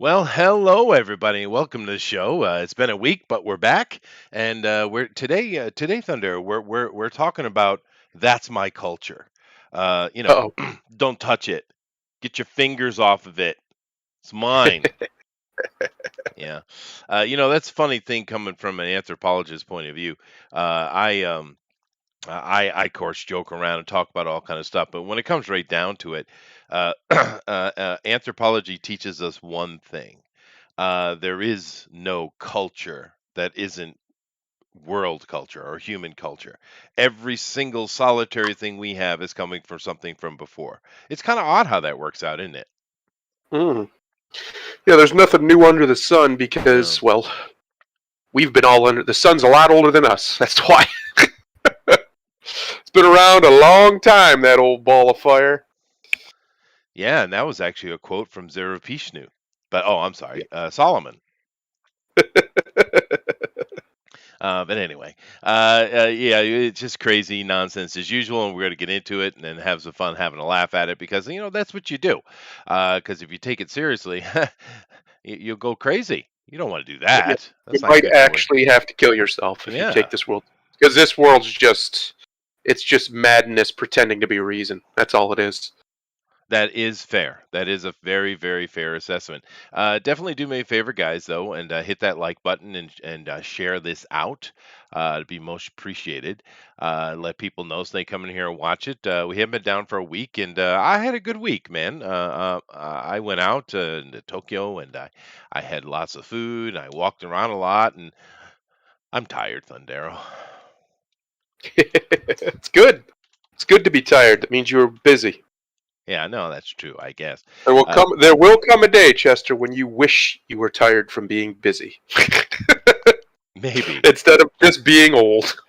Well, hello everybody. Welcome to the show. It's been a week, but we're back, and we're today, Thunder. We're talking about that's my culture. Uh, you know, Uh-oh. don't touch it. Get your fingers off of it. It's mine. Yeah. That's a funny thing coming from an anthropologist point of view. I of course joke around and talk about all kind of stuff, but when it comes right down to it, anthropology teaches us one thing. There is no culture that isn't world culture or human culture. Every single solitary thing we have is coming from something from before. It's kind of odd how that works out, isn't it? Mm. Yeah, there's nothing new under the sun No. because, well, we've been all under. The sun's a lot older than us. That's why. It's been around a long time, that old ball of fire. Yeah, and that was actually a quote from Zarathustra. But oh, I'm Yeah. sorry, Solomon. But anyway, yeah, it's just crazy nonsense as usual, and we're going to get into it and then have some fun having a laugh at it because that's what you do. Because if you take it seriously, you'll go crazy. You don't want to do Yeah. that. You That's not might good for you. actually have to kill yourself if you Yeah. take this world. Because this world's just. It's just madness pretending to be reason. That's all it is. That is fair. That is a very, very fair assessment. Definitely do me a favor, guys, though, and hit that like button and share this out. It'd be most appreciated. Let people know so they come in here and watch it. We haven't been down for a week, and I had a good week, man. I went out to Tokyo, and I had lots of food. I walked around a lot, and I'm tired, Thundero. It's good. It's good to be tired. That means you were busy. Yeah, no, that's true, I guess. There will Uh, come. There will come a day, Chester, when you wish you were tired from being busy. maybe. Instead of just being old.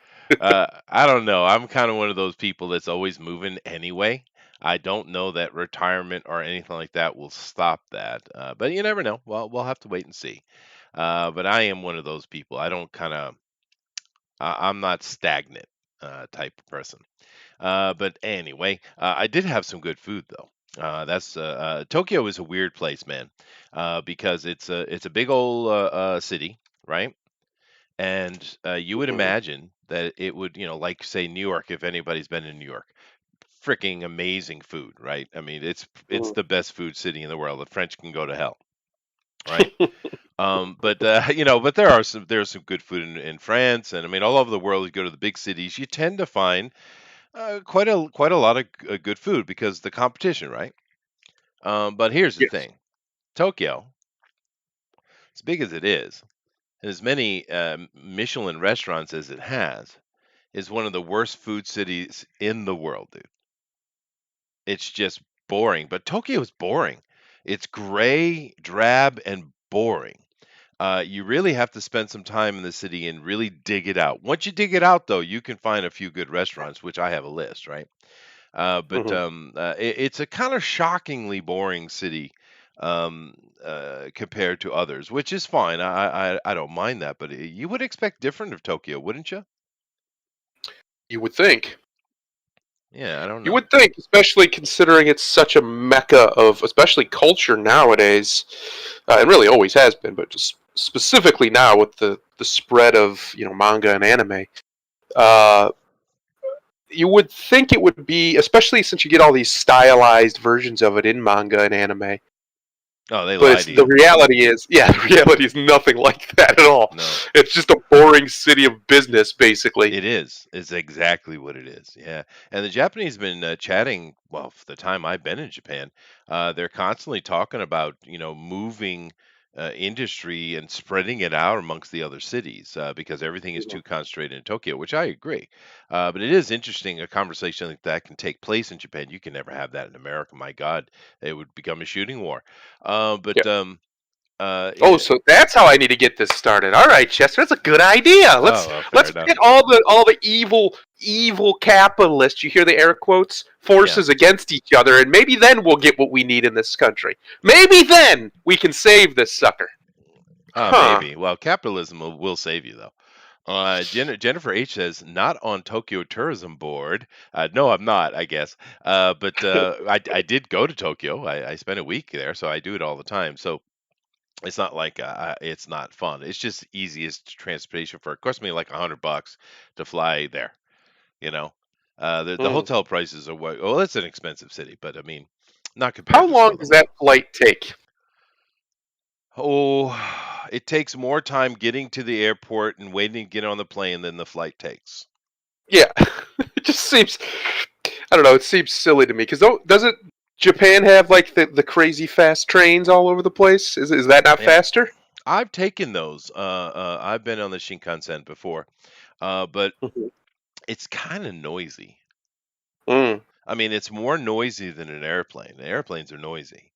I don't know. I'm kind of one of those people that's always moving anyway. I don't know that retirement or anything like that will stop that. But you never know. Well, we'll have to wait and see. But I am one of those people. I don't kind of. I'm not stagnant type of person. But anyway, I did have some good food though. That's Tokyo is a weird place, man, because it's a big old city, right? And you would Mhm. imagine that it would, like say New York, if anybody's been in New York, freaking amazing food, right? I mean, it's Mhm. the best food city in the world. The French can go to hell, right? But but there's some good food in France, and I mean all over the world. You go to the big cities, you tend to find quite a lot of good food because the competition, right? But here's the Yes. thing: Tokyo, as big as it is, and as many Michelin restaurants as it has, is one of the worst food cities in the world, dude. It's just boring. But Tokyo is boring. It's gray, drab, and boring. You really have to spend some time in the city and really dig it out. Once you dig it out, though, you can find a few good restaurants, which I have a list, right? But Mhm. it's a kind of shockingly boring city compared to others, which is fine. I don't mind that, but you would expect different of Tokyo, wouldn't you? You would think. Yeah, I don't You know. would think, especially considering it's such a mecca of, especially culture nowadays, and really always has been, but just specifically now with the spread of manga and anime. Uh, you would think it would be, especially since you get all these stylized versions of it in manga and anime. Oh, they But lie it's to the you. reality is, yeah, the reality is nothing like that at all. No. It's just a boring city of business, basically. It is. It's exactly what it is. Yeah. And the Japanese have been chatting, well, for the time I've been in Japan, they're constantly talking about, moving industry and spreading it out amongst the other cities because everything is Mhm. too concentrated in Tokyo, which I agree. But it is interesting a conversation like that can take place in Japan. You can never have that in America. My God, it would become a shooting war. Uh, Yeah. but um, uh, Oh, eh, so that's how I need to get this started. All right, Chester, that's a good idea. oh, Let's well, fair let's enough. forget all the evil capitalists. You hear the air quotes? Yeah. Forces against each other, and maybe then we'll get what we need in this country. Maybe then we can save this sucker. Huh? Maybe. Well, capitalism will save you, though. Jennifer H says, not on Tokyo Tourism Board. No, I'm not, I guess. But I did go to Tokyo. I spent a week there, so I do it all the time. So It's not like it's not fun. It's just easiest transportation for. It cost me like $100 to fly there. You know, the Mm. hotel prices are what. Well, it's an expensive city, but I mean, not How compared to some long of the does that local. flight take? Oh, it takes more time getting to the airport and waiting to get on the plane than the flight takes. Yeah, it just seems. I don't know. It seems silly to me because doesn't Japan have like the crazy fast trains all over the place? Is that not Yeah, faster? I've taken those. I've been on the Shinkansen before, but Mhm. it's kind of noisy. Mm. I mean, it's more noisy than an airplane. The airplanes are noisy.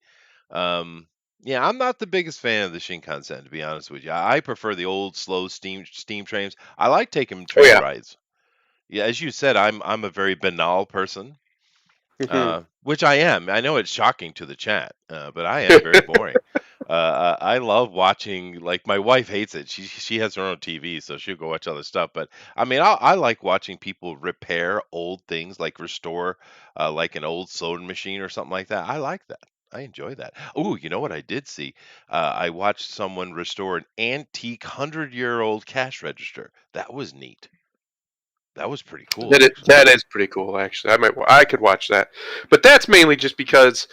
Um, yeah, I'm not the biggest fan of the Shinkansen, to be honest with you. I prefer the old, slow steam trains. I like taking Oh train yeah. rides. Yeah, as you said, I'm a very banal person. Mhm. Which I am. I know it's shocking to the chat, but I am very boring. I love watching. Like my wife hates it. She has her own TV, so she'll go watch other stuff. But I mean, I like watching people repair old things, like restore, like an old sewing machine or something like that. I like that. I enjoy that. Oh, you know what I did see? I watched someone restore an antique 100-year-old cash register. That was neat. That was pretty cool, actually. That is pretty cool, actually. I could watch that, but that's mainly just because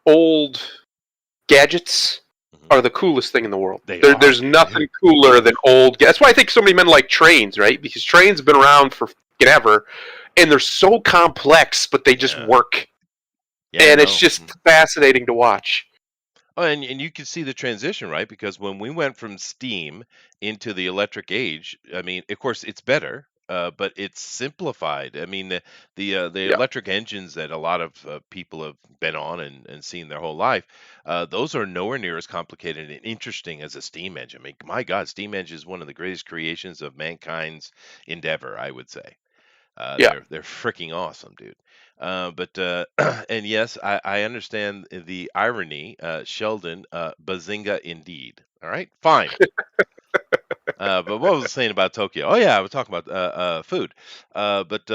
old gadgets Hmm. are the coolest thing in the world. They are, There's dude. nothing cooler than old. That's why I think so many men like trains, right? Because trains have been around for ever, and they're so complex, but they just Yeah. work, Yeah, and it's no. just fascinating to watch. Oh, and you can see the transition, right? Because when we went from steam into the electric age, I mean, of course, it's better, but it's simplified. I mean, the Yeah, electric engines that a lot of people have been on and seen their whole life, those are nowhere near as complicated and interesting as a steam engine. I mean, my God, steam engine is one of the greatest creations of mankind's endeavor, I would say. yeah. They're freaking awesome, dude. But and yes, I understand the irony, Sheldon. Bazinga, indeed. All right, fine. But what was I saying about Tokyo? Oh yeah, I was talking about food. But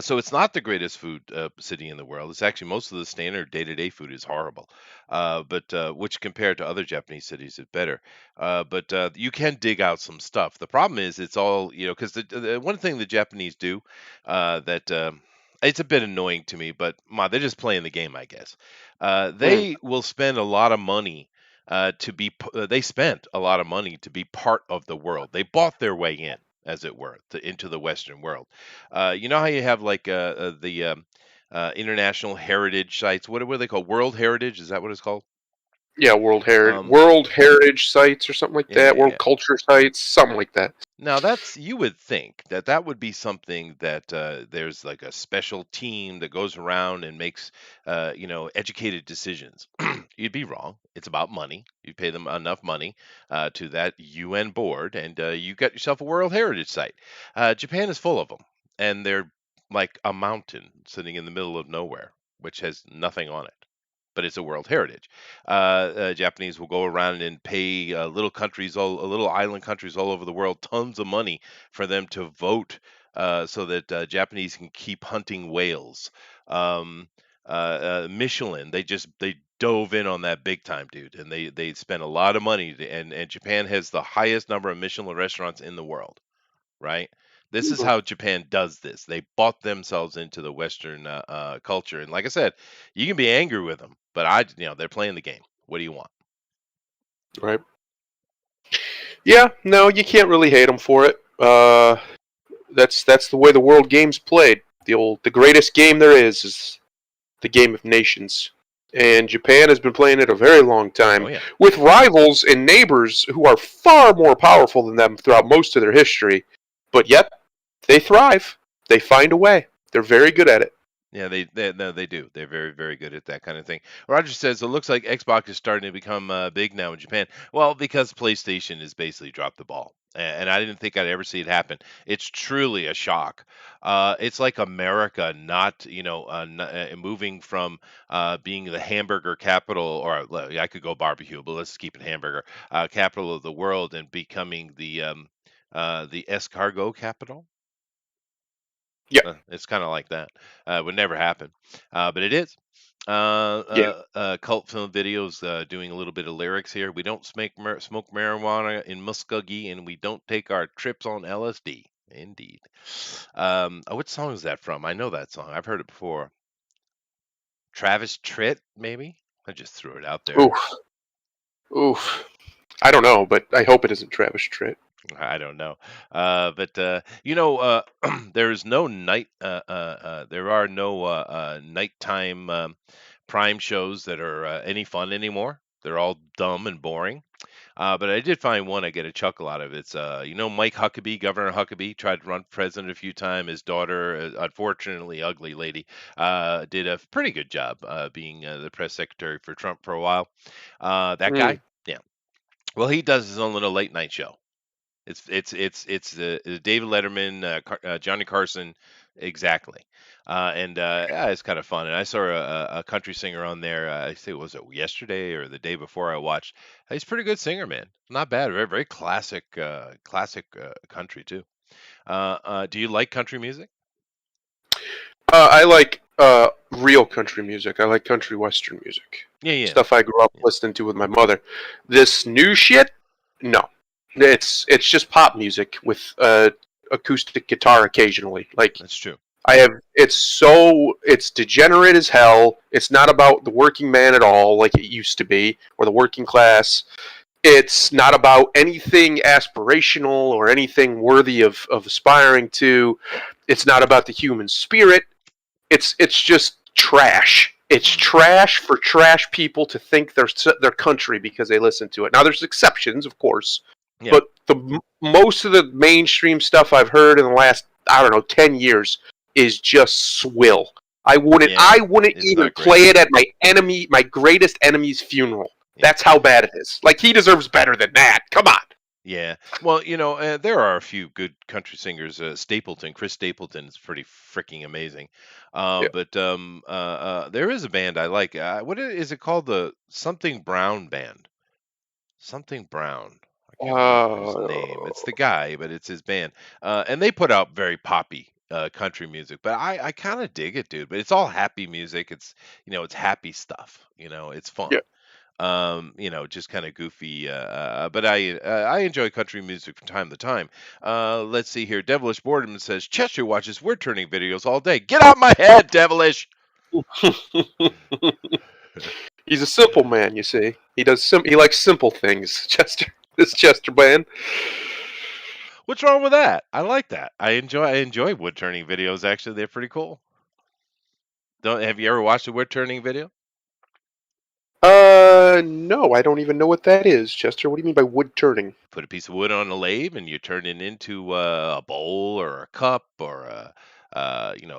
so it's not the greatest food city in the world. It's actually most of the standard day-to-day food is horrible, but which compared to other Japanese cities is better. But you can dig out some stuff. The problem is it's all because the one thing the Japanese do that it's a bit annoying to me, but they're just playing the game, I guess. Mm. They will spend a lot of money. They spent a lot of money to be part of the world. They bought their way in, as it were, into the Western world. You know how you have like the international heritage sites? What are they called? World Heritage? Is that what it's called? Yeah, Um, World Heritage sites or something like yeah, that. yeah, World yeah. Culture sites, something like that. Now that's you would think that that would be something that there's like a special team that goes around and makes educated decisions. You'd be wrong. It's about money. You pay them enough money to that UN board, and you got yourself a World Heritage site. Japan is full of them, and they're like a mountain sitting in the middle of nowhere, which has nothing on it. But it's a World Heritage. Japanese will go around and pay little island countries all over the world, tons of money for them to vote so that Japanese can keep hunting whales. Um, Michelin, they dove in on that big time, dude, and they spent a lot of money. And Japan has the highest number of Michelin restaurants in the world, right? This is Mm. how Japan does this. They bought themselves into the Western culture, and like I said, you can be angry with them, but they're playing the game. What do you want? Right. Yeah. No, you can't really hate them for it. That's the way the world game's played. The greatest game there is the game of nations. And Japan has been playing it a very long Oh time yeah, with rivals and neighbors who are far more powerful than them throughout most of their history. But yet, they thrive. They find a way. They're very good at it. yeah, no, they do. They're very very good at that kind of thing. Roger says it looks like Xbox is starting to become big now in Japan. Well, because PlayStation has basically dropped the ball. And I didn't think I'd ever see it happen. It's truly a shock. It's like America not, moving from being the hamburger capital, or yeah, I could go barbecue, but let's keep it hamburger capital of the world, and becoming the escargot capital. Yeah. It's kind of like that. It would never happen, but it is. Yeah. Cult film videos, doing a little bit of lyrics here. We don't smoke marijuana in Muskogee, and we don't take our trips on LSD. Indeed. What song is that from? I know that song. I've heard it before. Travis Tritt, maybe? I just threw it out there. Oof. Oof. I don't know, but I hope it isn't Travis Tritt. I don't know. There is no there are no nighttime prime shows that are any fun anymore. They're all dumb and boring. But I did find one I get a chuckle out of. It's Mike Huckabee, Governor Huckabee, tried to run for president a few times. His daughter, unfortunately ugly lady, did a pretty good job being the press secretary for Trump for a while. That Mm. guy, yeah. Well, he does his own little late night show. It's David Letterman, Johnny Carson, exactly. Yeah, it's kind of fun. And I saw a country singer on there. I think was it yesterday or the day before I watched. He's a pretty good singer, man. Not bad. Very very classic country too. Do you like country music? I like real country music. I like country western music. Yeah, yeah, Stuff I grew up listening to with my mother. This new shit, no. It's just pop music with acoustic guitar occasionally. Like that's true. I have, it's degenerate as hell. It's not about the working man at all, like it used to be, or the working class. It's not about anything aspirational or anything worthy of aspiring to. It's not about the human spirit. It's just trash. It's Mm, trash for trash people to think they're their country because they listen to it. Now there's exceptions, of course, yeah, but most of the mainstream stuff I've heard in the last, I don't know, 10 years is just swill. yeah. I wouldn't It's even not great. play it at my greatest enemy's funeral. Yeah. That's how bad it is. Like he deserves better than that. Come on. Yeah. Well, there are a few good country singers. Chris Stapleton is pretty freaking amazing. Yeah. There is a band I like. Is it called? The Something Brown Band. Something Brown. I can't remember his Uh, name. It's the guy, but it's his band. And they put out very poppy country music, but I kind of dig it, dude. But it's all happy music. It's happy stuff. It's fun. yeah. Just kind of goofy. But I enjoy country music from time to time. Let's see here. Devilish Boredom says Chester watches word turning videos all day. Get out my head, Devilish. He's a simple man, you see. He likes simple things. Chester, this Chester man. What's wrong with that? I like that. I enjoy wood turning videos. Actually, they're pretty cool. Don't Have you ever watched a wood turning video? No, I don't even know what that is, Chester. What do you mean by wood turning? Put a piece of wood on a lathe and you turn it into a bowl or a cup or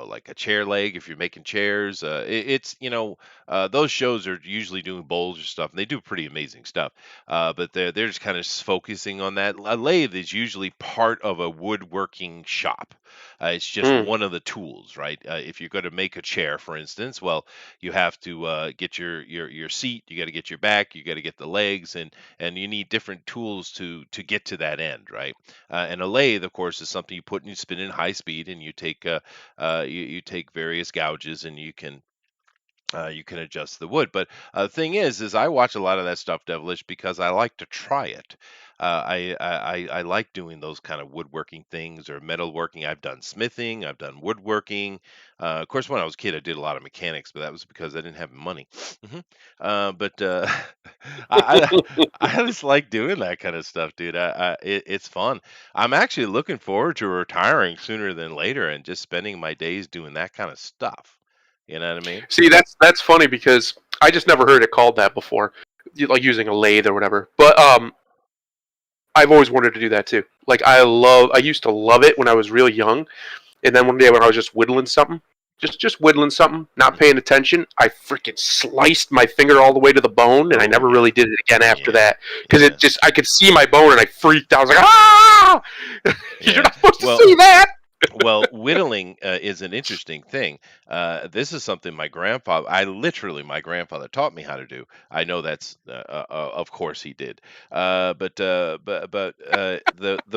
like a chair leg if you're making chairs. Those shows are usually doing bowls or stuff, and they do pretty amazing stuff. But they're just kind of focusing on that. A lathe is usually part of a woodworking shop. It's just Hmm. one of the tools, right? If you're going to make a chair, for instance, well, you have to get your seat, you got to get your back, you got to get the legs, and you need different tools to get to that end, right? And a lathe, of course, is something you put and you spin in high speed, and you take various gouges, and you can adjust the wood. But the thing is I watch a lot of that stuff, Devilish, because I like to try it. I like doing those kind of woodworking things or metalworking. I've done smithing, I've done woodworking. Of course, when I was a kid, I did a lot of mechanics, but that was because I didn't have money. hmm but I, I I just like doing that kind of stuff, dude. It's fun. I'm actually looking forward to retiring sooner than later and just spending my days doing that kind of stuff. You know what I mean? See, that's funny because I just never heard it called that before, like using a lathe or whatever. But I've always wanted to do that too. Like I used to love it when I was real young, and then one day when I was just whittling something, just whittling something, not Mhm. paying attention, I freaking sliced my finger all the way to the bone, and I Oh never yeah, really did it again after yeah, that because yeah, I could see my bone and I freaked out. I was like, ah! You're yeah. not supposed to Well, see that. whittling is an interesting thing. This is something my grandfather taught me how to do. I know of course he did. The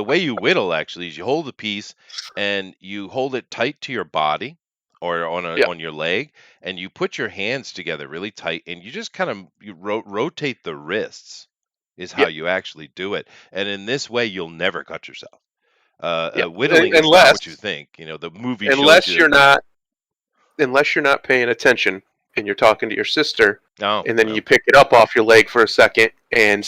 way you whittle actually is you hold the piece and you hold it tight to your body. or Yeah. on your leg, and you put your hands together really tight, and you just kind of rotate the wrists is how Yeah. you actually do it. And in this way, you'll never cut yourself. Yeah. Whittling is not what you Unless think. You know, the movie shows unless you. you're not unless you're not paying attention and you're talking to your sister, Oh, and then you well, pick it up off your leg for a second, and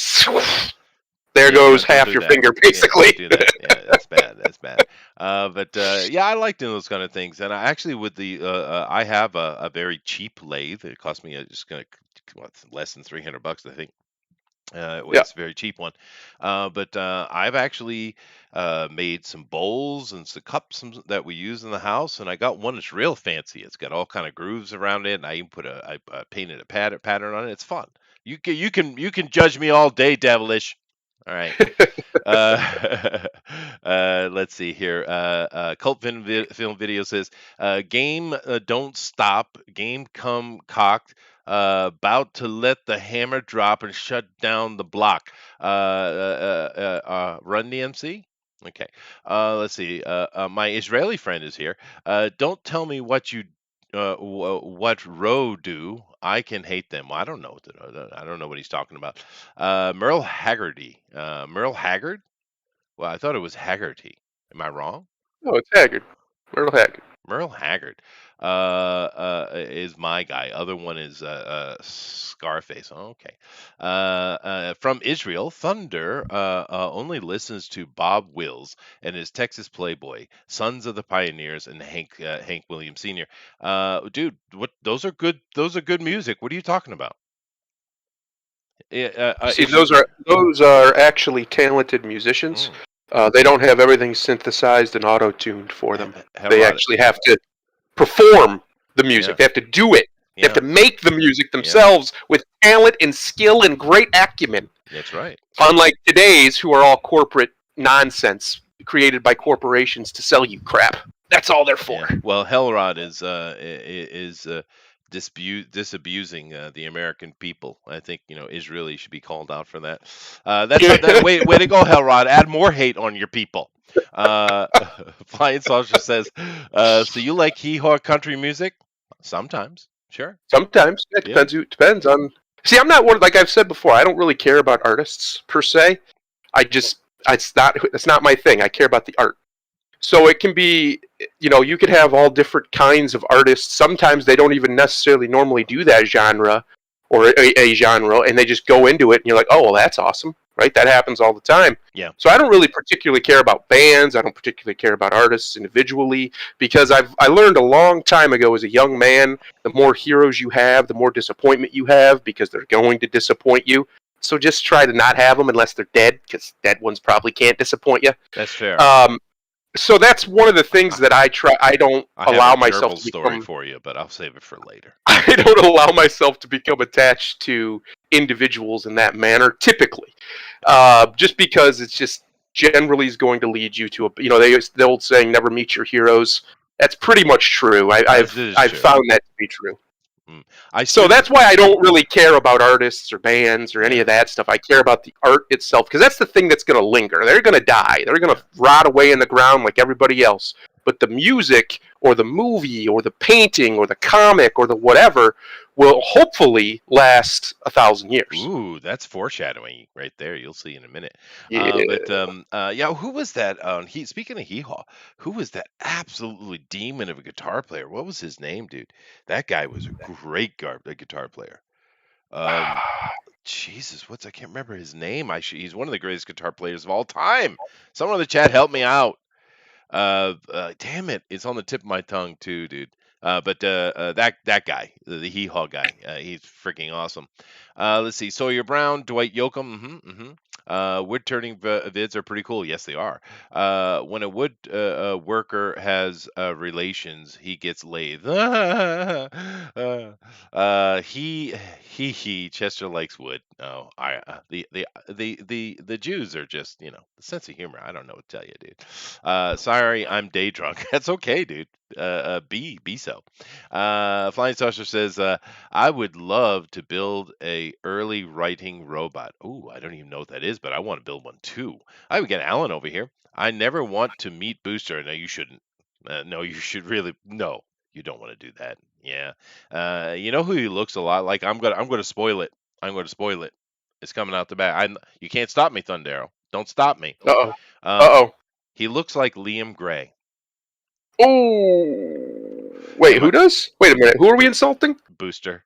there yeah, goes don't half do your that. finger, Yeah, don't basically. do that. Yeah, that's bad. That's bad. But yeah, I like doing those kind of things. And I actually, with the I have a very cheap lathe. It cost me just gonna what, less than $300, I think. Yeah. It's a very cheap one, but I've actually made some bowls and some cups that we use in the house, and I got one that's real fancy. It's got all kind of grooves around it, and I even I painted a pattern on it. It's fun. You can judge me all day, devilish. All right. Let's see here. Cult film video says, "Game don't stop. Game come cocked. About to let the hammer drop and shut down the block. Run DMC." Okay. Let's see. My Israeli friend is here. Don't tell me what you. What row do I can hate them? Well, I don't know. I don't know what he's talking about. Merle Haggerty. Merle Haggard? Well, I thought it was Haggerty. Am I wrong? Oh, it's Haggard. Myrtle Haggard. Merle Haggard is my guy. Other one is Scarface. Oh, okay. From Israel, Thunder only listens to Bob Wills and his Texas Playboy, Sons of the Pioneers, and Hank Williams Sr. Dude, what? Those are good. Those are good music. What are you talking about? See, If you, those are actually talented musicians. mm, They don't have everything synthesized and auto-tuned for them. how They about it? actually have to perform the music. Yeah, They have to do it. They have yeah, to make the music yeah. themselves with talent and skill and great acumen. That's right. Unlike today's, who are all corporate nonsense created by corporations to sell you crap. That's all they're for. Yeah. Well, Hellrod is disabusing the American people. I think Israeli should be called out for that. That's not that way to go, Hellrod. Add more hate on your people. Uh, Flying Saucer says, "So you like Hee Haw country music? Sometimes, sure. Sometimes it Yeah, depends. It depends on. See, I'm not one like I've said before. I don't really care about artists per se. I just it's not my thing. I care about the art. So it can be, you could have all different kinds of artists. Sometimes they don't even necessarily normally do that genre or a genre, and they just go into it, and you're like, oh, well, that's awesome, right? That happens all the time. yeah. So I don't really particularly care about bands. I don't particularly care about artists individually because I learned a long time ago as a young man, the more heroes you have, the more disappointment you have because they're going to disappoint you. So just try to not have them unless they're dead because dead ones probably can't disappoint you. That's fair. Um, so that's one of the things I, that I try. I don't I have a allow myself gerbil to story become. for you, but I'll save it for later. I don't allow myself to become attached to individuals in that manner. Typically, just because it's just generally is going to lead you to a. The old saying, "Never meet your heroes." That's pretty much true. This is I've true. found that to be true. Mm. I So stood. that's why I don't really care about artists or bands or any Yeah, of that stuff. I care about the art itself because that's the thing that's going to linger. They're going to die. They're going yeah. to rot away in the ground like everybody else. But the music or the movie or the painting or the comic or the whatever will hopefully last 1,000 years. Ooh, that's foreshadowing right there. You'll see in a minute. Yeah. Yeah, who was that? Speaking of Hee Haw, who was that absolutely demon of a guitar player? What was his name, dude? That guy was a great guitar player. Um, Jesus, I can't remember his name. He's one of the greatest guitar players of all time. Someone in the chat help me out. Damn it, it's on the tip of my tongue too, dude. But that guy, the Hee Haw guy, he's freaking awesome. Let's see, Sawyer Brown, Dwight Yoakam. Wood turning vids are pretty cool. Yes, they are. When a wood worker has relations, he gets laid. He Chester likes wood. Oh, the Jews are just the sense of humor. I don't know what to tell you, dude. Sorry, I'm day drunk. That's okay, dude. Be so. Flying Saucer says, I would love to build a early writing robot. Ooh, I don't even know what that is, but I want to build one too. I would get Alan over here. I never want to meet Booster. No, you shouldn't. No, you should really no. You don't want to do that. Yeah. You know who he looks a lot like? I'm gonna spoil it. I'm gonna spoil it. It's coming out the back. You can't stop me, Thundero. Don't stop me. Uh oh. Uh Um, oh. he looks like Liam Gray. Oh. Wait, Am I who does? Wait a minute. Who are we Bo- insulting? Booster?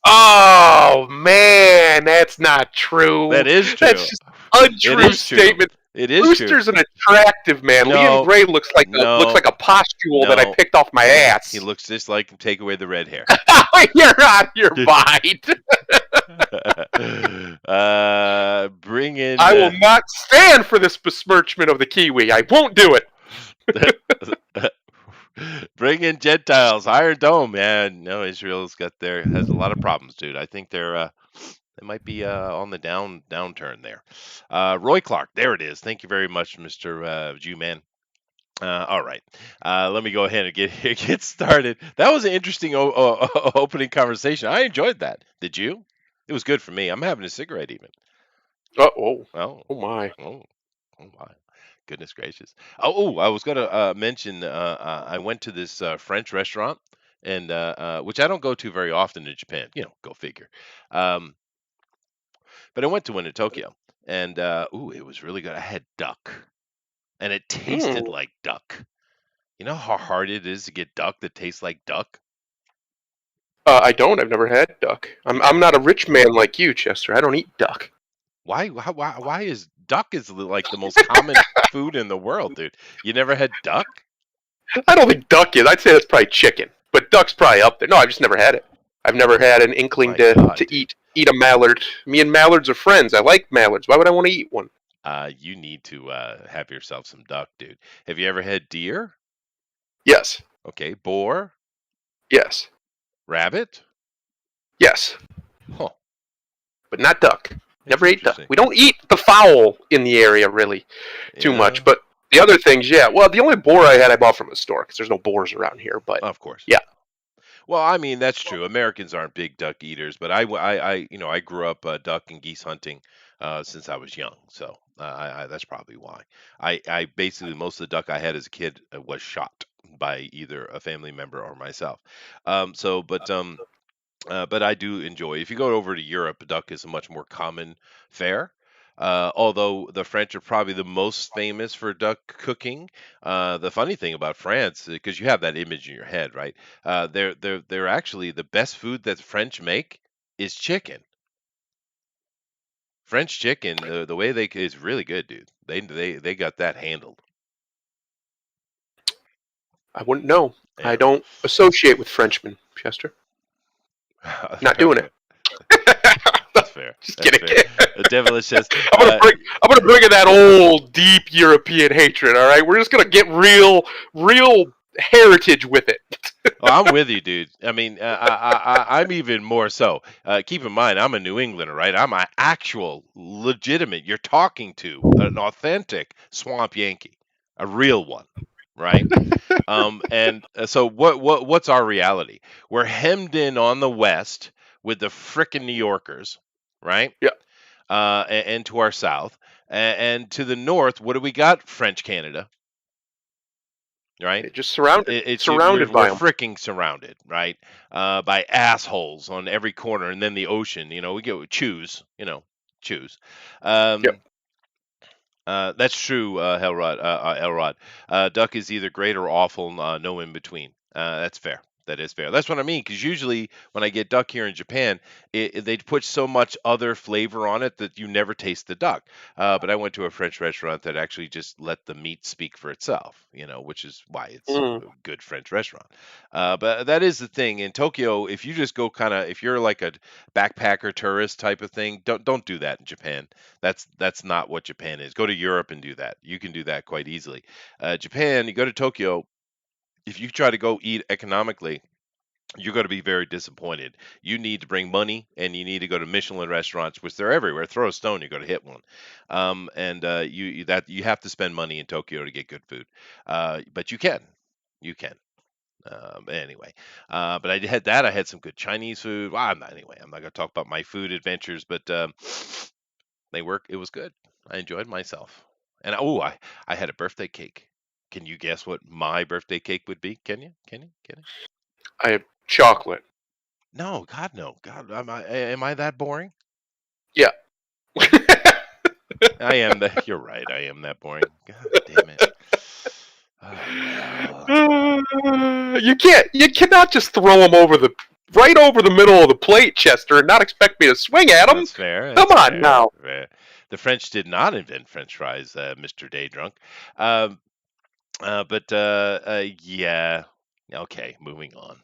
Oh man, that's not That true. is That's true. just It untrue is true. statement. It is true. Brewster's an attractive man. Liam No, Gray looks no, like a pustule that I no. picked off my He ass. looks just like him. Take away the red hair. You're on your mind. Bring in I will not stand for this besmirchment of the Kiwi. I won't do it. bring in Gentiles. Iron Dome, man. No, Israel's got has a lot of problems, dude. I think they might be on the downturn there. Roy Clark, there it is. Thank you very much, Mister Jew Man. All right, let me go ahead and get started. That was an interesting opening conversation. I enjoyed that. Did you? It was good for me. I'm having a cigarette even. Oh, Oh, oh my. oh, oh my. Goodness gracious. I was gonna mention. I went to this French restaurant, and which I don't go to very often in Japan. Go figure. Um, but I went to one in Tokyo, and it was really good. I had duck, and it tasted Mm. like duck. You know how hard it is to get duck that tastes like duck? I don't. I've never had duck. I'm not a rich man like you, Chester. I don't eat duck. Why is duck is like the most common food in the world, dude? You never had duck? I don't think duck is. I'd say that's probably chicken, but duck's probably up there. No, I've just never had it. I've never had an inkling My to God, to dude. eat a mallard. Me and mallards are friends. I like mallards. Why would I want to eat one? You need to have yourself some duck, dude. Have you ever had deer? Yes, Okay, boar, yes, rabbit. yes, Huh. but not duck. That's Never ate duck. interesting. We don't eat the fowl in the area really too Yeah, much, but the other things, yeah. Well, the only boar I had, I bought from a store because there's no boars around here. But of course. yeah, Well, I mean that's true. Americans aren't big duck eaters, but I grew up duck and geese hunting since I was young, so that's probably why. I basically most of the duck I had as a kid was shot by either a family member or myself. But I do enjoy. If you go over to Europe, duck is a much more common fare. Although the French are probably the most famous for duck cooking. The funny thing about France, because you have that image in your head, right? They're actually the best food that the French make is chicken. French chicken, the way they is really good, dude. They got that handled. I wouldn't know. I Yeah. don't associate with Frenchmen, Chester. Not doing it. That's fair. Just That's kidding. fair. The devilish says, I'm gonna bring in that old deep European hatred. All right, we're just gonna get real heritage with it. "Oh, I'm with you, dude. I mean, I'm even more so. Keep in mind, I'm a New Englander, right? I'm an actual, legitimate. You're talking to an authentic swamp Yankee, a real one, right? And so what's our reality? We're hemmed in on the west with the frickin' New Yorkers, right? Yeah, And to our south, and to the north, what do we got? French Canada, right? it just surrounded We're surrounded by them. freaking surrounded, right? By assholes on every corner, and then the ocean. We get choose, choose. Yep. Um, that's true, Elrod. Duck is either great or awful, no in between. That's fair. That is fair. That's what I mean. Because usually when I get duck here in Japan, they put so much other flavor on it that you never taste the duck. But I went to a French restaurant that actually just let the meat speak for itself, which is why it's Mm. a good French restaurant. But that is the thing in Tokyo. If you just go if you're like a backpacker tourist type of thing, don't do that in Japan. That's not what Japan is. Go to Europe and do that. You can do that quite easily. Japan, you go to Tokyo. If you try to go eat economically, you're going to be very disappointed. You need to bring money, and you need to go to Michelin restaurants, which they're everywhere. Throw a stone, you're going to hit one. And you have to spend money in Tokyo to get good food. But you can. Anyway, but I had that. I had some good Chinese food. Well, I'm not going to talk about my food adventures, but they work. It was good. I enjoyed myself. And I had a birthday cake. Can you guess what my birthday cake would be? Can you? Can you? Can you? I have chocolate. No, God, no. God, am I that boring? Yeah. I am that. You're right. I am that boring. God damn it. Oh well. You cannot just throw them right over the middle of the plate, Chester, and not expect me to swing at them. That's fair. Come That's on fair. now. The French did not invent French fries, Mr. Day Drunk. Um, but yeah. Okay, moving on.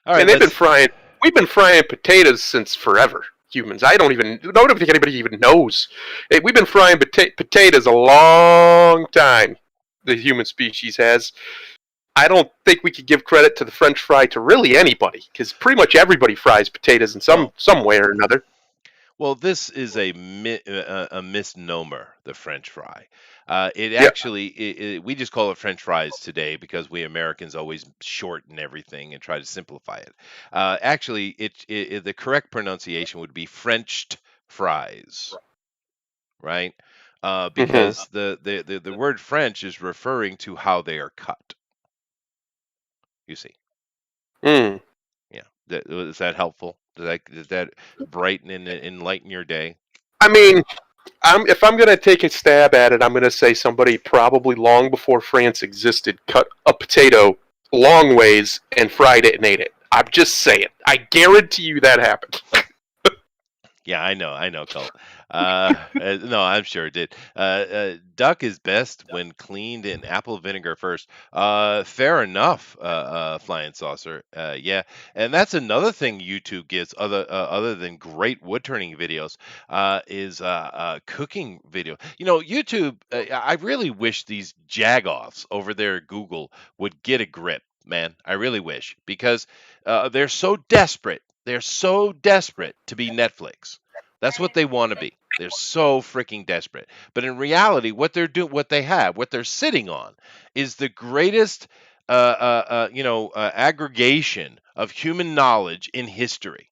All right, And they've been let's. frying. We've been frying potatoes since forever. Humans. I don't think anybody even knows. We've been frying potatoes a long time. The human species has. I don't think we could give credit to the French fry to really anybody, because pretty much everybody fries potatoes in Well, some way or another. Well, this is a misnomer, the French fry. It Yeah. actually, we just call it French fries today because we Americans always shorten everything and try to simplify it. Actually, the correct pronunciation would be Frenched fries, right? Hmm. Because the word French is referring to how they are cut. You see, Mm. yeah. Is that helpful? Does that brighten and enlighten your day? I mean, if I'm going to take a stab at it, I'm going to say somebody probably long before France existed cut a potato long ways and fried it and ate it. I'm just saying. I guarantee you that happened. Yeah, I know, Colt. No, I'm sure it did. Duck is best when cleaned in apple vinegar first. Fair enough, flying saucer. Yeah, and that's another thing YouTube gets other than great wood turning videos. Is cooking video. You know, YouTube. I really wish these jagoffs over there at Google would get a grip, man. I really wish because they're so desperate. They're so desperate to be Netflix. That's what they want to be. They're so freaking desperate. But in reality, what they're sitting on, is the greatest, aggregation of human knowledge in history.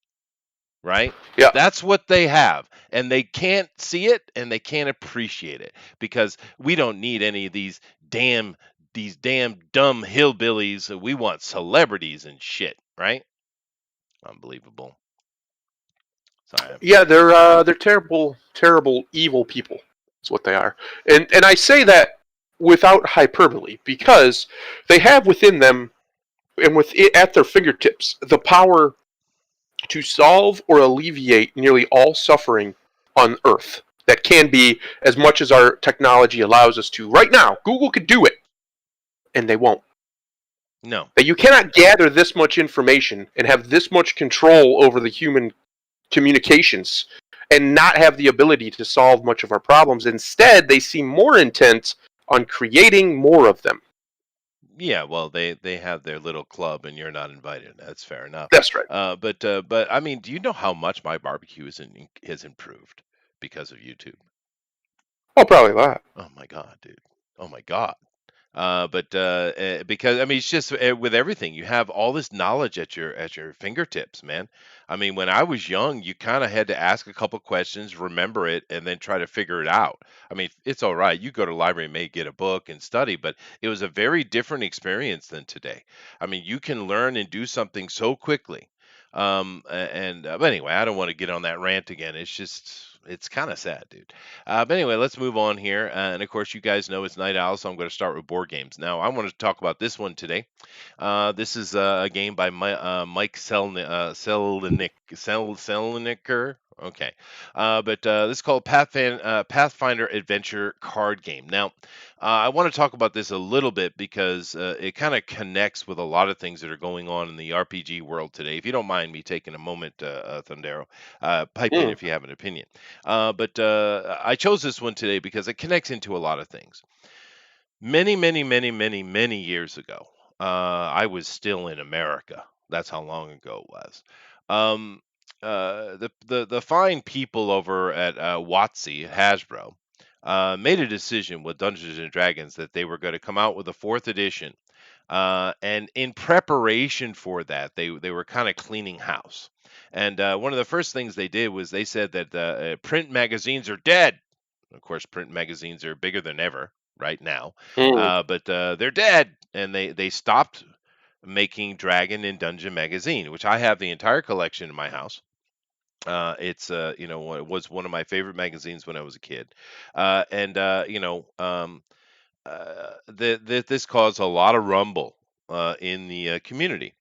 Right? Yeah. That's what they have, and they can't see it and they can't appreciate it because we don't need any of these damn dumb hillbillies. We want celebrities and shit, right? Unbelievable. Sorry. Yeah, they're terrible, terrible, evil people. That's what they are, and I say that without hyperbole because they have within them and with it at their fingertips the power to solve or alleviate nearly all suffering on Earth. That can be as much as our technology allows us to. Right now, Google could do it, and they won't. No. That you cannot gather this much information and have this much control over the human communications and not have the ability to solve much of our problems. Instead, they seem more intent on creating more of them. Yeah, well, they have their little club, and you're not invited. That's fair enough. That's right. But I mean, do you know how much my barbecue has improved because of YouTube? Oh, probably a lot. Oh my god, dude. Oh my god. But because I mean, it's just with everything you have all this knowledge at your fingertips, man. I mean, when I was young, you kind of had to ask a couple questions, remember it, and then try to figure it out. I mean, it's all right. You go to library, may get a book and study, but it was a very different experience than today. I mean, you can learn and do something so quickly. But anyway, I don't want to get on that rant again. It's kind of sad, dude. But anyway, let's move on here. And of course, you guys know it's Night Owl, so I'm going to start with board games. Now, I want to talk about this one today. This is a game by Mike Selnicker. Okay, but this is called Pathfinder Adventure Card Game. Now, I want to talk about this a little bit because it kind of connects with a lot of things that are going on in the RPG world today. If you don't mind me taking a moment, Thundero, pipe in Mm. if you have an opinion. But I chose this one today because it connects into a lot of things. Many, many, many, many, many years ago, I was still in America. That's how long ago it was. Um, the fine people over at WotC, Hasbro, made a decision with Dungeons and Dragons that they were going to come out with a fourth edition. And in preparation for that, they were kind of cleaning house. And one of the first things they did was they said that print magazines are dead. Of course, print magazines are bigger than ever. right now, Mm. but they're dead, and they stopped making Dragon and Dungeon magazine, which I have the entire collection in my house. It's it was one of my favorite magazines when I was a kid, and this caused a lot of rumble in the community.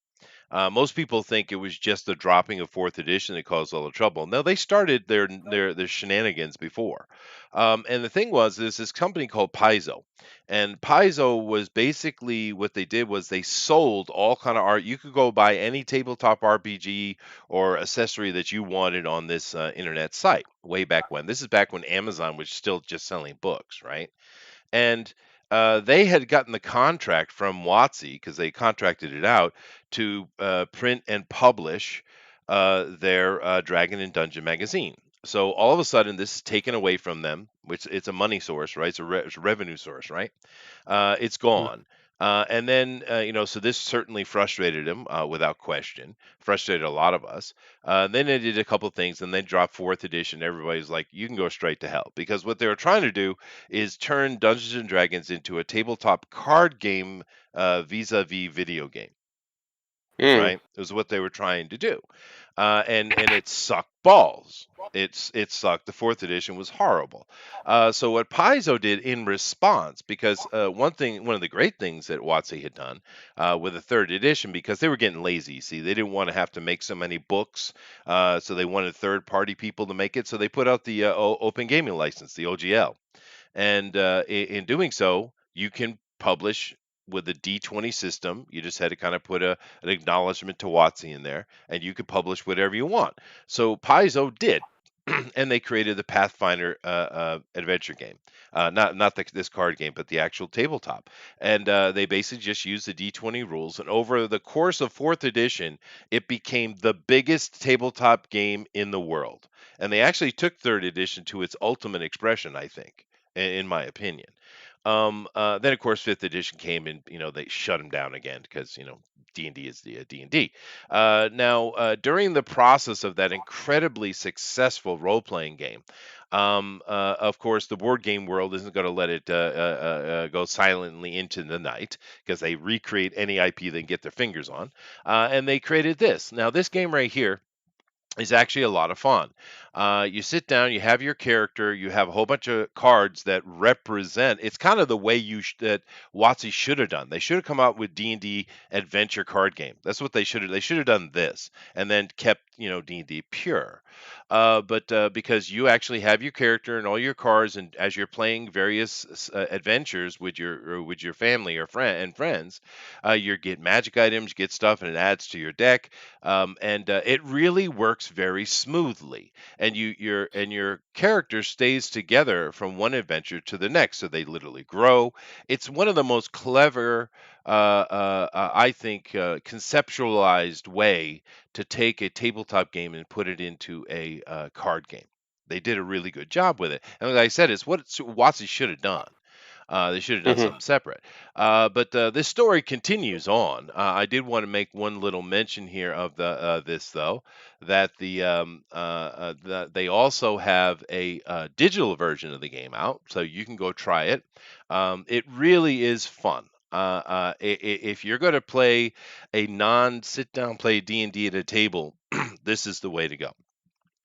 Most people think it was just the dropping of fourth edition that caused all the trouble. No, they started their shenanigans before. And the thing was, there's this company called Paizo, and Paizo was basically what they did was they sold all kind of art. You could go buy any tabletop RPG or accessory that you wanted on this internet site way back when. This is back when Amazon was still just selling books, right? And they had gotten the contract from WotC because they contracted it out to print and publish their Dragon and Dungeon magazine. So all of a sudden, this is taken away from them, which it's a money source, right? It's a revenue source, right? It's Mm. gone. And then, so this certainly frustrated him without question, frustrated a lot of us. Then they did a couple things and they dropped fourth edition. Everybody's like, you can go straight to hell. Because what they were trying to do is turn Dungeons and Dragons into a tabletop card game vis-a-vis video game, Mm. right? It was what they were trying to do, and it sucked balls. It sucked. The fourth edition was horrible. So what Paizo did in response, because one of the great things that WotC had done with the third edition, because they were getting lazy. See, they didn't want to have to make so many books, so they wanted third-party people to make it. So they put out the Open Gaming License, the OGL, and in doing so, you can publish with a D20 system. You just had to kind of put an acknowledgement to WotC in there, and you could publish whatever you want. So Paizo did. And they created the Pathfinder adventure game, not this card game, but the actual tabletop. And they basically just used the D20 rules. And over the course of fourth edition, it became the biggest tabletop game in the world. And they actually took third edition to its ultimate expression, I think, in my opinion. Then of course fifth edition came and they shut them down again because D&D is the D&D. Now during the process of that incredibly successful role-playing game, of course the board game world isn't going to let it go silently into the night because they recreate any IP they can get their fingers on, and they created this. Now this game right here is actually a lot of fun. You sit down, you have your character, you have a whole bunch of cards that represent. It's kind of the way that WotC should have done. They should have come out with D&D adventure card game. That's what they should have. They should have done this and then kept D&D pure. But because you actually have your character and all your cards, and as you're playing various adventures with your family or friends, you get magic items, you get stuff, and it adds to your deck, and it really works very smoothly. And your character stays together from one adventure to the next, so they literally grow. It's one of the most clever, I think, conceptualized way to take a tabletop game and put it into a card game. They did a really good job with it, and like I said, it's what WotC should have done. They should have done Mhm. something separate. But this story continues on. I did want to make one little mention here of this though, that they also have a digital version of the game out, so you can go try it. It really is fun. If you're going to play a non sit down play D&D at a table, this is the way to go.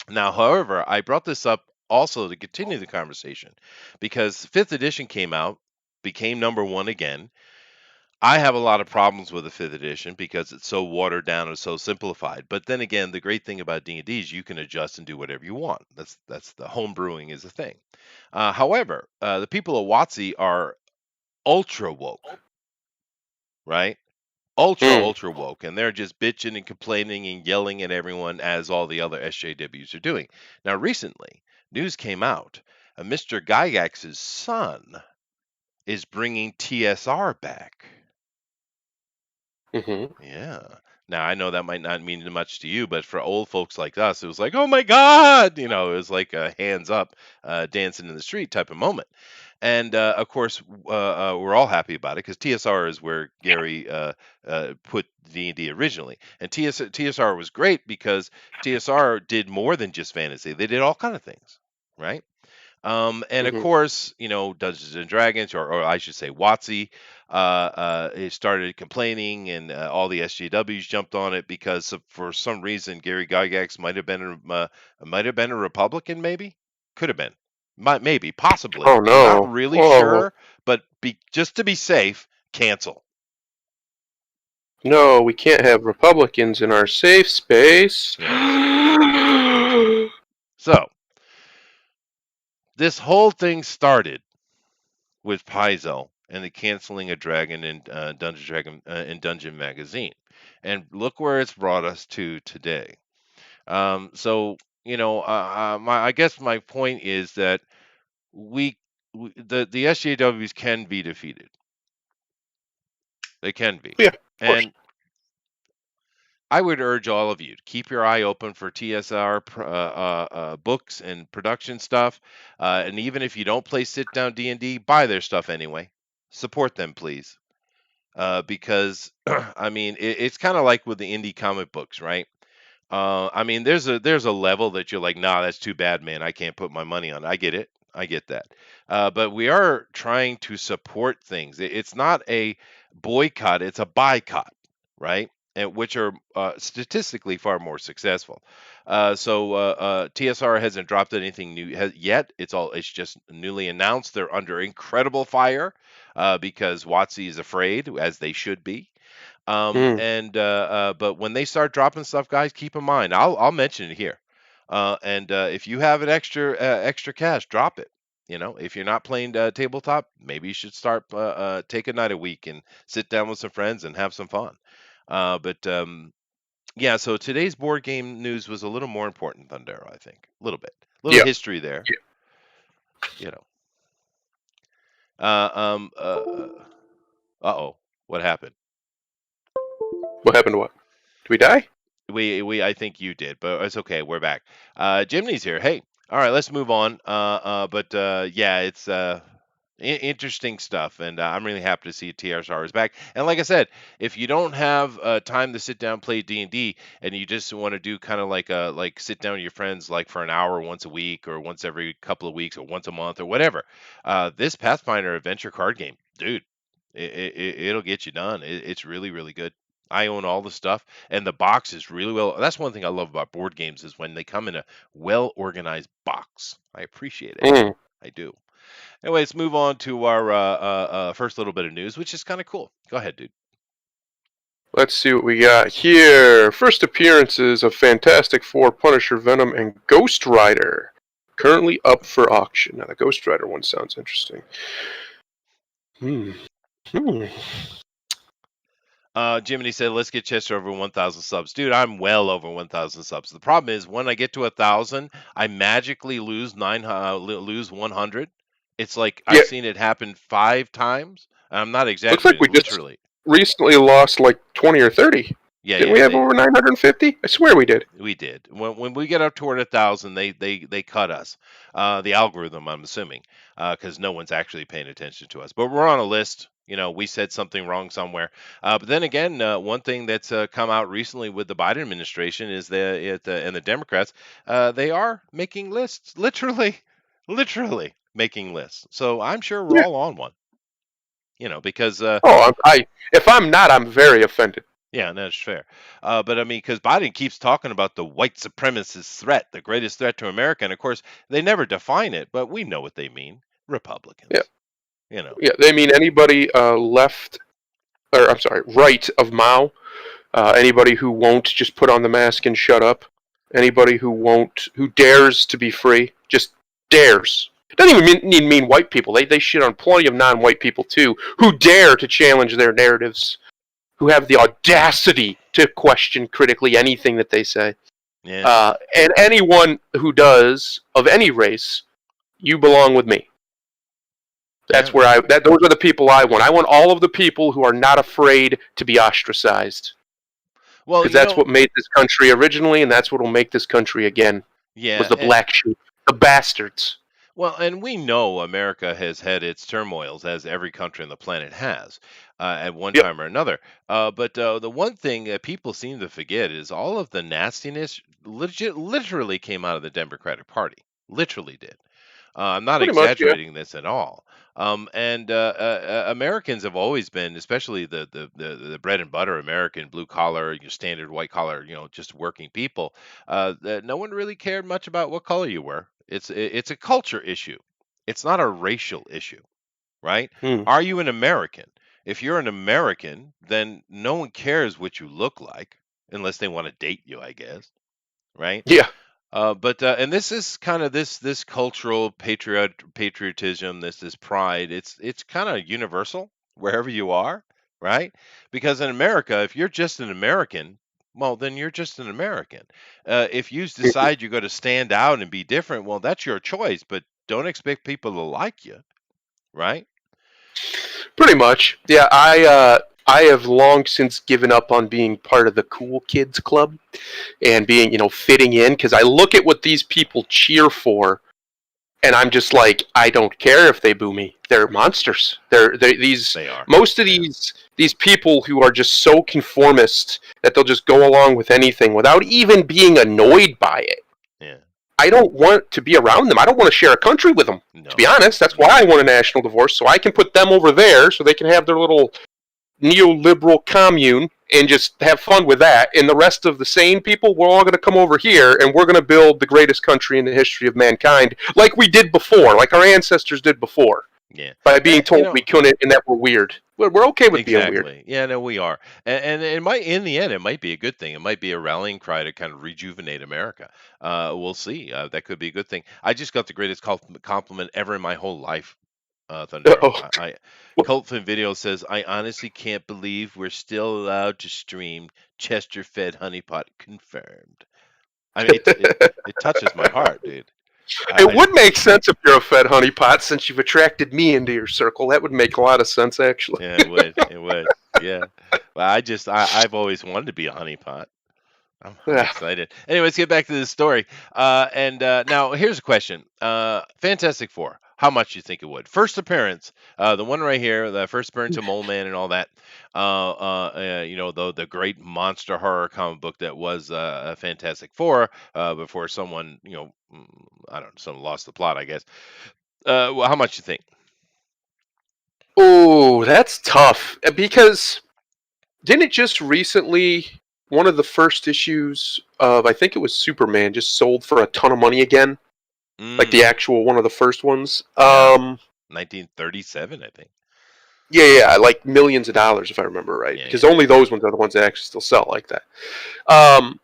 Now, however, I brought this up also to continue the conversation because fifth edition came out, became number one again. I have a lot of problems with the fifth edition because it's so watered down and so simplified. But then again, the great thing about D&D is you can adjust and do whatever you want. That's the home brewing is a thing. However, the people of WotC are ultra woke, right? Mm. Ultra woke, and they're just bitching and complaining and yelling at everyone as all the other SJWs are doing. Now, recently, news came out. Mr. Gygax's son is bringing TSR back. Mhm. Yeah. Now I know that might not mean much to you, but for old folks like us, it was like, oh my God, it was like a hands up, dancing in the street type of moment. And of course, we're all happy about it because TSR is where Gary put D&D originally, and TSR was great because TSR did more than just fantasy; they did all kind of things, right? And of Hmm. course, Dungeons and Dragons, or I should say, WotC, it started complaining, and all the SJWs jumped on it because for some reason Gary Gygax might have been a Republican, maybe, could have been, maybe, possibly. Oh We're not no! really Oh sure, but just to be safe, cancel. no! We can't have Republicans in our safe space. Yes. So this whole thing started with Paizo and the canceling of Dragon and Dragon and Dungeon Magazine, and look where it's brought us to today. So I guess my point is that we, the SJWs can be defeated. They can be, Yeah, of course. and I would urge all of you to keep your eye open for TSR books and production stuff, and even if you don't play sit down D&D, buy their stuff anyway. Support them, please. Because I mean, it's kind of like with the indie comic books, right? I mean, there's a level that you're like, nah, that's too bad, man. I can't put my money on it. I get it. I get that. But we are trying to support things. It's not a boycott, it's a boycott, right? And which are statistically far more successful. TSR hasn't dropped anything new yet. It's just newly announced. They're under incredible fire because WotC is afraid, as they should be. Mm, But when they start dropping stuff, guys, keep in mind. I'll mention it here. And If you have an extra cash, drop it. If you're not playing tabletop, maybe you should start take a night a week and sit down with some friends and have some fun. But Yeah, so today's board game news was a little more important than Daryl, I think. A little bit, a little yeah, history there. yeah. You know. Uh, um. Oh, what happened? What happened to what? Did we die? I think you did, but it's okay. We're back. Jimny's here. Hey, all right, let's move on. But Yeah, it's interesting stuff, and I'm really happy to see TSR is back. And like I said, if you don't have time to sit down play D&D, and you just want to do kind of like sit down with your friends like for an hour once a week, or once every couple of weeks, or once a month, or whatever, this Pathfinder adventure card game, dude, it'll get you done. It's really really good. I own all the stuff, and the box is really well. That's one thing I love about board games is when they come in a well organized box. I appreciate it. Mm. I do. Anyway, let's move on to our first little bit of news, which is kind of cool. Go ahead, dude. Let's see what we got here. First appearances of Fantastic Four, Punisher, Venom, and Ghost Rider. Currently up for auction. Now, the Ghost Rider one sounds interesting. Hmm. Hmm. Jiminy said, "Let's get Chester over 1,000 subs, dude. I'm well over 1,000 subs. The problem is when I get to 1,000, I magically lose 100. It's like Yeah, I've seen it happen 5 times. I'm not looks like exaggerating, we just literally. recently lost like 20 or 30. Yeah, Didn't we yeah. have over 950? I swear we did. We did. When we get up toward 1,000, they cut us. The algorithm, I'm assuming, because no one's actually paying attention to us. But we're on a list. We said something wrong somewhere. But then again, one thing that's come out recently with the Biden administration is and the Democrats, they are making lists, literally, literally making lists. So I'm sure we're Yeah. all on one. Because Oh, if I'm not, I'm very offended. yeah, that's fair. But I mean, because Biden keeps talking about the white supremacist threat, the greatest threat to America, and of course, they never define it, but we know what they mean. Yeah, Republicans, you know. yeah. They mean anybody left, or I'm sorry, right of Mao. Anybody who won't just put on the mask and shut up. Anybody who dares to be free, just dares. It doesn't even mean white people. They shit on plenty of non-white people too, who dare to challenge their narratives, who have the audacity to question critically anything that they say. Yeah, And anyone who does of any race, you belong with me. yeah. That's where those are the people I want. I want all of the people who are not afraid to be ostracized. Well, Because that's what made this country originally, and that's what will make this country again. Was yeah, the black sheep, the bastards. and we know America has had its turmoils, as every country on the planet has, at one Yep. time or another. But the one thing that people seem to forget is all of the nastiness literally came out of the Democratic Party. Literally did. I'm not Pretty much, yeah. exaggerating this at all. Americans have always been, especially the bread and butter American, blue collar, your standard white collar, just working people. That no one really cared much about what color you were. It's a culture issue. It's not a racial issue, right? Hmm. Are you an American? If you're an American, then no one cares what you look like unless they want to date you, I guess, right? Yeah. But and this is kind of this cultural patriotism, this pride. It's kind of universal wherever you are, right? Because in America, if you're just an American, well, then you're just an American. If you Mhm. decide you're going to stand out and be different, well, that's your choice. But don't expect people to like you, right? Pretty much. Yeah, I have long since given up on being part of the cool kids club and being, fitting in because I look at what these people cheer for and I'm just like, I don't care if they boo me. They're monsters. They're these They are. most of Yeah. these people who are just so conformist that they'll just go along with anything without even being annoyed by it. Yeah. I don't want to be around them. I don't want to share a country with them. To be No. honest, that's why No. I want a national divorce, so I can put them over there so they can have their little neoliberal commune and just have fun with that. And the rest of the sane people, we're all going to come over here and we're going to build the greatest country in the history of mankind, like we did before, like our ancestors did before, Yeah. by being And, you told we know, couldn't and that we're weird. We're okay with being weird. exactly. Yeah, no, we are. And it might, in the end, it might be a good thing. It might be a rallying cry to kind of rejuvenate America. We'll see. That could be a good thing. I just got the greatest compliment ever in my whole life, Thundero. Oh, I Cult Film Video says, I honestly can't believe we're still allowed to stream Chester-fed honeypot confirmed. I mean, it touches my heart, dude. it I would make sense if you're a fed honeypot since you've attracted me into your circle. That would make a lot of sense, actually. Yeah, it would. It would. Yeah. Well, I've always wanted to be a honeypot. I'm Yeah. excited. Anyway, let's get back to this story. And now here's a question. Fantastic Four. How much you think it would? First appearance, the one right here, the first appearance of Mole Man and all that. The great monster horror comic book that was a Fantastic Four before someone, I don't know, someone lost the plot, I guess. Well, how much you think? Oh, that's tough because didn't it just recently one of the first issues of I think it was Superman just sold for a ton of money again? Like the Mm, actual one of the first ones. yeah, 1937, I think. Yeah, like millions of dollars if I remember right. Yeah, Because yeah. only those ones are the ones that actually still sell like that. Um,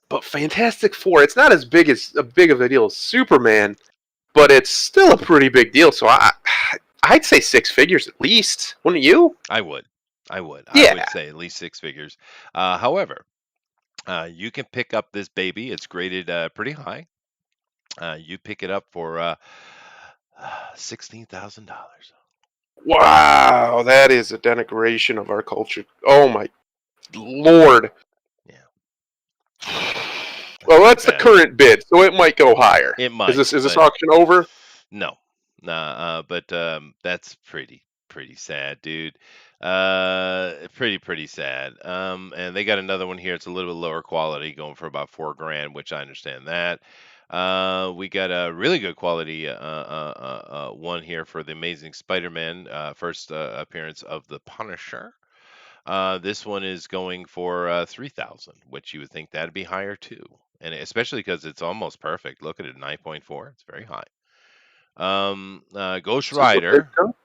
but Fantastic Four, it's not as big of a deal as Superman, but it's still a pretty big deal. So I'd say six figures at least, wouldn't you? I would. I would. I Yeah. would say at least six figures. However, you can pick up this baby. It's graded pretty high. You pick it up for $16,000. Wow, that is a denigration of our culture. Oh my lord. Yeah, that's Well, pretty that's the bad. current bid, so it might go higher. It Is might, this but auction over? no, nah. But that's pretty sad, dude. Pretty sad. And they got another one here. It's a little bit lower quality, going for about 4 grand, which I understand that. We got a really good quality one here for the Amazing Spider-Man first appearance of the Punisher. This one is going for 3,000, which you would think that'd be higher too, and especially because it's almost perfect. Look at it, 9.4. It's very high. Ghost Is this a big Rider, jump?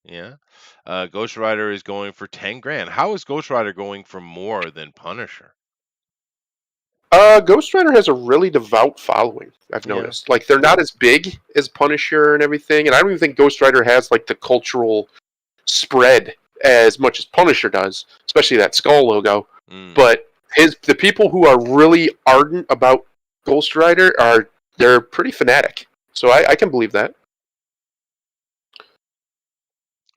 yeah. Ghost Rider is going for 10 grand. How is Ghost Rider going for more than Punisher? Ghost Rider has a really devout following. I've Yeah. noticed. Like they're not as big as Punisher and everything, and I don't even think Ghost Rider has like the cultural spread as much as Punisher does, especially that skull logo. Mm. But the people who are really ardent about Ghost Rider they're pretty fanatic. So I can believe that.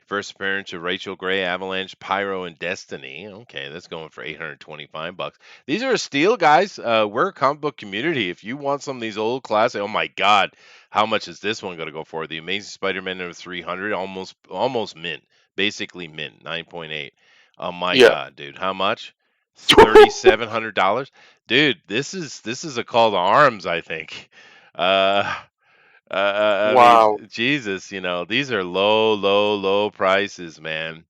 First appearance of Rachel Gray, Avalanche, Pyro, and Destiny. Okay, that's going for 825 bucks. These are a steal, guys. We're a comic book community. If you want some of these old classic, oh my God, how much is this one going to go for? The Amazing Spider-Man number 300, almost mint, basically mint, 9.8. Oh my Yeah. God, dude, how much? $3,700, dude. This is a call to arms, I think. Uh, I mean, Wow. Jesus, these are low, low, low prices, man.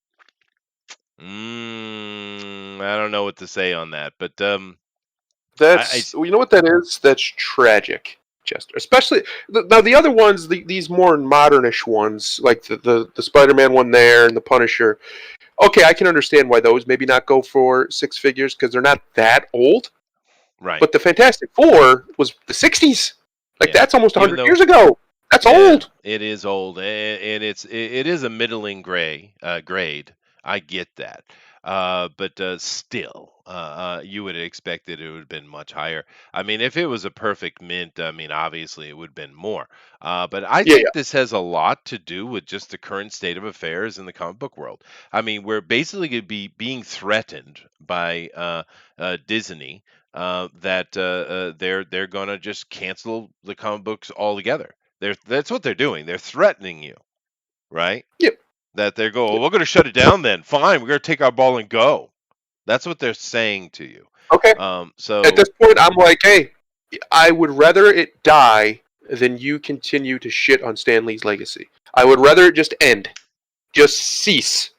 I don't know what to say on that, but That's, you know what that is? That's tragic, Chester. Especially now the other ones, these more modernish ones, like the Spider-Man one there and the Punisher. Okay, I can understand why those maybe not go for six figures because they're not that old. right, But the Fantastic Four was the '60s. Like yeah. that's almost Even 100 though years ago. That's Yeah, old. it is old, and it is a middling grade. I get that, but still, you would have expected it would have been much higher. I mean, if it was a perfect mint, I mean, obviously it would have been more. But I Yeah, think yeah, this has a lot to do with just the current state of affairs in the comic book world. I mean, we're basically going to be being threatened by Disney that they're gonna just cancel the comic books altogether. That's what they're doing. They're threatening you, right? yeah. That they're going, Yeah. well, we're gonna shut it down then. Fine, we're gonna take our ball and go. That's what they're saying to you. Okay. At So this point, I'm like, hey, I would rather it die than you continue to shit on Stan Lee's legacy. I would rather it just end, just cease,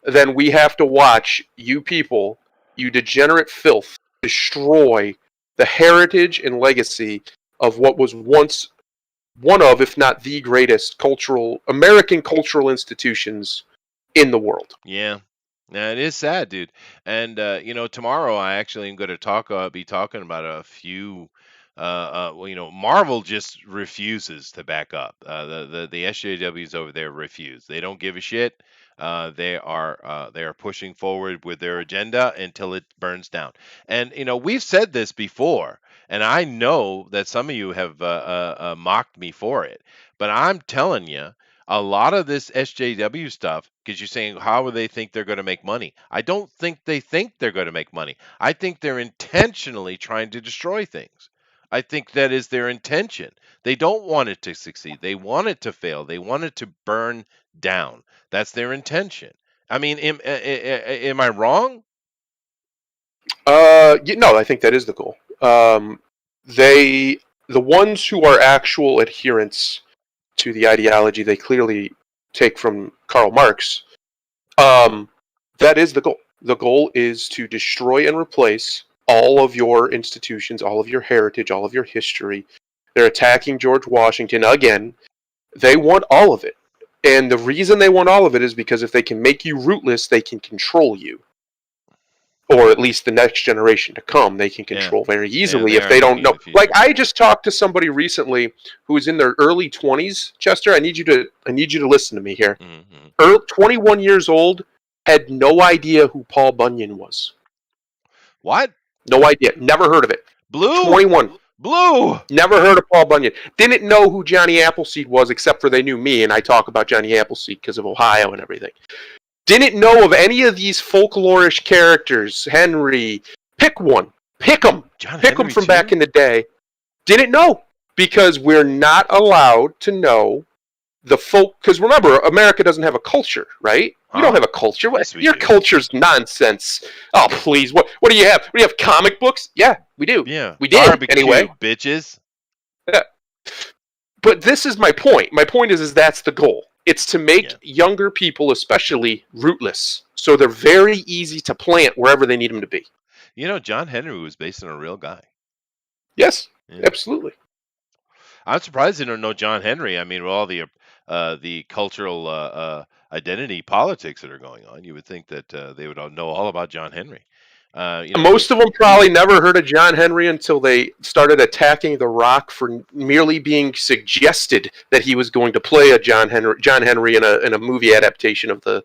than we have to watch you people, you degenerate filth, destroy the heritage and legacy of what was once one of, if not the greatest American cultural institutions in the world. yeah. Yeah, it is sad, dude. And tomorrow I actually am going to be talking about a few. Well, Marvel just refuses to back up. The SJWs over there refuse. They don't give a shit. They are pushing forward with their agenda until it burns down. And we've said this before, and I know that some of you have mocked me for it, but I'm telling you a lot of this SJW stuff, because you're saying, how would they think they're going to make money? I don't think they're going to make money. I think they're intentionally trying to destroy things. I think that is their intention. They don't want it to succeed. They want it to fail. They want it to burn down. That's their intention. I mean, am I wrong? No, I think that is the goal. They, the ones who are actual adherents to the ideology they clearly take from Karl Marx, um, that is the goal. The goal is to destroy and replace all of your institutions, all of your heritage, all of your history. They're attacking George Washington again. They want all of it. And the reason they want all of it is because if they can make you rootless, they can control you. Or at least the next generation to come, they can Yeah. control very Yeah, easily they if are they don't looking at know. the Like future. I just talked to somebody recently who is in their early 20s. Chester, I need you to listen to me here. Hmm. 21 years old, had no idea who Paul Bunyan was. What? No idea. Never heard of it. Blue? 21. Blue? Never heard of Paul Bunyan. Didn't know who Johnny Appleseed was, except for they knew me, and I talk about Johnny Appleseed because of Ohio and everything. Didn't know of any of these folklorish characters. Henry, pick one. Pick them. John Pick them Henry from back too? in the day. Didn't know because we're not allowed to know the folk. Because remember, America doesn't have a culture, right? We don't Huh? have a culture. Yes, we Your do. culture's nonsense. Oh, please. What do you have? What do you have? Comic books? Yeah, we do. Yeah. We did Barbecue, anyway. bitches. Yeah. But this is my point. My point is that's the goal. It's to make Yeah. younger people, especially, rootless, so they're very easy to plant wherever they need them to be. John Henry was based on a real guy. Yes, Yeah. absolutely. I'm surprised they don't know John Henry. I mean, with all the cultural identity politics that are going on, you would think that they would all know all about John Henry. Most of them probably never heard of John Henry until they started attacking The Rock for merely being suggested that he was going to play a John Henry in a movie adaptation of the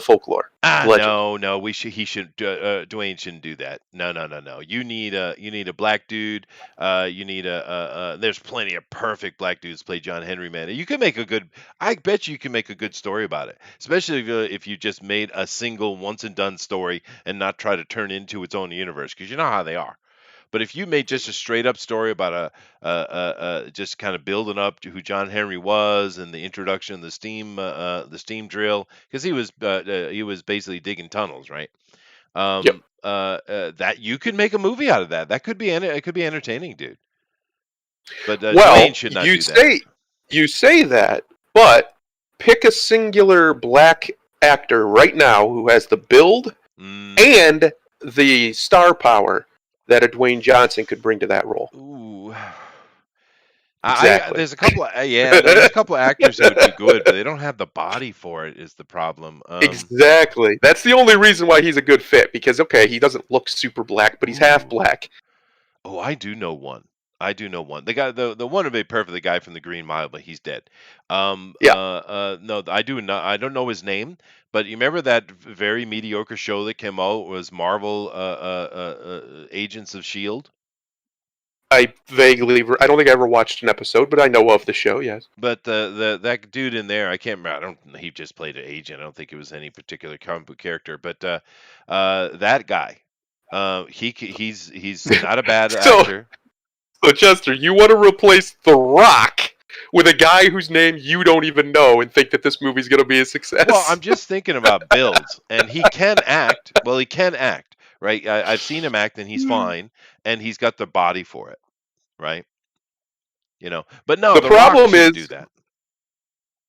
folklore legend. No, no, he should Dwayne shouldn't do that. No, no, no, no. You need a black dude. You need there's plenty of perfect black dudes to play John Henry, man. You can make a good. I bet you can make a good story about it, especially if you just made a single once and done story and not try to turn into its own universe, because you know how they are. But if you made just a straight up story about just kind of building up to who John Henry was and the introduction of the steam drill, because he was basically digging tunnels, right? Yep. That you could make a movie out of that. It could be entertaining, dude. But Well, Dwayne should not you do that. say You say that, but pick a singular black actor right now who has the build Mm, and the star power that a Dwayne Johnson could bring to that role. ooh. Exactly. There's a couple of, yeah, no, there's a couple of actors who would be good, but they don't have the body for it is the problem. Exactly. That's the only reason why he's a good fit because okay, he doesn't look super black, but he's half Ooh. black. Oh, I do know one. I do know one. The guy, the one who made perfect, the guy from the Green Mile, but he's dead. Yeah, No, I do not. I don't know his name, but you remember that very mediocre show that came out was Marvel Agents of Shield. I don't think I ever watched an episode, but I know of the show. Yes. But the that dude in there, I can't remember. I don't. He just played an agent. I don't think it was any particular comic book character. But that guy, he's not a bad so, actor. so Chester, you want to replace The Rock with a guy whose name you don't even know and think that this movie's going to be a Well, success? I'm just thinking about builds, and he can act. Well, he can act, right? I've seen him act, and he's fine, and he's got the body for it, right? But no, the The Rock problem shouldn't is do that.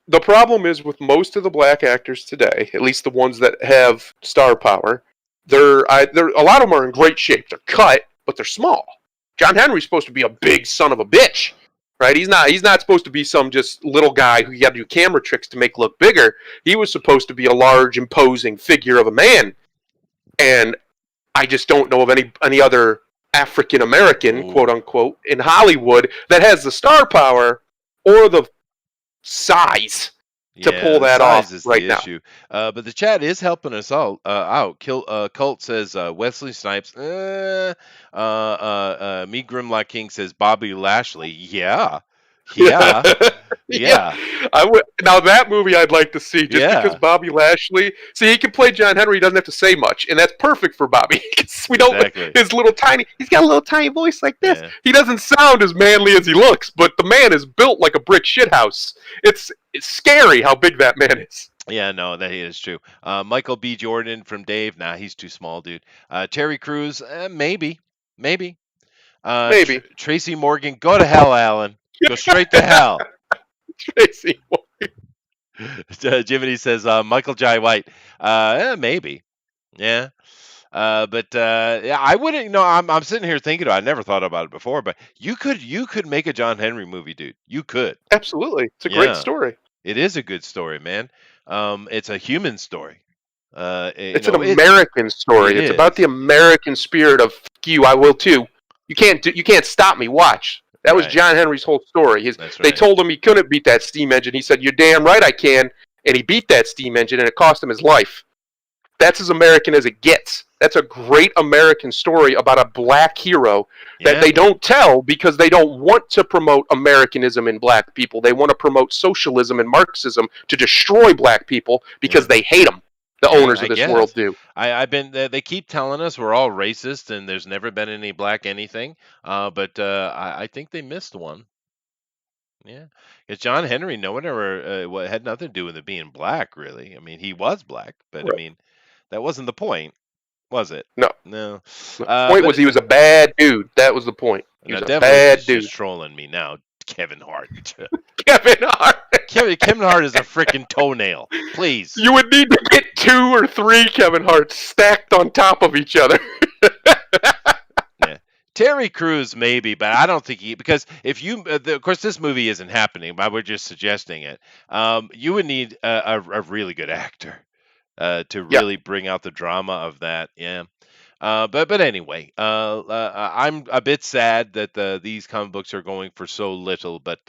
the problem is with most of the black actors today, at least the ones that have star power, they're a lot of them are in great shape. They're cut, but they're small. John Henry's supposed to be a big son of a bitch, right? He's not supposed to be some just little guy who you got to do camera tricks to make look bigger. He was supposed to be a large, imposing figure of a man, and I just don't know of any other African American, quote Ooh. unquote, in Hollywood that has the star power or the size to Yeah, pull the that off size is right the now. issue. But the chat is helping us out. Cult says Wesley Snipes. Me Grimlock King says Bobby Lashley. Yeah, yeah, Yeah, yeah, I would. Now that movie I'd like to see, just because yeah. Bobby Lashley, see, he can play John Henry. He doesn't have to say much, and that's perfect for Bobby. 'Cause we don't. Exactly. His little tiny. He's got a little tiny voice like this. Yeah. He doesn't sound as manly as he looks, but the man is built like a brick shithouse. It's scary how big that man is. Yeah, no, that is true. Michael B. Jordan from Dave. Nah, he's too small, dude. Terry Crews. Maybe, maybe. Maybe Tracy Morgan. Go to hell, Alan. Go straight to hell. Tracy. Jiminy says Michael Jai White. Maybe. Yeah. Yeah, I wouldn't. I'm sitting here thinking. I never thought about it before, but you could make a John Henry movie, dude. You could. Absolutely, it's a great Yeah, story. it is a good story, man. It's a human story. It's an It American story. it It's about the is American spirit of "fuck you, I will too." You can't stop me. Watch. That was right. John Henry's whole story. That's They right. told him he couldn't beat that steam engine. He said, "You're damn right I can," and he beat that steam engine, and it cost him his life. That's as American as it gets. That's a great American story about a black hero that Yeah, they don't tell because they don't want to promote Americanism in black people. They want to promote socialism and Marxism to destroy black people yeah, because they hate them. The yeah. owners I of this world guess. do. I've been. They keep telling us we're all racist and there's never been any black anything. But I think they missed one. Yeah, because John Henry, no one ever had nothing to do with it being black, really. I mean, he was black, but I Right. mean, that wasn't the point, was it? No. No. The point But was he was a bad dude. That was the point. He now was a Devlin bad is dude. just trolling me now. Kevin Hart. Kevin Hart. Kevin Hart is a freaking toenail. Please. You would need to get 2 or 3 Kevin Harts stacked on top of each other. Yeah. Terry Crews maybe, but I don't think he because if you of course this movie isn't happening, but we're just suggesting it. You would need a really good actor to Yeah. really bring out the drama of that. Yeah. But anyway, I'm a bit sad that these comic books are going for so little, but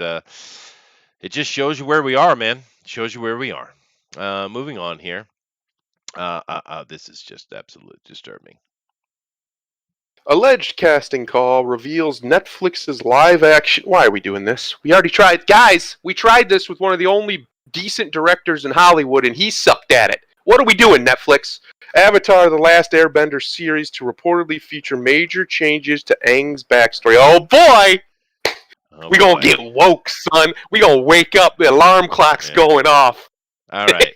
it just shows you where we are, man. Shows you where we are. Moving on here. This is just absolutely disturbing. Alleged casting call reveals Netflix's live action. Why are we doing this? We already tried. Guys, we tried this with one of the only decent directors in Hollywood, and he sucked at it. What are we doing, Netflix? Avatar: The Last Airbender series to reportedly feature major changes to Aang's backstory. Oh boy! Oh We gonna boy. get woke, son. We gonna wake up. The alarm clock's Yeah. going off. All right.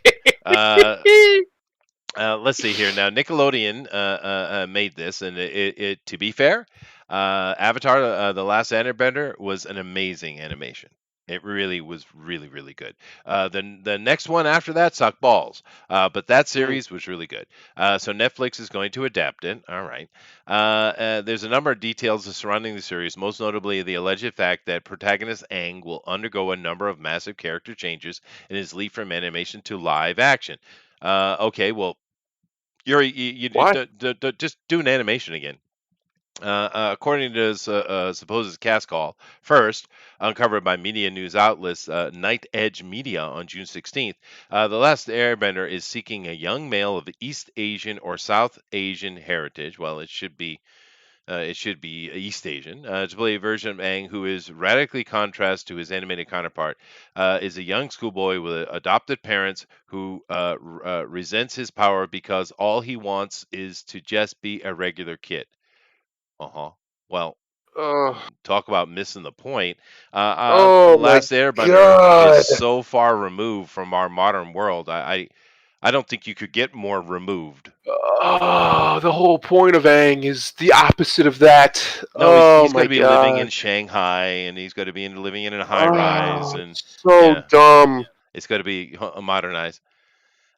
Uh, let's see here. Now, Nickelodeon made this, and it to be fair, Avatar: The Last Airbender was an amazing animation. It really was really, really good. The next one after that sucked balls, but that Mm. series was really good. So Netflix is going to adapt it. All right. There's a number of details surrounding the series, most notably the alleged fact that protagonist Aang will undergo a number of massive character changes in his leap from animation to live action. Okay, well, Why? just do an animation again. According to his supposed cast call, first uncovered by media news outlets Night Edge Media on June 16th, the Last Airbender is seeking a young male of East Asian or South Asian heritage. Well, it should be East Asian to play a version of Aang who is radically contrast to his animated counterpart. Is a young schoolboy with adopted parents who resents his power because all he wants is to just be a regular kid. Uh-huh. Well, Uh, talk about missing the point. oh my Last Airbender is god. so far removed from our modern world. I don't think you could get more removed. Oh, the whole point of Aang is the opposite of that. No, Oh he's going my to be living in god. Shanghai, and he's going to be living in a high rise, Oh, and it's so yeah, dumb. it's going to be modernized.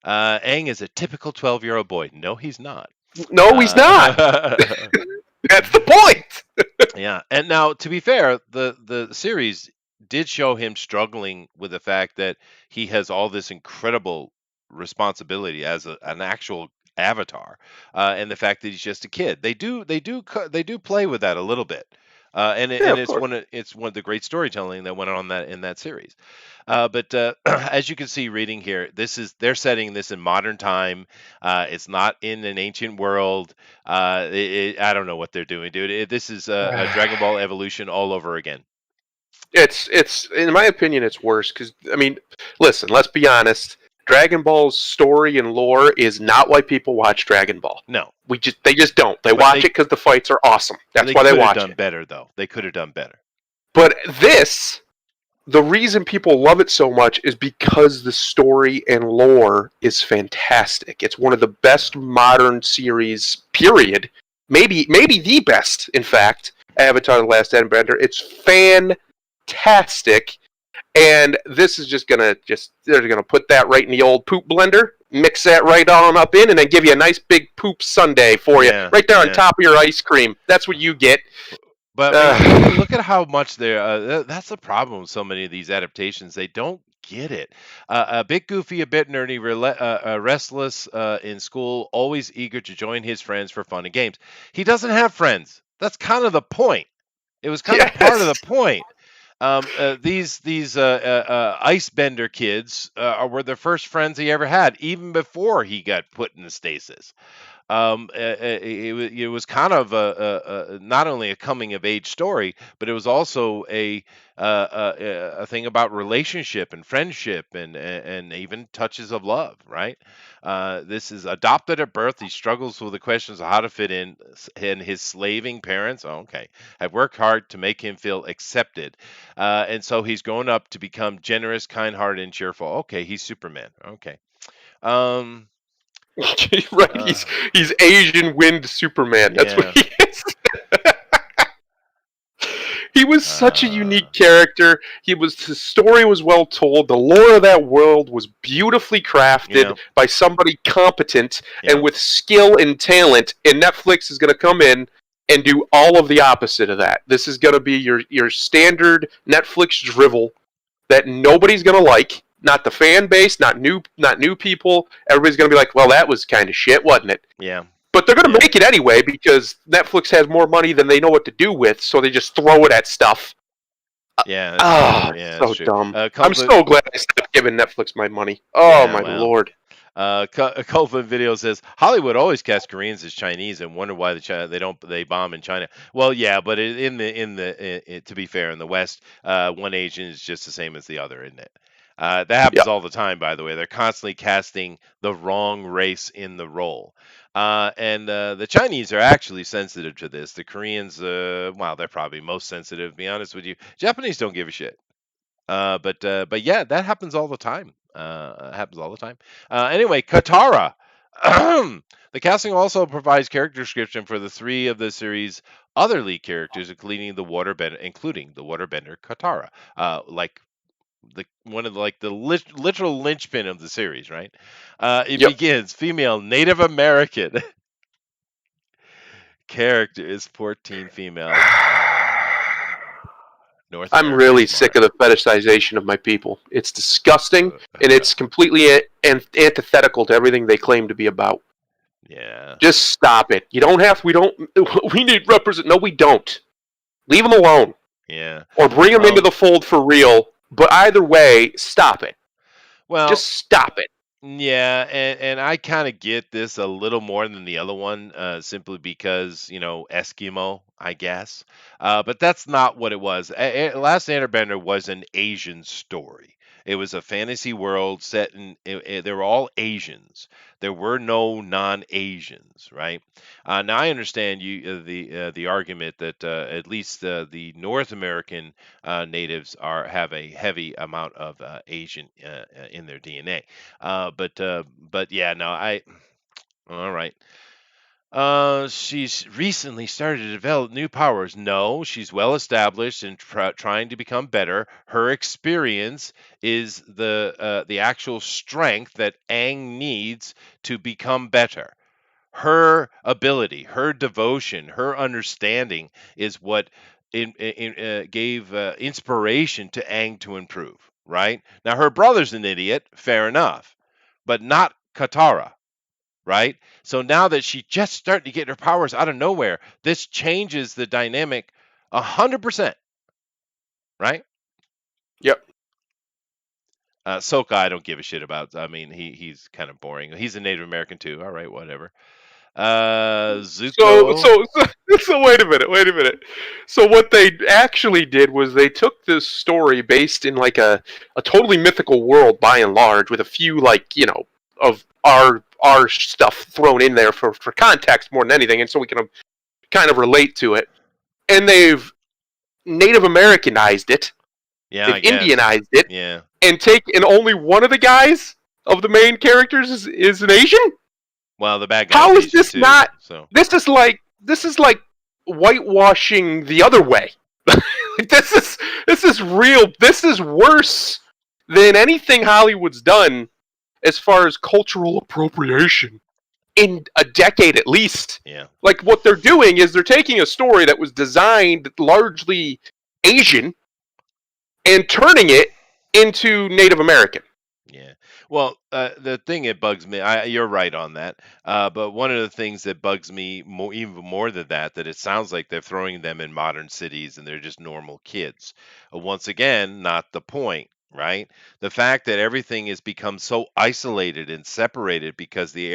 Aang is a typical 12-year-old boy. No, he's not. No, he's not. Uh, That's the point. Yeah, and now to be fair, the series did show him struggling with the fact that he has all this incredible responsibility as an actual avatar, and the fact that he's just a kid. They do play with that a little bit, Yeah, and of course. it's one of the great storytelling that went on that in that series. But as you can see, reading here, they're setting this in modern time. It's not in an ancient world. I don't know what they're doing, dude. This is a Dragon Ball Evolution all over again. It's in my opinion it's worse because I mean, listen, let's be honest. Dragon Ball's story and lore is not why people watch Dragon Ball. No, They just don't. They but watch it because the fights are awesome. That's they why they could have watch done it. better though. They could have done better. But this, the reason people love it so much is because the story and lore is fantastic. It's one of the Yeah, best modern series. Period. Maybe the best, in fact. Avatar: The Last Airbender. It's fantastic. And this is just they're gonna put that right in the old poop blender, mix that right on up in, and then give you a nice big poop sundae for you, yeah, right there on yeah. top of your ice cream. That's what you get. But I mean, Uh, look at how much they're. That's the problem with so many of these adaptations. They don't get it. A bit goofy, a bit nerdy, restless in school, always eager to join his friends for fun and games. He doesn't have friends. That's kind of the point. It was kind of part of the yes, point. These ice bender kids were the first friends he ever had, even before he got put in the stasis. It was kind of not only a coming of age story, but it was also a thing about relationship and friendship and even touches of love, right? This is adopted at birth. He struggles with the questions of how to fit in, and his slaving parents, oh, okay, have worked hard to make him feel accepted, and so he's grown up to become generous, kind-hearted, and cheerful. Okay, he's Superman. Okay. Um, right. uh, He's Asian Wind Superman. That's what yeah. he is. He was such a Uh, unique character. His story was well told. The lore of that world was beautifully crafted yeah, by somebody competent and yeah, with skill and talent. And Netflix is going to come in and do all of the opposite of that. This is going to be your standard Netflix drivel that nobody's going to like. Not the fan base, not new people. Everybody's going to be like, "Well, that was kind of shit, wasn't it?" yeah, But they're going to yeah, make it anyway because Netflix has more money than they know what to do with, so they just throw it at stuff. yeah. That's true. Ah, Yeah, that's so true. dumb. I'm Coldfoot, so glad I stopped giving Netflix my money. Oh yeah, my well, lord. Coldfoot video says Hollywood always casts Koreans as Chinese and wonder why they bomb in China. Well, yeah, but to be fair, in the West, one Asian is just the same as the other, isn't it? That Yeah. happens all the time, by the way. They're constantly casting the wrong race in the role. And the Chinese are actually sensitive to this. The Koreans, well, they're probably most sensitive, to be honest with you. Japanese don't give a shit. But yeah, that happens all the time. Happens all the time. Anyway, Katara. The casting also provides character description for the three of the series' other lead characters, including the waterbender Katara. Like the one of the, like the literal linchpin of the series, right? It Yep. begins female Native American character is 14 female North I'm American really sick smart. of the fetishization of my people. It's disgusting, and Uh, it's completely antithetical to everything they claim to be about. yeah. Just stop it. You don't have. We don't. We need represent. No, we don't. Leave them alone, Yeah. or bring them into Um. the fold for real. But either way, stop it. Well, Just stop it. yeah, and I kind of get this a little more than the other one, simply because Eskimo, I guess. But that's not what it was. Last Airbender was an Asian story. It was a fantasy world set in. They were all Asians. There were no non-Asians, right? Now I understand the argument that at least the North American natives have a heavy amount of Asian in their DNA. But yeah, no, I all right. She's recently started to develop new powers. No, she's well established and trying to become better. Her experience is the actual strength that Aang needs to become better. Her ability, her devotion, her understanding is what gave inspiration to Aang to improve. Right now, her brother's an idiot. Fair enough, but not Katara, right? So now that she just starting to get her powers out of nowhere, this changes the dynamic 100%, right? Yep. Soka, I don't give a shit about. I mean, he's kind of boring. He's a Native American too. All right, whatever. So, Zuko, so, so, so, wait a minute, wait a minute. So, what they actually did was they took this story based in like a totally mythical world by and large, with a few like of our stuff thrown in there for context more than anything, and so we can kind of relate to it. And they've Native Americanized it, yeah, they've I guess, Indianized it, yeah. and only one of the guys of the main characters is an Asian. Well, the bad guy's How is Asian this too, not? so This is like whitewashing the other way. This is real. This is worse than anything Hollywood's done as far as cultural appropriation in a decade at least. yeah. Like what they're doing is they're taking a story that was designed largely Asian and turning it into Native American. Yeah. Well, the thing that bugs me, you're right on that. But one of the things that bugs me even more than that, that it sounds like they're throwing them in modern cities and they're just normal kids. Once again, not the point, right? The fact that everything has become so isolated and separated because the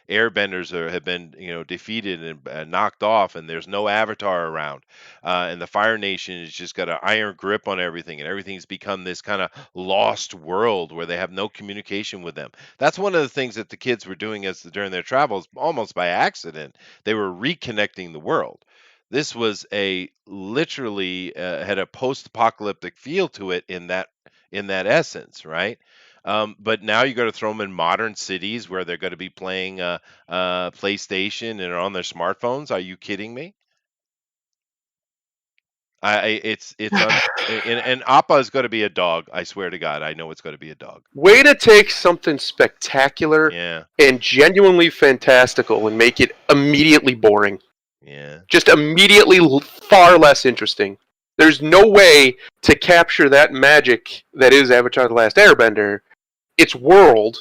airbenders have been defeated and knocked off, and there's no Avatar around, and the Fire Nation has just got an iron grip on everything, and everything's become this kind of lost world where they have no communication with them. That's one of the things that the kids were doing during their travels, almost by accident. They were reconnecting the world. This was a literally had a post-apocalyptic feel to it in that essence, right? But now you got to throw them in modern cities where they're going to be playing PlayStation and are on their smartphones. Are you kidding me? It's and Appa is going to be a dog. I swear to God, I know it's going to be a dog. Way to take something spectacular Yeah, and genuinely fantastical and make it immediately boring. yeah, Just immediately far less interesting. There's no way to capture that magic that is Avatar: The Last Airbender, its world,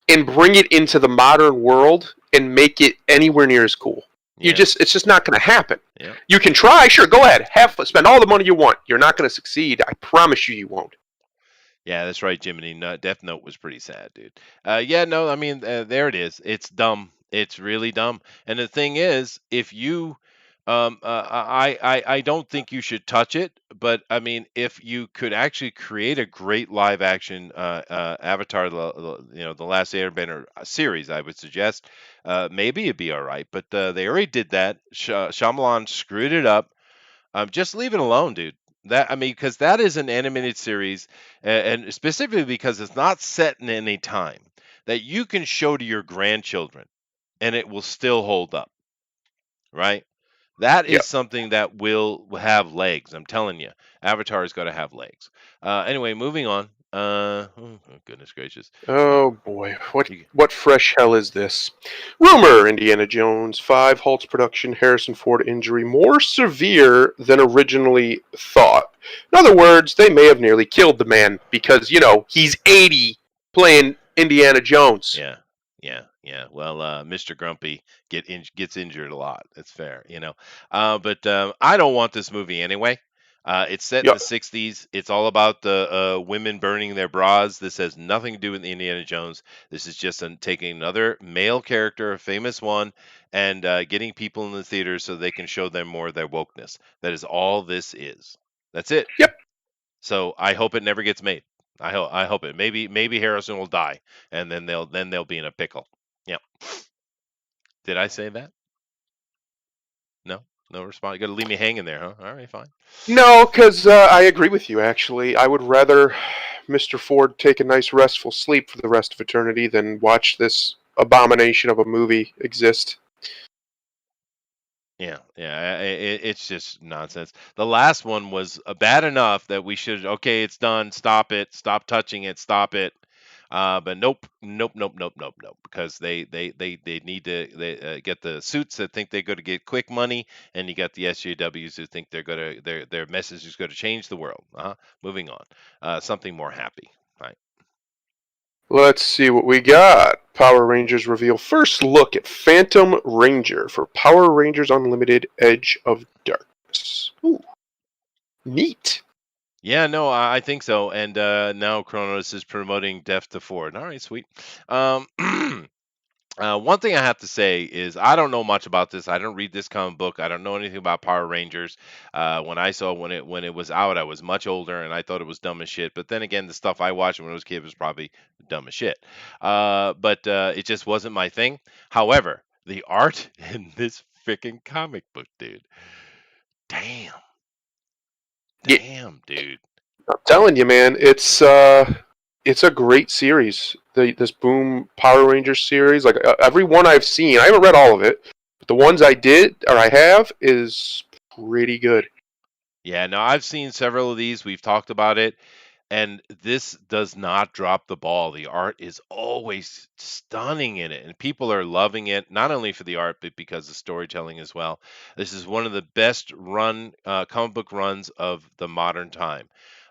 and bring it into the modern world and make it anywhere near as cool. yeah, It's just not going to happen. yeah. You can try, sure, go ahead, spend all the money you want. You're not going to succeed. I promise you, you won't. Yeah, that's right, Jiminy. No, Death Note was pretty sad, dude. Yeah, no, I mean, there it is. It's dumb. It's really dumb. And the thing is, if you, I don't think you should touch it. But I mean, if you could actually create a great live action Avatar, the Last Airbender series, I would suggest maybe it'd be all right. But they already did that. Shyamalan screwed it up. Just leave it alone, dude. That I mean, because that is an animated series, and specifically because it's not set in any time that you can show to your grandchildren, and it will still hold up, right? That is Yep. something that will have legs. I'm telling you, Avatar's got to have legs. Anyway, moving on. Oh, goodness gracious. You, Oh boy, what you, what fresh hell is this? Rumor: Indiana Jones 5 halts production. Harrison Ford injury more severe than originally thought. In other words, they may have nearly killed the man because he's 80 playing Indiana Jones. yeah, yeah. Well, Mr. Grumpy gets injured a lot. It's fair. But I don't want this movie anyway. It's set in the Yep, '60s. It's all about the women burning their bras. This has nothing to do with Indiana Jones. This is just taking another male character, a famous one, and getting people in the theater so they can show them more of their wokeness. That is all this is. That's it. yep. So I hope it never gets made. I hope it. Maybe Harrison will die, and then they'll be in a pickle. Yeah. Did I say that? No. No response. You got to leave me hanging there, huh? All right, fine. No, because I agree with you. Actually, I would rather Mr. Ford take a nice restful sleep for the rest of eternity than watch this abomination of a movie exist. Yeah, yeah. It's just nonsense. The last one was bad enough that we should. Okay, it's done. Stop it. Stop touching it. Stop it. But nope, nope, nope, nope, nope, nope. Because they need to get the suits that think they're going to get quick money, and you got the SJWs who think their message is going to change the world. Moving on. Something more happy. Right. Let's see what we got. Power Rangers reveal first look at Phantom Ranger for Power Rangers Unlimited Edge of Darkness. Ooh, neat. Yeah, no, I think so. And now Kronos is promoting Death to Ford. All right, sweet. Um, one thing I have to say is I don't know much about this. I don't read this comic book. I don't know anything about Power Rangers. When it was out, I was much older and I thought it was dumb as shit. But then again, the stuff I watched when I was a kid was probably dumb as shit. But it just wasn't my thing. However, the art in this freaking comic book, dude. Damn, Yeah, damn, dude. I'm telling you, man, it's a great series. This Boom Power Rangers series, like every one I've seen, I haven't read all of it, but the ones I did or I have is pretty good. Yeah, no, I've seen several of these. We've talked about it. And this does not drop the ball. The art is always stunning in it, and people are loving it, not only for the art, but because of storytelling as well. This is one of the best run comic book runs of the modern time.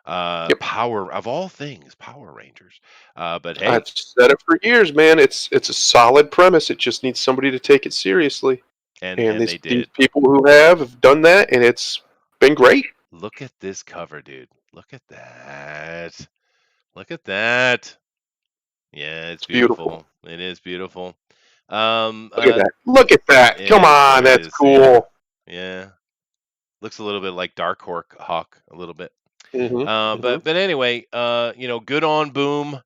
Yep, Power, of all things, Power Rangers. But I've hey, said it for years, man. It's a solid premise. It just needs somebody to take it seriously. And and they these did. people who have done that, and it's been great. Look at this cover, dude. Look at that. Look at that. Yeah, it's It's beautiful. beautiful. It is beautiful. Um, Look at uh, that. Look at that. Come It on, that's is, yeah, cool. yeah. Looks a little bit like Dark Hawk, a little bit. Hmm. Hmm. But anyway, good on Boom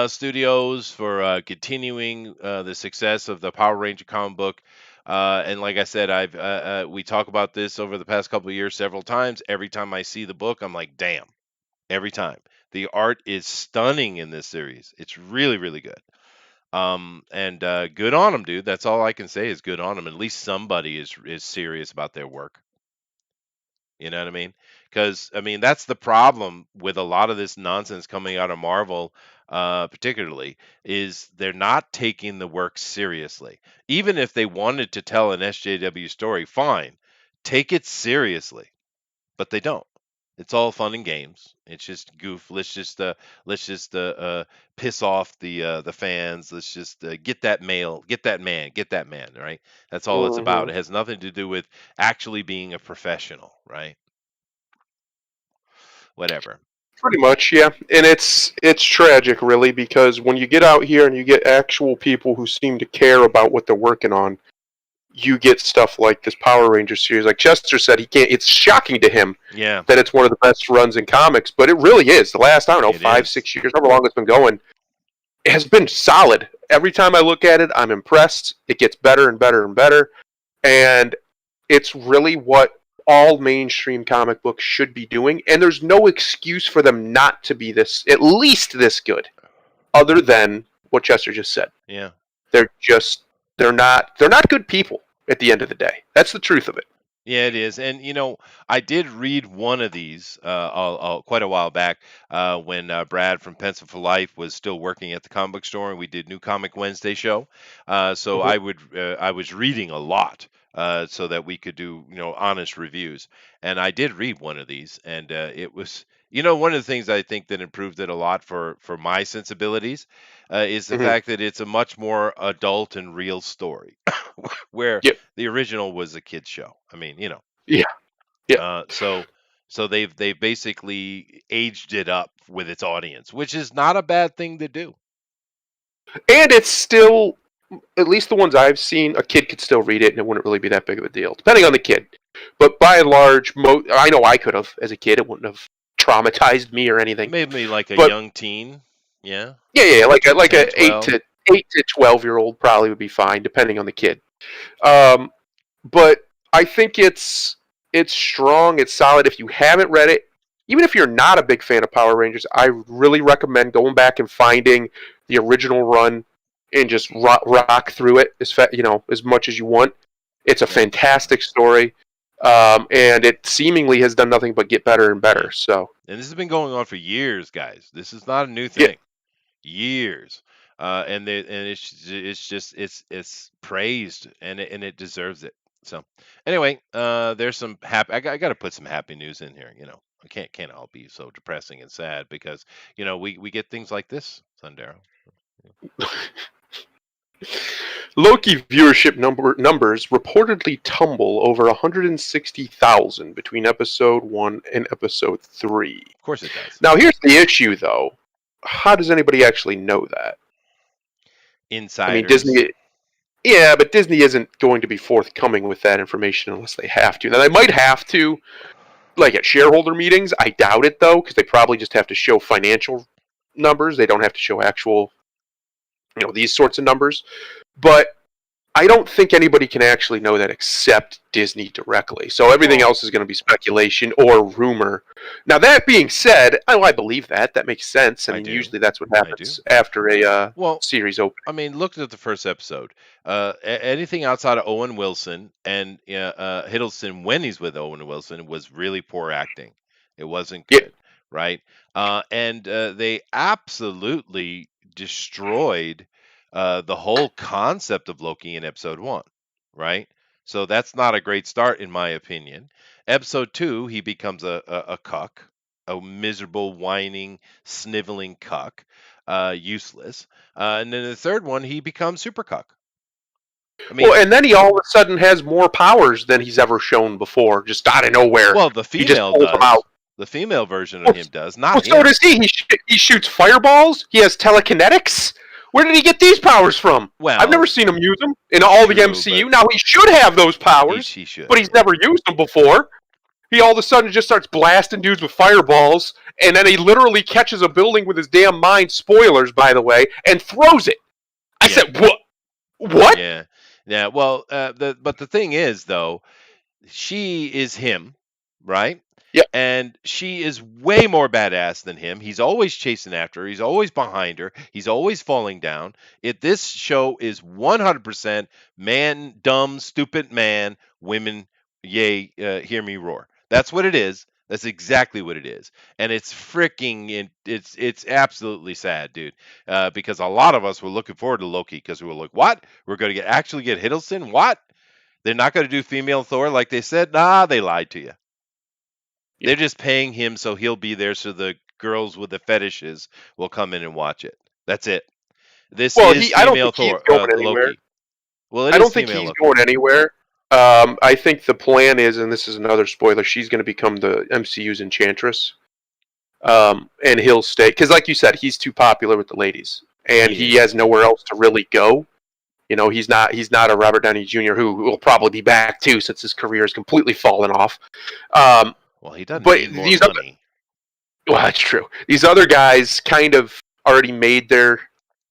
Studios for continuing the success of the Power Ranger comic book. And like I said, we talk about this over the past couple of years several times. Every time I see the book, I'm like, damn. Every time, the art is stunning in this series. It's really, really good. And good on them, dude. That's all I can say is good on them. At least somebody is serious about their work. You know what I mean? Because I mean that's the problem with a lot of this nonsense coming out of Marvel, particularly, is they're not taking the work seriously. Even if they wanted to tell an SJW story, fine, take it seriously, but they don't. It's all fun and games. It's just goof. Let's just piss off the fans. Let's just get that mail, get that man. Right? That's all it's about. Hmm. It has nothing to do with actually being a professional. Right? Whatever. Pretty much, yeah. And it's tragic, really, because when you get out here and you get actual people who seem to care about what they're working on, you get stuff like this Power Rangers series. Like Chester said, he can't. It's shocking to him Yeah, that it's one of the best runs in comics, but it really is. The last, I don't know, it five, is. 6 years, however long it's been going, it has been solid. Every time I look at it, I'm impressed. It gets better and better and better, and it's really what all mainstream comic books should be doing. And there's no excuse for them not to be this, at least this good, other than what Chester just said. Yeah. They're just they're not good people at the end of the day. That's the truth of it. Yeah, it is. And I did read one of these quite a while back when Brad from Pencil for Life was still working at the comic book store, and we did New Comic Wednesday show. So Hmm. I was reading a lot so that we could do honest reviews. And I did read one of these, and it was one of the things I think that improved it a lot for my sensibilities is the Hmm. fact that it's a much more adult and real story, where Yep. the original was a kids show. I mean, Yeah. Yeah. so they've basically aged it up with its audience, which is not a bad thing to do. And it's still, at least the ones I've seen, a kid could still read it and it wouldn't really be that big of a deal, depending on the kid. But by and large, I know I could have as a kid. It wouldn't have traumatized me or anything. Maybe like a But young teen, yeah, yeah, like 10, a 12. 8 to 12 year old probably would be fine, depending on the kid. Um, but I think it's strong. It's solid. If you haven't read it, even if you're not a big fan of Power Rangers, I really recommend going back and finding the original run and just rock through it as much as you want. It's a Yeah, fantastic story, and it seemingly has done nothing but get better and yeah. better. So And this has been going on for years, guys. This is not a new yeah, thing. Years. And it's just it's praised, and it deserves it. So anyway, there's some happy. I got to put some happy news in here. I can't all be so depressing and sad because we get things like this, Sundaro. Loki viewership numbers reportedly tumble over 160,000 between episode 1 and episode 3. Of course it does. Now, here's the issue, though. How does anybody actually know that? I mean, Insiders. Disney. Yeah, but Disney isn't going to be forthcoming with that information unless they have to. Now, they might have to, like at shareholder meetings. I doubt it, though, because they probably just have to show financial numbers. They don't have to show actual, these sorts of numbers. But I don't think anybody can actually know that except Disney directly. So everything Well, else is going to be speculation or rumor. Now, that being said, I believe that. That makes sense. I I mean, do. usually that's what I do. happens after a Well, series opening. I mean, look at the first episode. Anything outside of Owen Wilson and Hiddleston when he's with Owen Wilson was really poor acting. It wasn't Yeah. good, right? And they absolutely destroyed the whole concept of Loki in episode one, right? So that's not a great start, in my opinion. Episode two, he becomes a cuck, a miserable, whining, sniveling cuck, useless. And then the third one, he becomes super cuck. I Well, mean, and then he all of a sudden has more powers than he's ever shown before, just out of nowhere. well, the He just female pulls them out. does. The female version of Well, him does, not well, so him. does he. He shoots fireballs. He has telekinetics. Where did he get these powers from? I've never Well, seen him use them in all the true, but MCU. Now he should have those powers, he should. but he's never used them before. He all of a sudden just starts blasting dudes with fireballs, and then he literally catches a building with his damn mind. Spoilers, by the way, and throws it. I Yeah, said, "What? What?" yeah, yeah. Well, but the thing is, though, she is him, right? Yeah. And she is way more badass than him. He's always chasing after her. He's always behind her. He's always falling down. This show is 100% man, dumb, stupid man, women, yay, hear me roar. That's what it is. That's exactly what it is, and it's freaking. It's absolutely sad, dude. Because a lot of us were looking forward to Loki because we were like, "What? We're going to actually get Hiddleston? What? They're not going to do female Thor like they said? Nah, they lied to you. Yeah. They're just paying him so he'll be there so the girls with the fetishes will come in and watch it. That's it. This Well, is I don't female think he's Thor, going anywhere. Loki. Well, it I is don't think female he's Loki. going anywhere. I think the plan is, and this is another spoiler, she's going to become the MCU's Enchantress, and he'll stay because, like you said, he's too popular with the ladies, and He he is. has nowhere else to really go. He's not a Robert Downey Jr. who will probably be back too, since his career has completely fallen off. Um, Well, he doesn't but need more these other, money. well, that's true. These other guys kind of already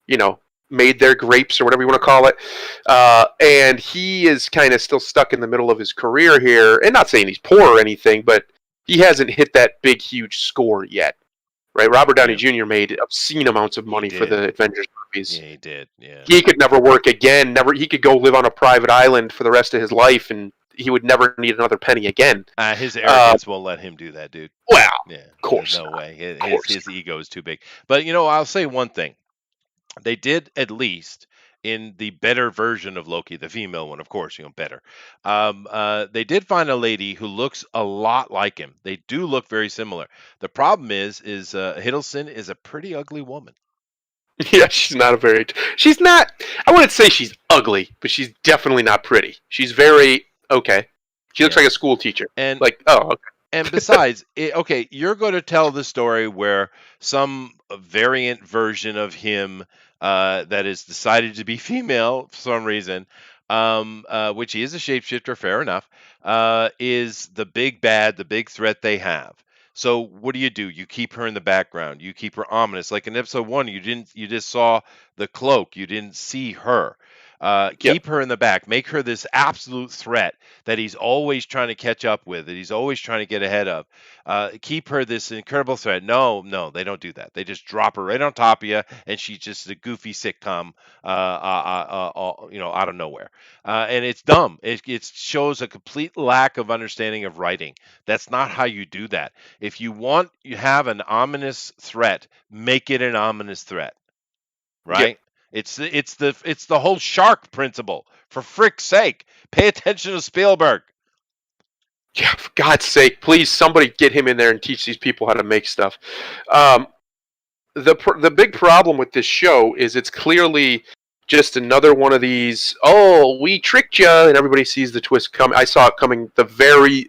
you know, made their grapes or whatever you want to call it. And he is kind of still stuck in the middle of his career here. And not saying he's poor or anything, but he hasn't hit that big, huge score yet. Right? Robert Downey Yeah, Jr. made obscene amounts of he money for did. the Avengers movies. Yeah, he did. Yeah. He could never work again. Never. He could go live on a private island for the rest of his life, and he would never need another penny again. His Uh, arrogance won't let him do that, dude. well, Yeah, of course no not. way. Of course His ego is too big. But I'll say one thing. They did at least in the better version of Loki, the female one, of course, better. They did find a lady who looks a lot like him. They do look very similar. The problem is Hiddleston is a pretty ugly woman. not. Yeah, she's not a very. She's not. I wouldn't say she's ugly, but she's definitely not pretty. She's very okay. She looks Yeah, like a school teacher. and Like, oh, And besides, okay, you're going to tell the story where some variant version of him that is decided to be female for some reason, which he is a shapeshifter, fair enough, is the big bad, the big threat they have. So what do? You keep her in the background. You keep her ominous. Like in episode one, you just saw the cloak. You didn't see her. yep, Keep her in the back. Make her this absolute threat that he's always trying to catch up with, that he's always trying to get ahead of. Keep her this incredible threat. No, no, they don't do that. They just drop her right on top of you, and she's just a goofy sitcom, out of nowhere. And it's dumb. It shows a complete lack of understanding of writing. That's not how you do that. If you have an ominous threat, make it an ominous threat, yep. right? It's the whole shark principle. For frick's sake, pay attention to Spielberg. Yeah, for God's sake, please somebody get him in there and teach these people how to make stuff. Um, the big problem with this show is it's clearly just another one of these. Oh, we tricked you, and everybody sees the twist coming. I saw it coming the very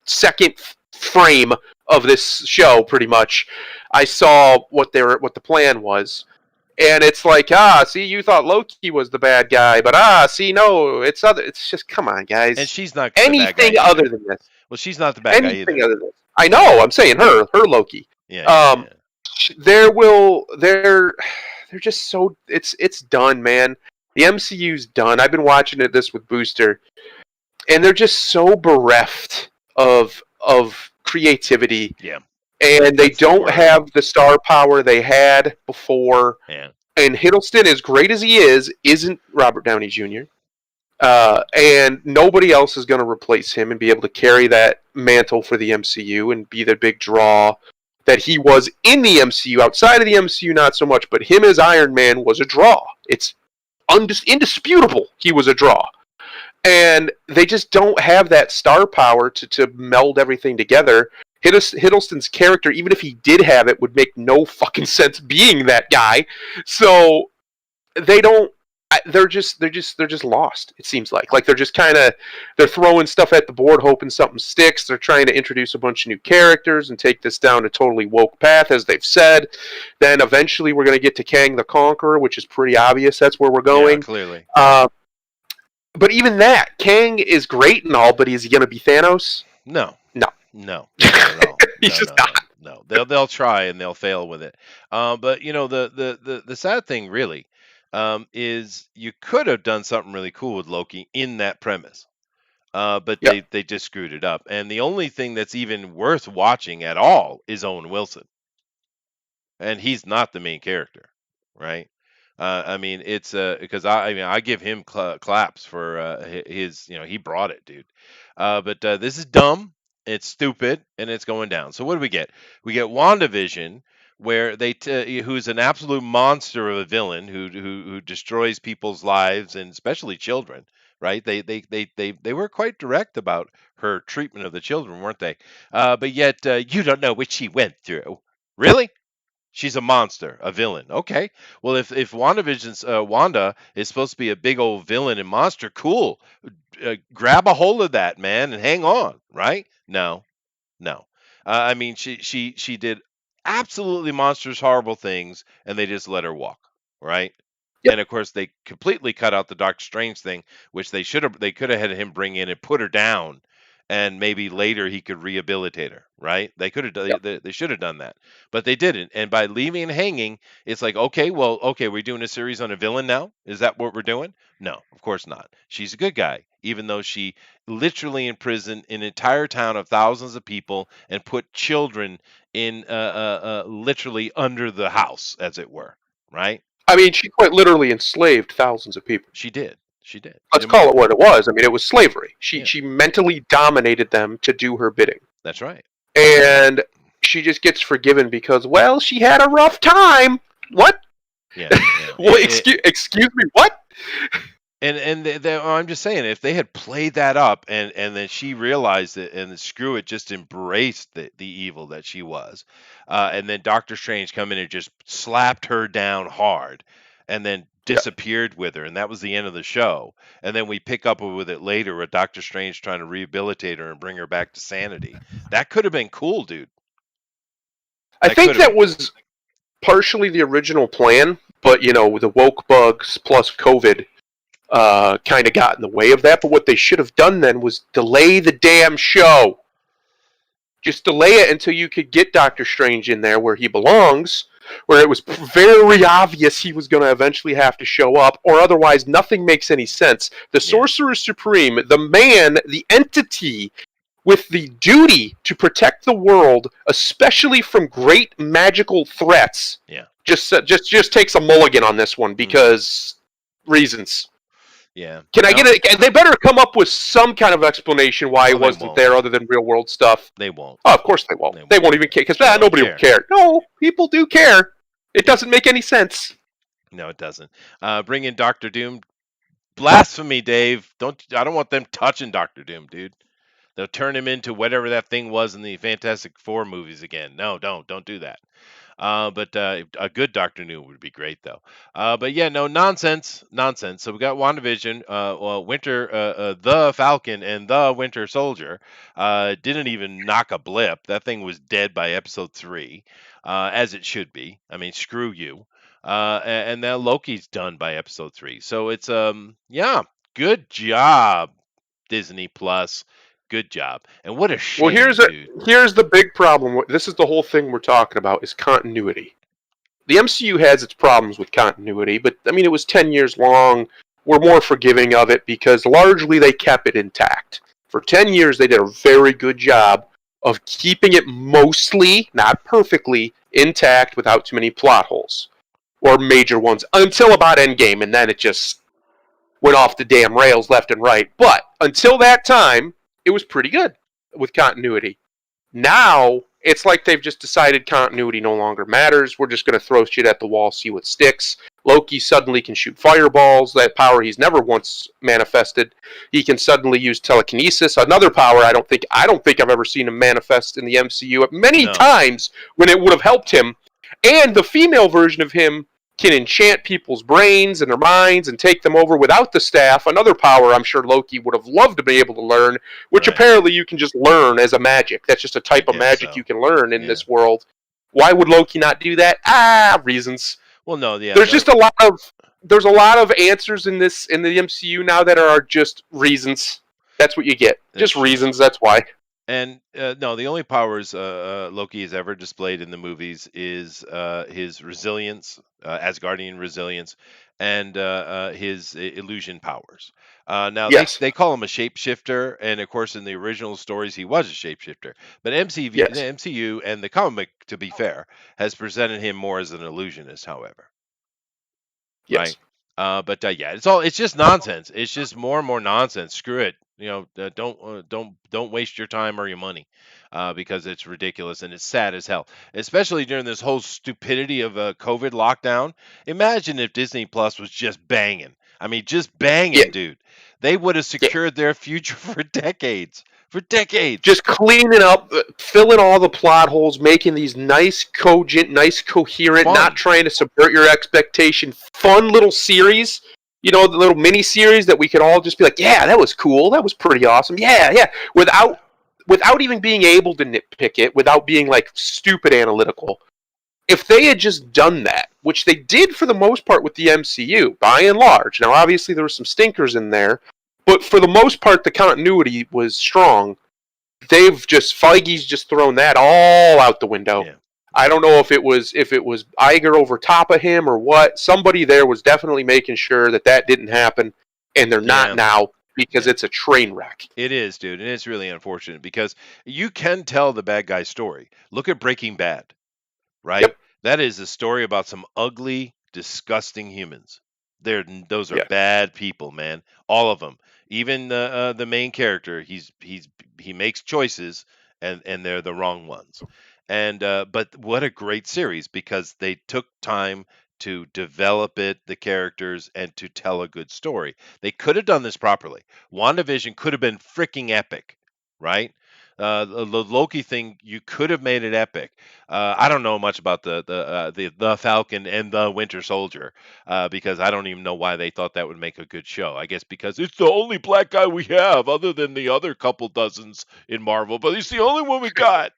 second frame of this show. Pretty much, I saw what the plan was, and it's like, see, you thought Loki was the bad guy, but see, no, it's other. It's just, come on, And guys. she's not the bad guy Anything other either. than this. Well, she's not the bad guy Anything either. other than this. I Yeah, know. I'm saying her Loki. yeah, yeah, Um, yeah. they're just so it's done, man. The MCU's done. I've been watching this with Booster, and they're just so bereft of creativity, Yeah, and they that's the don't word. have the star power they had before. Yeah, And Hiddleston, as great as he is, isn't Robert Downey Jr. And nobody else is going to replace him and be able to carry that mantle for the MCU and be the big draw that he was in the MCU. Outside of the MCU, not so much, but him as Iron Man was a draw. It's indisputable he was a draw. And they just don't have that star power to meld everything together. Hiddleston's character, even if he did have it, would make no fucking sense being that guy. So they don't. They're just lost. It seems like they're just kind of they're throwing stuff at the board, hoping something sticks. They're trying to introduce a bunch of new characters and take this down a totally woke path, as they've said. Then eventually we're going to get to Kang the Conqueror, which is pretty obvious. That's where we're yeah, going. clearly, yeah. Uh, but even that, Kang is great and all, but is he going to be Thanos? No, No, no, not at all. he's No, just no, not. no, no. They'll try and they'll fail with it. But the sad thing really, is you could have done something really cool with Loki in that premise. But Yep, they just screwed it up. And the only thing that's even worth watching at all is Owen Wilson, and he's not the main character, right? I mean, it's because I mean I give him claps for his, he brought it, dude. But this is dumb, it's stupid, and it's going down. So what do we get? We get WandaVision, where who's an absolute monster of a villain who destroys people's lives and especially children. Right? They were quite direct about her treatment of the children, weren't they? But yet you don't know what she went through. Really? She's a monster, a villain. Okay. Well, if WandaVision's Wanda is supposed to be a big old villain and monster, cool. Grab a hold of that, man, and hang on. Right? No, no. I mean, she did absolutely monstrous, horrible things, and they just let her walk. Right? yep, And of course, they completely cut out the Doctor Strange thing, which they could have had him bring in and put her down, and maybe later he could rehabilitate her. Right? They could have yep. they should have done that, but they didn't. And by leaving it hanging, it's like, okay, well, okay, we're doing a series on a villain now. Is that what we're doing? No, of course not. She's a good guy, even though she literally imprisoned an entire town of thousands of people and put children in literally under the house, as it were. Right? I mean, she quite literally enslaved thousands of people. She did. She did. Let's call it what it was. I mean, it was slavery. She Yeah, she mentally dominated them to do her bidding, that's right. and she just gets forgiven because, well, she had a rough time. What? Yeah, yeah. Well, excuse me. What? I'm just saying, if they had played that up and then she realized it and screw it, just embraced the evil that she was, and then Doctor Strange come in and just slapped her down hard, and then Yeah, disappeared with her, and that was the end of the show. And then we pick up with it later with Doctor Strange trying to rehabilitate her and bring her back to sanity. That could have been cool, dude. I That could think have that been cool. was partially the original plan, but the woke bugs plus COVID kind of got in the way of that. But what they should have done then was delay the damn show. Just delay it until you could get Doctor Strange in there where he belongs, where it was very obvious he was going to eventually have to show up, or otherwise nothing makes any sense. The Yeah, Sorcerer Supreme, the man, the entity with the duty to protect the world, especially from great magical threats, yeah. just takes a mulligan on this one Mhm. because reasons. Yeah. Can I get No, it? They better come up with some kind of explanation why oh, it they wasn't won't. there other than real world stuff. They won't. Oh, of course they won't. They They won't. won't even care because They won't nobody will care. care. No, people do care. It Yeah. doesn't make any sense. No, it doesn't. Bring in Doctor Doom. Blasphemy, Dave. I don't want them touching Doctor Doom, dude. They'll turn him into whatever that thing was in the Fantastic Four movies again. No, don't do that. But a good Doctor Doom would be great, though. But yeah, no nonsense, nonsense. So we got WandaVision, well, Winter, the Falcon, and the Winter Soldier. Didn't even knock a blip. That thing was dead by episode 3, as it should be. I mean, screw you. And now Loki's done by episode 3. So it's yeah, good job, Disney Plus. Good job. And what a Well, shame, dude. here's the big problem. This is the whole thing we're talking about is continuity. The MCU has its problems with continuity, but I mean it was 10 years long. We're more forgiving of it because largely they kept it intact. For 10 years they did a very good job of keeping it mostly, not perfectly, intact without too many plot holes or major ones until about Endgame, and then it just went off the damn rails left and right. But until that time, it was pretty good with continuity. Now it's like they've just decided continuity no longer matters. We're just going to throw shit at the wall, see what sticks. Loki suddenly can shoot fireballs, that power he's never once manifested. He can suddenly use telekinesis, another power I don't think I've ever seen him manifest in the MCU many No. times when it would have helped him. And the female version of him can enchant people's brains and their minds and take them over without the staff. Another power I'm sure Loki would have loved to be able to learn, which Right. apparently you can just learn as a magic. That's just a I type of guess magic you so. can learn in Yeah. this world. Why would Loki not do that? Reasons. Well, no, yeah, There's just a lot of answers in the MCU now that are just reasons. That's what you get. that's Just true. reasons. That's why. And no, the only powers Loki has ever displayed in the movies is his resilience, Asgardian resilience, and his illusion powers. Now Yes. they call him a shapeshifter, and of course in the original stories he was a shapeshifter. But the Yes. MCU and the comic, to be fair, has presented him more as an illusionist. However, right? Yes. But yeah, it's just nonsense. It's just more and more nonsense. Screw it. Don't waste your time or your money, because it's ridiculous and it's sad as hell. Especially during this whole stupidity of a COVID lockdown. Imagine if Disney Plus was just banging. I mean, just Yeah. banging, dude. They would have Yeah. secured their future for decades. For decades. Just cleaning up, filling all the plot holes, making these nice, cogent, nice, coherent, not Fun. trying to subvert your expectation, fun little series. The little mini series that we could all just be like, yeah, that was cool, that was pretty awesome, yeah, yeah, without even being able to nitpick it, without being like stupid analytical. If they had just done that, which they did for the most part with the MCU, by and large. Now, obviously, there were some stinkers in there, but for the most part, the continuity was strong. Feige's just thrown that all out the window. Yeah. I don't know if it was Iger over top of him or what. Somebody there was definitely making sure that didn't happen, and they're not Yeah. now because Yeah. it's a train wreck. It is, dude, and it's really unfortunate because you can tell the bad guy's story. Look at Breaking Bad. Right? Yep. That is a story about some ugly, disgusting humans. Those are Yeah. bad people, man. All of them. Even the main character, he makes choices, and they're the wrong ones. And but what a great series, because they took time to develop the characters, and to tell a good story. They could have done this properly. WandaVision could have been freaking epic, right? The Loki thing, you could have made it epic. I don't know much about the Falcon and the Winter Soldier, because I don't even know why they thought that would make a good show. I guess because it's the only black guy we have, other than the other couple dozens in Marvel, but he's the only one we got.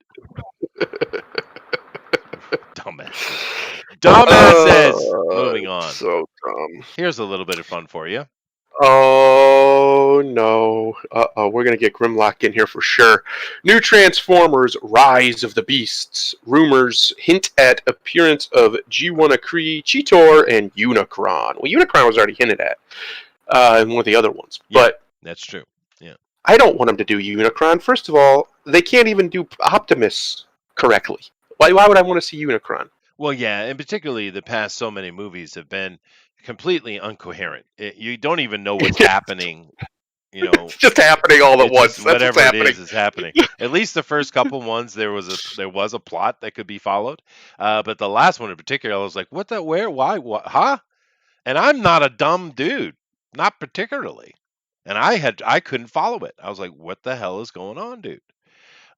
Dumbasses. Dumbasses! Moving on. So dumb. Here's a little bit of fun for you. Oh no. Uh-oh, we're gonna get Grimlock in here for sure. New Transformers Rise of the Beasts. Rumors hint at appearance of G1 Cheetor, and Unicron. Well, Unicron was already hinted at in one of the other ones. Yeah, But that's true. Yeah. I don't want them to do Unicron. First of all, they can't even do Optimus correctly. Why would I want to see Unicron? Well, yeah, and particularly the past so many movies have been completely incoherent. You don't even know what's happening. You know, It's just happening all at it's once. just That's what's whatever it happening. is happening. At least the first couple ones, there was a plot that could be followed. But the last one in particular, I was like, what the, where, why, what, huh? And I'm not a dumb dude, not particularly. And I couldn't follow it. I was like, what the hell is going on, dude?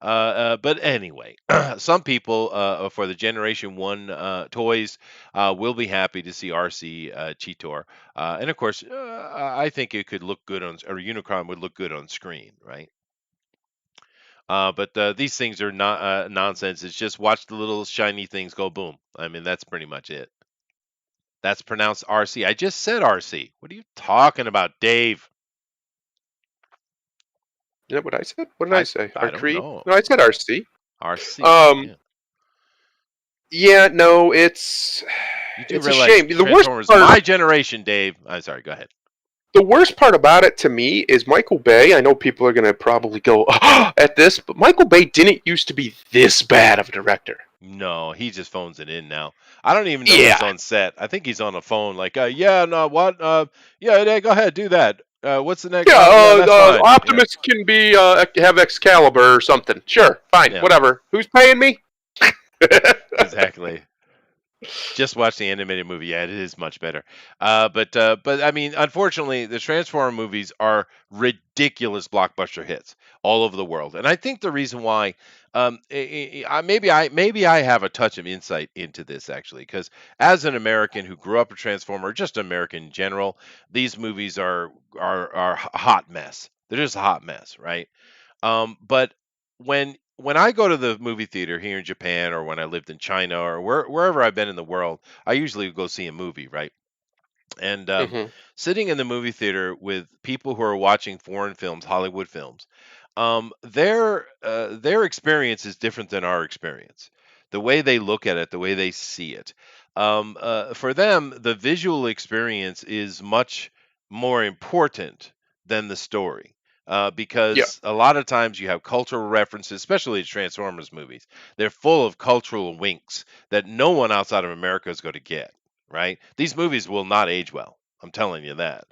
But anyway, some people for the Generation One toys will be happy to see RC Cheetor, and of course, I think it could look good on, or Unicron would look good on screen, right? But these things are not nonsense. It's just watch the little shiny things go boom. I mean, that's pretty much it. That's pronounced RC. I just said RC. What are you talking about, Dave? You know what I said? What did I I say? I don't RC? know. No, I said RC. RC. Um, Yeah. yeah, no, it's You do it's a realize shame. The worst Transformers, part, my generation, Dave. I'm sorry. Go ahead. the worst part about it to me is Michael Bay. I know people are gonna probably go at this, but Michael Bay didn't used to be this bad of a director. No, he just phones it in now. I don't even know he's Yeah, on set. I think he's on a phone. Like, yeah, no, what? Yeah, go ahead, do that. What's the next? yeah. Yeah, that's fine. Yeah, Optimus can be have Excalibur or something. Sure, fine, yeah, whatever. Who's paying me? exactly. Just watch the animated movie. Yeah, it is much better. But I mean, unfortunately, the Transformer movies are ridiculous blockbuster hits all over the world, and I think the reason why, maybe I have a touch of insight into this actually, because as an American who grew up a Transformer, just American in general, these movies are a hot mess. They're just a hot mess, right? But when I go to the movie theater here in Japan, or when I lived in China, or wherever I've been in the world, I usually go see a movie, right? And Hmm. sitting in the movie theater with people who are watching foreign films, Hollywood films, their experience is different than our experience. The way they look at it, the way they see it, for them, the visual experience is much more important than the story. Yeah, Because a lot of times you have cultural references, especially Transformers movies. They're full of cultural winks that no one outside of America is going to get, right? These movies will not age well. I'm telling you that.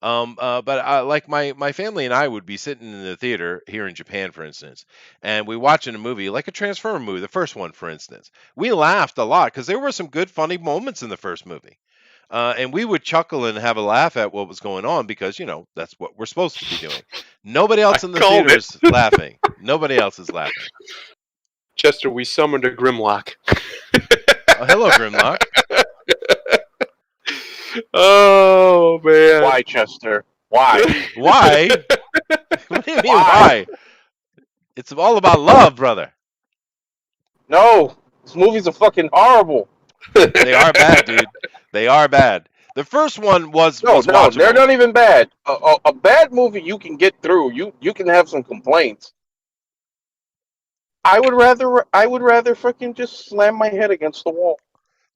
But like my family and I would be sitting in the theater here in Japan, for instance, and we watching a movie like a Transformer movie, the first one, for instance. We laughed a lot because there were some good, funny moments in the first movie. And we would chuckle and have a laugh at what was going on, because that's what we're supposed to be doing. Nobody I else in the called theater it. is laughing. Nobody else is laughing. Chester, we summoned a Grimlock. Oh, hello, Grimlock. Oh man. Why, Chester? Why? Why? What do you mean, Why? why? It's all about love, brother. No, these movies are fucking horrible. They are bad, dude. They are bad. The first one was No, was no, they're watchable. not even bad. A bad movie you can get through. You can have some complaints. I would rather fucking just slam my head against the wall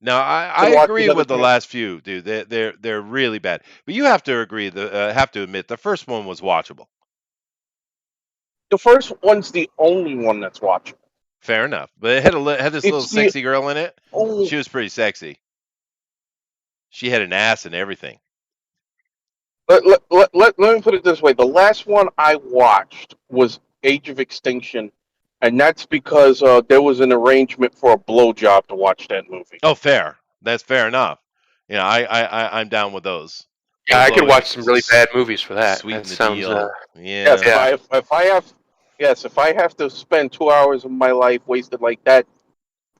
Now, I than watch agree another with the Trans. last few, dude. They're really bad. But you have to agree, have to admit, the first one was watchable. The first one's the only one that's watchable. Fair enough. But it had this little It's the sexy girl in it. oh She was pretty sexy. She had an ass and everything. let me put it this way: the last one I watched was Age of Extinction, and that's because there was an arrangement for a blowjob to watch that movie. Oh, fair. That's fair enough. I'm down with those. Yeah, Those I could always watch some really bad movies for that. That sweeten the sounds. deal. Yes, Yeah. Yeah. if I have yes, if I have to spend 2 hours of my life wasted like that,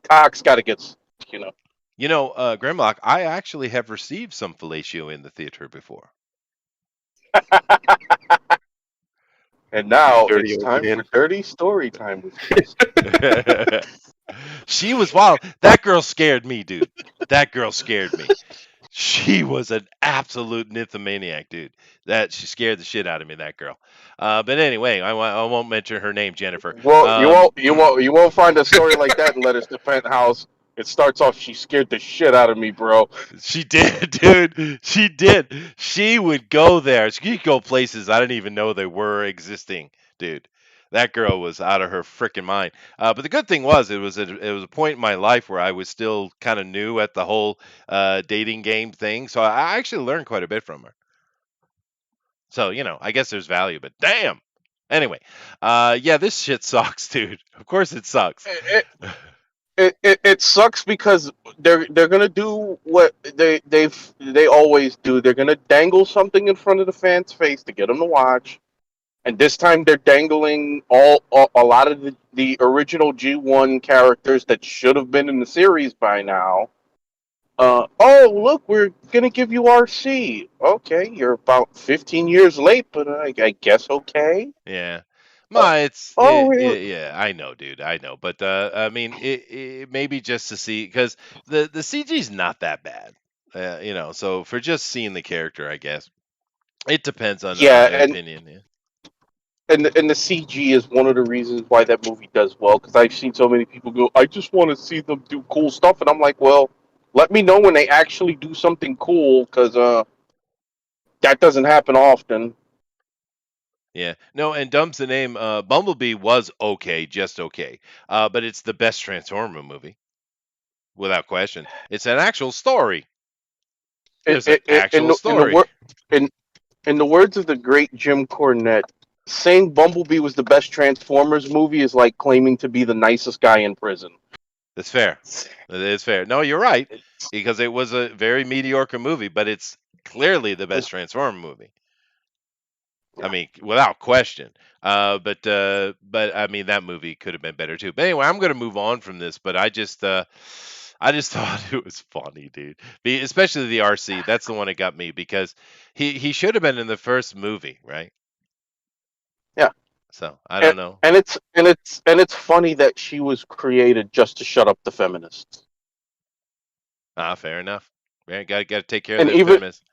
cock's got to get you know. Grimlock, I actually have received some fellatio in the theater before. And You now dirty it's old time man. for dirty story time with Chris. She was wild. That girl scared me, dude. That girl scared me. She was an absolute nymphomaniac, dude. That she scared the shit out of me. That girl. But anyway, I won't mention her name, Jennifer. Well, you won't find a story like that in Letters to Penthouse. It starts off, she scared the shit out of me, bro. She did, dude. She did. She would go there. She could go places I didn't even know they were existing, dude. That girl was out of her freaking mind. But the good thing was, it was a point in my life where I was still kind of new at the whole dating game thing. So I actually learned quite a bit from her. So I guess there's value. But damn. Anyway, yeah, this shit sucks, dude. Of course it sucks. It, it sucks because they're gonna do what they always do. They're gonna dangle something in front of the fans' face to get them to watch. And this time they're dangling a lot of the original G1 characters that should have been in the series by now. Oh, look, we're going to give you RC. Okay, you're about 15 years late, but I guess okay. Yeah. Uh, Ma, it's oh, really? yeah, I know, dude, I know, but I mean, it maybe just to see because the CG's not that bad, so for just seeing the character, I guess it depends on Yeah, opinion. Yeah. and the CG is one of the reasons why that movie does well, because I've seen so many people go, I just want to see them do cool stuff. And I'm like, well, let me know when they actually do something cool, because that doesn't happen often. Yeah, no, and Dumb's the name. Bumblebee was okay, just okay, but it's the best Transformer movie without question. It's an actual story. There's an In actual in the story. in in the words of the great Jim Cornette, saying Bumblebee was the best Transformers movie is like claiming to be the nicest guy in prison. That's fair. It is fair. No, you're right, because it was a very mediocre movie, but it's clearly the best Transformer movie. I mean, without question. But I mean, that movie could have been better too. But anyway, I'm going to move on from this. But I just thought it was funny, dude. Especially the RC. That's the one that got me because he should have been in the first movie, right? Yeah, So I don't know. and it's funny that she was created just to shut up the feminists. Ah, fair enough. Yeah, got to take care of And the even feminists.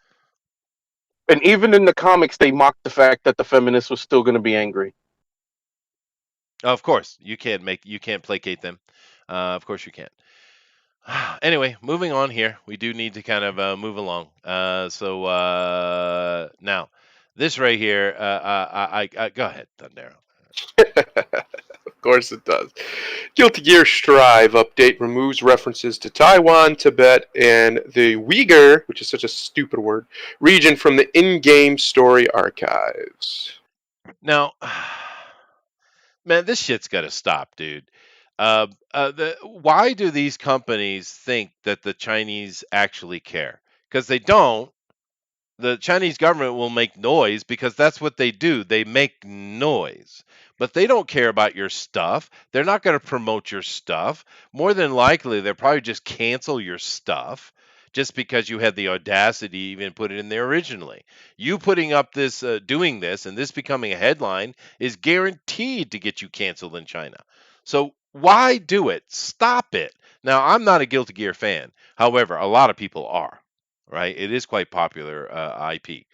and even in the comics, they mocked the fact that the feminists was still going to be angry. Oh, of course, you can't placate them. Of course you can't. Anyway, moving on here. We do need to kind of move along. So now, this right here, I go ahead, Thundero. Of course it does. Guilty Gear Strive update removes references to Taiwan, Tibet, and the Uyghur, which is such a stupid word, region from the in-game story archives. Now, man, this shit's got to stop, dude. Why do these companies think that the Chinese actually care? Because they don't. The Chinese government will make noise because that's what they do. They make noise. But they don't care about your stuff. They're not going to promote your stuff. More than likely, they'll probably just cancel your stuff just because you had the audacity to even put it in there originally. You putting up this, doing this, and this becoming a headline is guaranteed to get you canceled in China. So why do it? Stop it. Now, I'm not a Guilty Gear fan. However, a lot of people are, right? It is quite popular IP,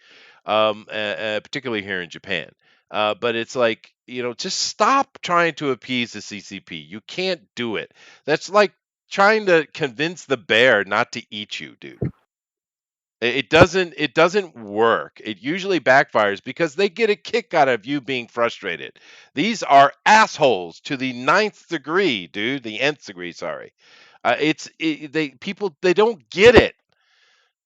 particularly here in Japan. But it's like, just stop trying to appease the CCP. You can't do it. That's like trying to convince the bear not to eat you, dude. It doesn't work. It usually backfires because they get a kick out of you being frustrated. These are assholes to the ninth degree, dude. The nth degree, sorry. They don't get it.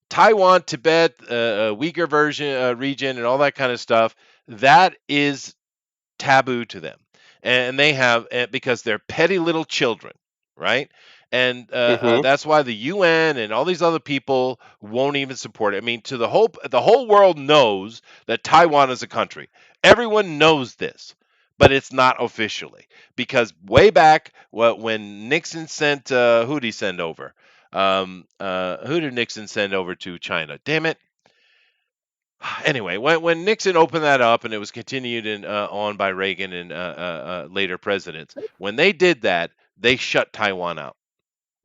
Taiwan, Tibet, Uyghur version region, and all that kind of stuff, that is taboo to them, and they have because they're petty little children, right? And Mm-hmm. that's why the UN and all these other people won't even support it. I mean, to the whole world knows that Taiwan is a country. Everyone knows this, but it's not officially because way back when Nixon sent who did he send over? Who did Nixon send over to China? Damn it! Anyway, when Nixon opened that up and it was continued on by Reagan and later presidents, when they did that, they shut Taiwan out,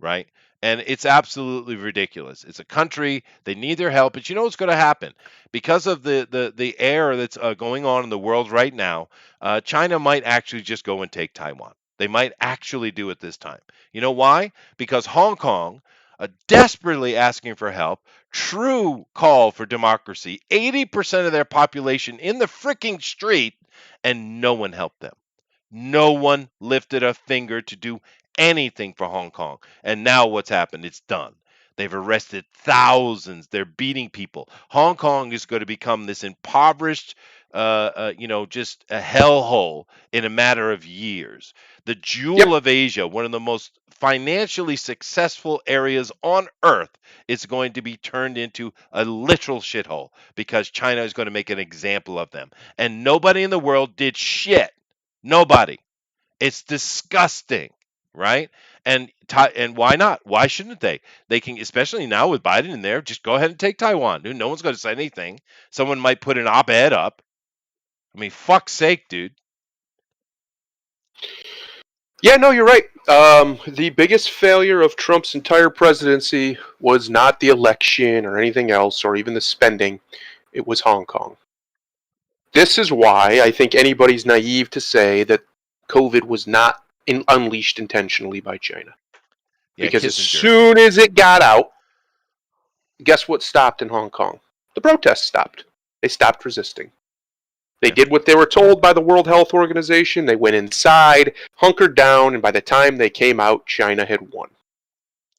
right? And it's absolutely ridiculous. It's a country, they need their help, but you know what's going to happen because of the air that's going on in the world right now. China might actually just go and take Taiwan. They might actually do it this time. You know why? Because Hong Kong, desperately asking for help, true call for democracy, 80% of their population in the freaking street, and no one helped them. No one lifted a finger to do anything for Hong Kong. And now what's happened? It's done. They've arrested thousands. They're beating people. Hong Kong is going to become this impoverished, just a hellhole in a matter of years. The Yep. jewel of Asia, one of the most financially successful areas on earth, is going to be turned into a literal shithole because China is going to make an example of them. And nobody in the world did shit. Nobody. It's disgusting, right? And why not? Why shouldn't they? They can, especially now with Biden in there, just go ahead and take Taiwan. Dude, no one's going to say anything. Someone might put an op-ed up. I mean, fuck's sake, dude. Yeah, no, you're right. The biggest failure of Trump's entire presidency was not the election or anything else, or even the spending. It was Hong Kong. This is why I think anybody's naive to say that COVID was not unleashed intentionally by China. Yeah, Because as Kissinger. soon as it got out, guess what stopped in Hong Kong? The protests stopped. They stopped resisting. They did what they were told by the World Health Organization. They went inside, hunkered down, and by the time they came out, China had won.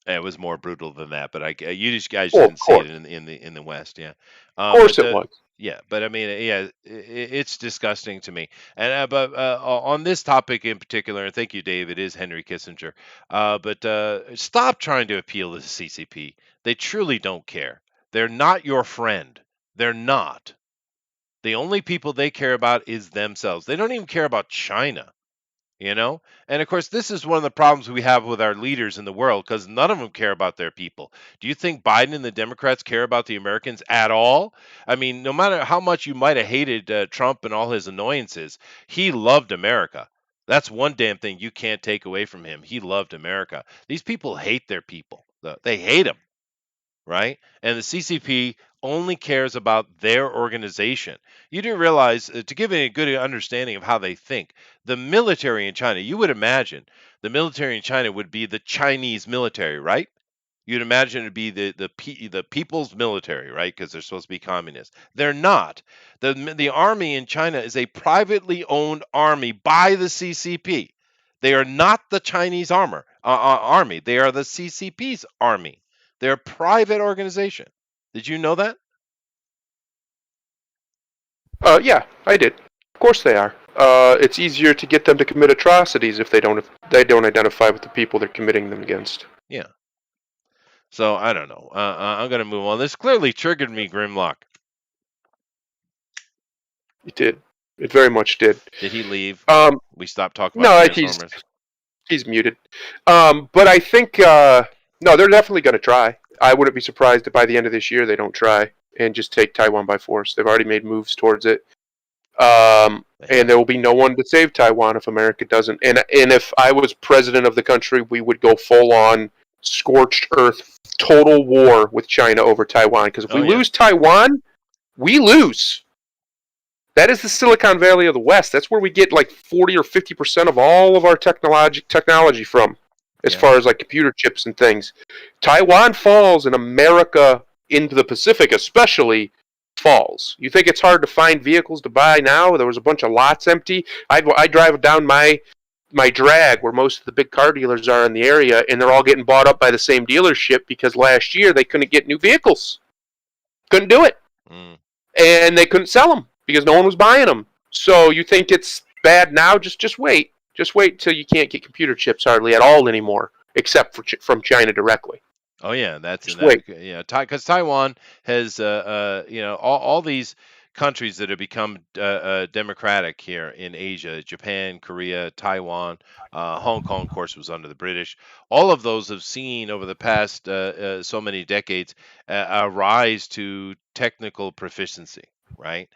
It was more brutal than that, but you just guys Oh, of didn't see it course. in the West, yeah. Of course But it was. yeah, but I mean, yeah, it's disgusting to me. And but on this topic in particular, and thank you, Dave. It is Henry Kissinger. But stop trying to appeal to the CCP. They truly don't care. They're not your friend. They're not. The only people they care about is themselves. They don't even care about China. And of course, this is one of the problems we have with our leaders in the world because none of them care about their people. Do you think Biden and the Democrats care about the Americans at all? I mean, no matter how much you might have hated Trump and all his annoyances, he loved America. That's one damn thing you can't take away from him. He loved America. These people hate their people. They hate them, right? And the CCP only cares about their organization. You do realize, to give a good understanding of how they think, the military in China, you would imagine the military in China would be the Chinese military, right? You'd imagine it'd be the people's military, right? Because they're supposed to be communist. They're not. The army in China is a privately owned army by the CCP. They are not the Chinese army. They are the CCP's army. They're a private organization. Did you know that? Yeah, I did. Of course they are. It's easier to get them to commit atrocities if they don't identify with the people they're committing them against. Yeah. So I don't know. I'm gonna move on. This clearly triggered me, Grimlock. It did. It very much did. Did he leave? Um, We stopped talking about no, Transformers. he's muted. But I think no, they're definitely going to try. I wouldn't be surprised if by the end of this year they don't try and just take Taiwan by force. They've already made moves towards it. And there will be no one to save Taiwan if America doesn't. And if I was president of the country, we would go full on scorched earth, total war with China over Taiwan. Because if we lose Taiwan, we lose. That is the Silicon Valley of the West. That's where we get like 40 or 50% of all of our technology from, as far as like computer chips and things. Taiwan falls and America into the Pacific especially falls. You think it's hard to find vehicles to buy now? There was a bunch of lots empty. I drive down my drag where most of the big car dealers are in the area, and they're all getting bought up by the same dealership because last year they couldn't get new vehicles. Couldn't do it. Mm. And they couldn't sell them because no one was buying them. So you think it's bad now? Just wait. Just wait till you can't get computer chips hardly at all anymore, except from China directly. Oh yeah, that's in Just that. wait. Yeah, because Taiwan has, all these countries that have become democratic here in Asia: Japan, Korea, Taiwan, Hong Kong, of course, was under the British. All of those have seen over the past so many decades a rise to technical proficiency. Right.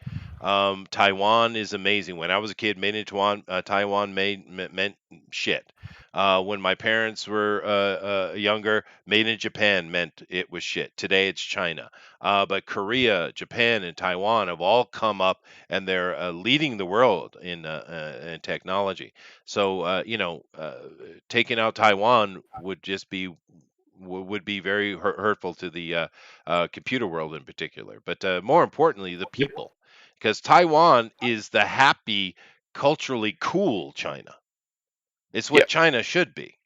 Taiwan is amazing. When I was a kid, made in Taiwan meant shit. When my parents were younger, made in Japan meant it was shit. Today it's China. But Korea, Japan, and Taiwan have all come up and they're leading the world in technology. So, taking out Taiwan would just be would be very hurtful to the computer world in particular. But more importantly, the Yep. people, because Taiwan is the happy, culturally cool China. It's Yeah. what China should be,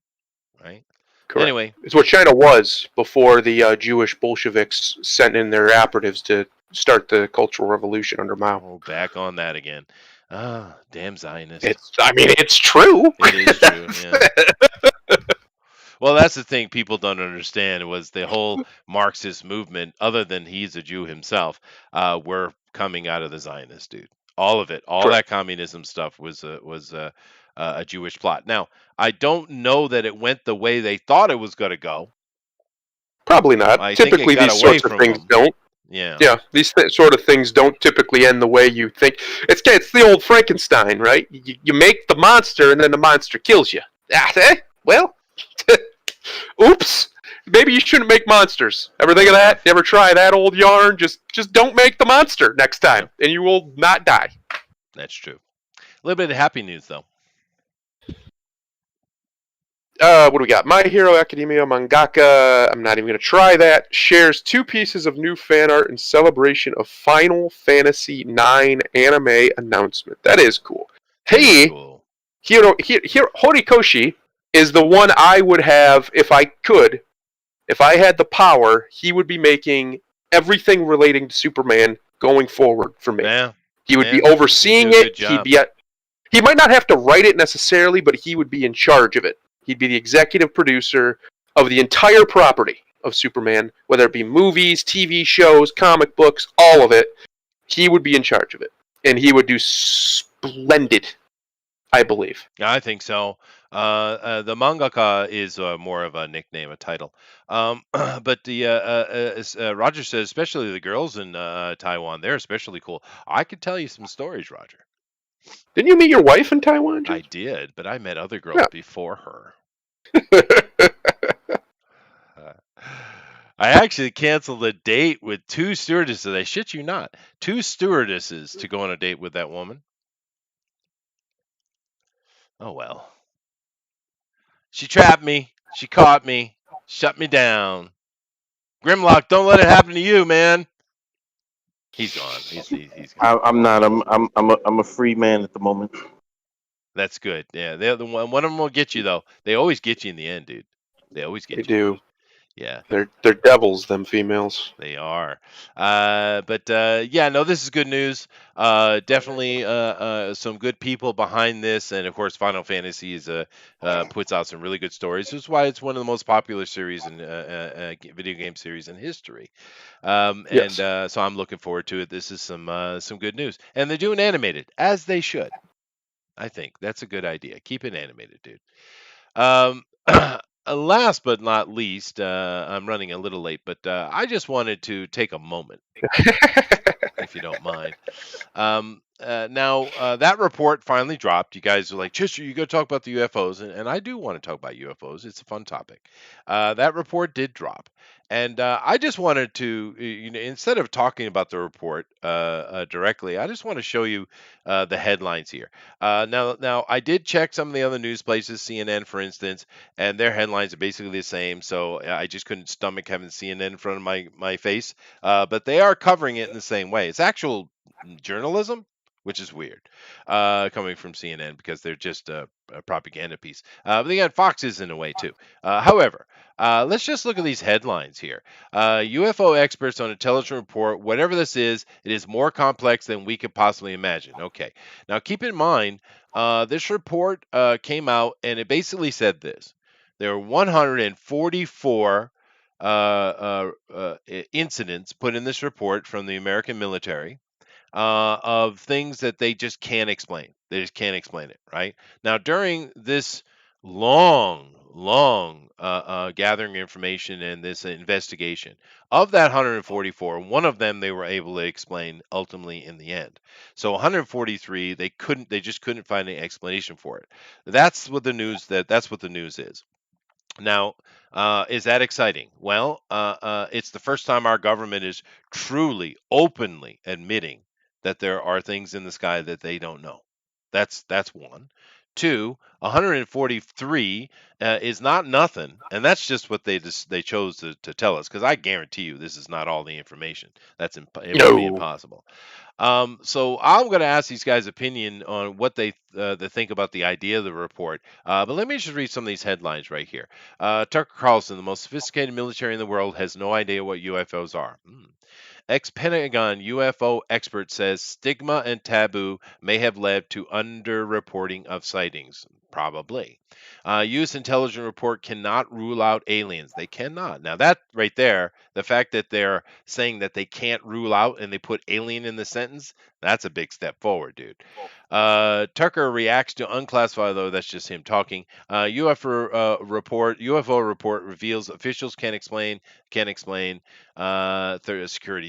right? Correct. Anyway, It's what China was before the Jewish Bolsheviks sent in their operatives to start the Cultural Revolution under Mao. oh, back on that again. Ah, damn Zionist. It's true. It is true, yeah. Well, that's the thing people don't understand was the whole Marxist movement, other than he's a Jew himself, were coming out of the Zionist dude. All of it, all Correct. that communism stuff was a Jewish plot. Now, I don't know that it went the way they thought it was going to go. Probably not. I think it Typically, got these away sorts of from things them. don't. Yeah, Yeah, these sort of things don't typically end the way you think. It's the old Frankenstein, right? You make the monster, and then the monster kills you. Well, oops. Maybe you shouldn't make monsters. Ever think of yeah, that? You ever try that old yarn? Just don't make the monster next yeah. time, and you will not die. That's true. A little bit of happy news though. What do we got? My Hero Academia mangaka. I'm not even going to try that. Shares 2 pieces of new fan art in celebration of Final Fantasy IX anime announcement. That is cool. That is Hey, cool. Horikoshi is the one I would have if I could. If I had the power, he would be making everything relating to Superman going forward for me. Yeah, He would yeah. be He'd do overseeing a good it. job. He might not have to write it necessarily, but he would be in charge of it. He'd be the executive producer of the entire property of Superman, whether it be movies, TV shows, comic books, all of it. He would be in charge of it. And he would do splendid, I believe. I think so. The mangaka is more of a nickname, a title. But Roger says, especially the girls in Taiwan, they're especially cool. I could tell you some stories, Roger. Didn't you meet your wife in Taiwan, I Judge? did, but I met other girls Yeah. before her. Uh, I actually canceled a date with 2 stewardesses. I shit you not. 2 stewardesses to go on a date with that woman. Oh well. She trapped me. She caught me. Shut me down. Grimlock, don't let it happen to you, man. He's gone. He's gone. I'm not. I'm a free man at the moment. That's good. Yeah, they're the one of them will get you though. They always get you in the end, dude. They always They get you. do. Yeah, They're devils, them females. they are. But yeah, no, this is good news. Definitely some good people behind this, and of course, Final Fantasy is puts out some really good stories. This is why it's one of the most popular series in video game series in history. And Yes. so I'm looking forward to it. This is some good news, and they're doing animated as they should. I think that's a good idea. Keep it animated, dude. Um, last but not least, I'm running a little late, but I just wanted to take a moment, if you don't mind. Now that report finally dropped. You guys are like, Chester, you got to talk about the UFOs, and I do want to talk about UFOs. It's a fun topic. That report did drop, and I just wanted to, instead of talking about the report directly, I just want to show you the headlines here. Now, I did check some of the other news places, CNN, for instance, and their headlines are basically the same. So I just couldn't stomach having CNN in front of my face. But they are covering it in the same way. It's actual journalism, which is weird, coming from CNN because they're just a propaganda piece. But again, Fox is in a way too. However, Let's just look at these headlines here. UFO experts on intelligence report, whatever this is, it is more complex than we could possibly imagine. Okay. Now, keep in mind, this report came out and it basically said this. There were 144 incidents put in this report from the American military of things that they just can't explain. They just can't explain it, right? Now, during this long gathering information and this investigation, of that 144, one of them they were able to explain ultimately in the end. So 143, they just couldn't find any explanation for it. That's what the news is. Now, is that exciting? Well, it's the first time our government is truly, openly admitting that there are things in the sky that they don't know. That's one. Two, 143 is not nothing, and that's just what they chose to tell us. Because I guarantee you, this is not all the information. It would be No. impossible. So I'm going to ask these guys' opinion on what they think about the idea of the report. But let me just read some of these headlines right here. Tucker Carlson, the most sophisticated military in the world, has no idea what UFOs are. Ex-Pentagon UFO expert says stigma and taboo may have led to underreporting of sightings. Probably. U.S. intelligence report cannot rule out aliens. They cannot. Now, that right there, the fact that they're saying that they can't rule out and they put alien in the sentence, that's a big step forward, dude. Tucker reacts to unclassified, though that's just him talking. UFO report reveals officials can't explain security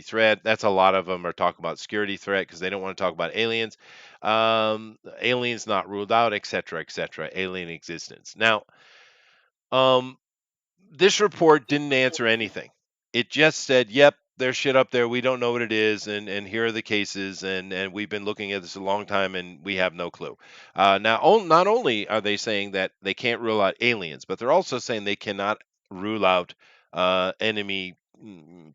threat. That's a lot of them are talking about security threat because they don't want to talk about aliens. Aliens not ruled out, etc., etc. Alien existence. Now, um, this report didn't answer anything. It just said, "Yep, there's shit up there. We don't know what it is, and here are the cases, and we've been looking at this a long time, and we have no clue." Not only are they saying that they can't rule out aliens, but they're also saying they cannot rule out enemy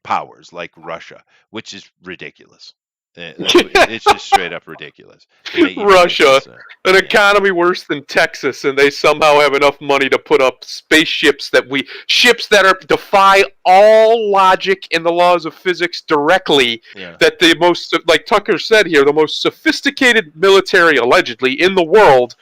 powers like Russia, which is ridiculous. It's just straight up ridiculous to even make Russia, this. an Yeah, economy worse than Texas, and they somehow have enough money to put up spaceships ships that are defy all logic and the laws of physics directly. yeah, That the most, like Tucker said here, the most sophisticated military allegedly in the world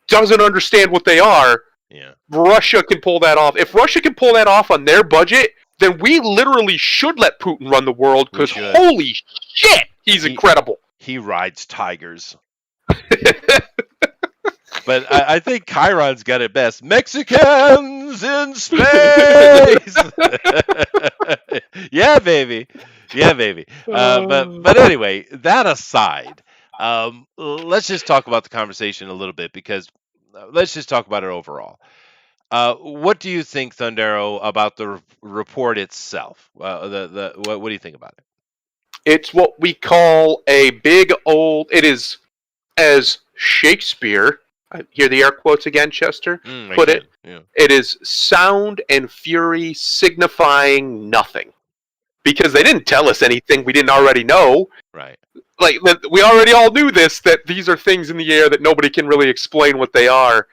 doesn't understand what they are. yeah. Russia can pull that off. If Russia can pull that off on their budget, then we literally should let Putin run the world We because should. holy shit, he's He incredible. he rides tigers. But I think Chiron's got it best. Mexicans in space. Yeah, baby. Yeah, baby. But anyway, that aside, let's just talk about the conversation a little bit because let's just talk about it overall. What do you think, Thundero, about the report itself? What do you think about it? It's what we call a big old. It is, as Shakespeare, I hear the air quotes again, Chester, I put can. it, Yeah. it is sound and fury signifying nothing. Because they didn't tell us anything we didn't already know. Right. Like, we already all knew this, that these are things in the air that nobody can really explain what they are.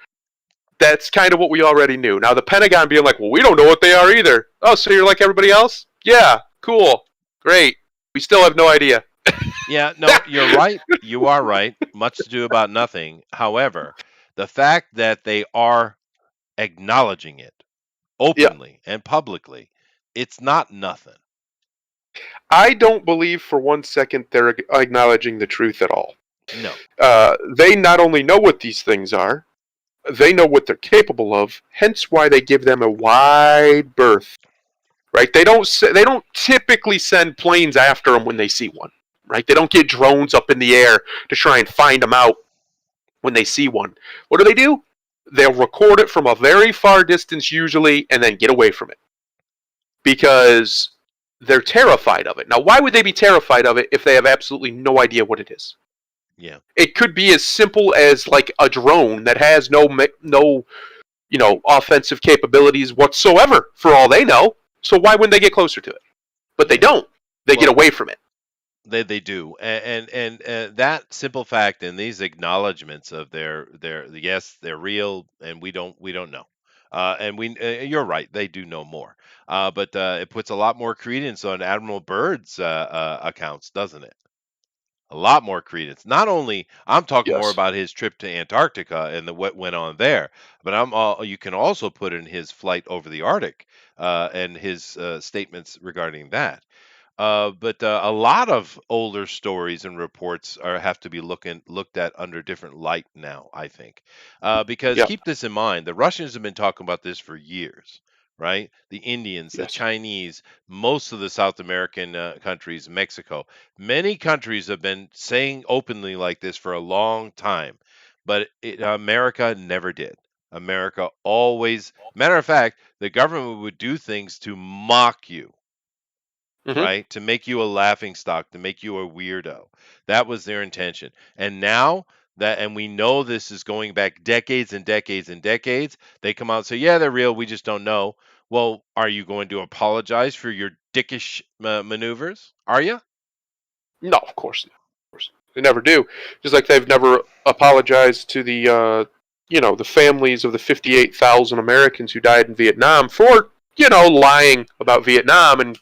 That's kind of what we already knew. Now, the Pentagon being like, well, we don't know what they are either. Oh, so you're like everybody else? Yeah, cool, great. We still have no idea. Yeah, no, you're right. You are right. Much to do about nothing. However, the fact that they are acknowledging it Yeah, openly and publicly, it's not nothing. I don't believe for 1 second they're acknowledging the truth at all. No. They not only know what these things are, they know what they're capable of. Hence, why they give them a wide berth. Right? They don't typically send planes after them when they see one. Right? They don't get drones up in the air to try and find them out when they see one. What do? They'll record it from a very far distance usually, and then get away from it because they're terrified of it. Now, why would they be terrified of it if they have absolutely no idea what it is? Yeah. It could be as simple as like a drone that has no offensive capabilities whatsoever for all they know. So why wouldn't they get closer to it? But they don't. They get away from it. They do, and that simple fact and these acknowledgments of their yes, they're real, and we don't know. And you're right, they do know more. But it puts a lot more credence on Admiral Byrd's accounts, doesn't it? A lot more credence. Not only I'm talking more Yes. about his trip to Antarctica and what went on there, but you can also put in his flight over the Arctic and his statements regarding that. But a lot of older stories and reports have to be looked at under different light now, I think, because Yeah. keep this in mind: the Russians have been talking about this for years, right? The Indians, the Yes. Chinese, most of the South American countries, Mexico, many countries have been saying openly like this for a long time, but America never did. America always, matter of fact, the government would do things to mock you, Hmm. right? To make you a laughing stock, to make you a weirdo. That was their intention. And now and we know this is going back decades and decades and decades, they come out and say, yeah, they're real. We just don't know. Well, are you going to apologize for your dickish maneuvers? Are you? No, of course not. Of course. They never do. Just like they've never apologized to the families of the 58,000 Americans who died in Vietnam for, lying about Vietnam and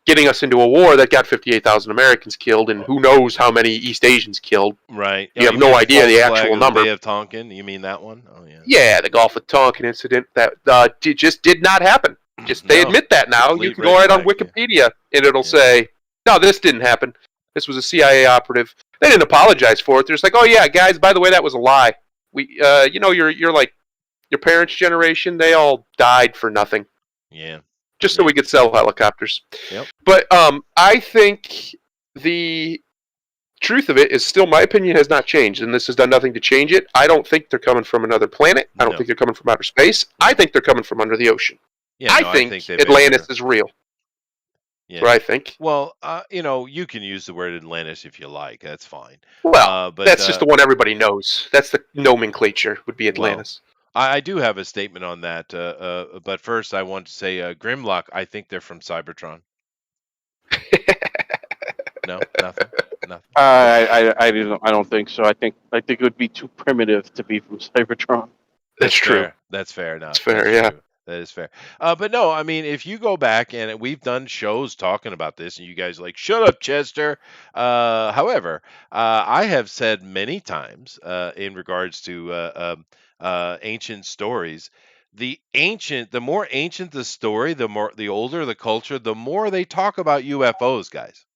getting us into a war that got 58,000 Americans killed and who knows how many East Asians killed. Right. Oh, You have you mean no the idea false the flag actual of the number. Bay of Tonkin? You mean that one? Oh, yeah. Yeah, the Gulf of Tonkin incident that just did not happen. Just they No. admit that now. You Complete can go red right on flag. Yeah. Wikipedia and it'll Yeah. say, "No, this didn't happen. This was a CIA operative." They didn't apologize for it. They're just like, "Oh yeah, guys, by the way, that was a lie. You're like your parents' generation. They all died for nothing, Yeah. just so Yeah. we could sell helicopters." Yep. But I think the truth of it is still my opinion has not changed, and this has done nothing to change it. I don't think they're coming from another planet. I don't No. think they're coming from outer space. I think they're coming from under the ocean. Yeah. I No, I think think they've been Atlantis here. is real. That's Yeah. what I think. Well, you can use the word Atlantis if you like. That's fine. Well, But that's just the one everybody knows. That's the nomenclature would be well, Atlantis. I do have a statement on that. But first, I want to say, Grimlock. I think they're from Cybertron. No, nothing, nothing. I don't think so. I think it would be too primitive to be from Cybertron. That's true. Fair. That's fair That's enough. fair. That's Yeah. true. That is fair. But no, I mean, if you go back and we've done shows talking about this, and you guys are like, shut up, Chester. However, I have said many times in regards to ancient stories, the more ancient the story, the older the culture, the more they talk about UFOs, guys.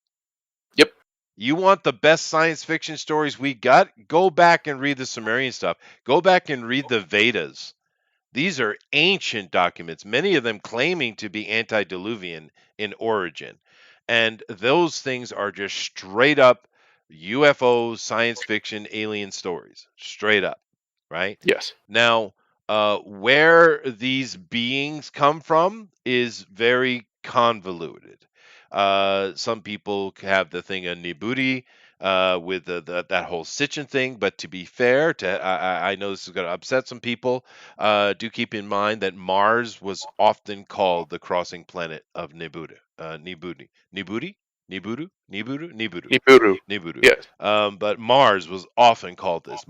Yep. You want the best science fiction stories we got? Go back and read the Sumerian stuff. Go back and read the Vedas. These are ancient documents, many of them claiming to be antediluvian in origin. And those things are just straight up UFO, science fiction, alien stories. Straight up, right? Yes. Now, where these beings come from is very convoluted. Some people have the thing of Nibiru with that whole Sitchin thing, but to be fair, I know this is going to upset some people. Do keep in mind that Mars was often called the crossing planet of Nibiru. Nibiru. Nibiru. Nibiru. Yes. But Mars was often called this.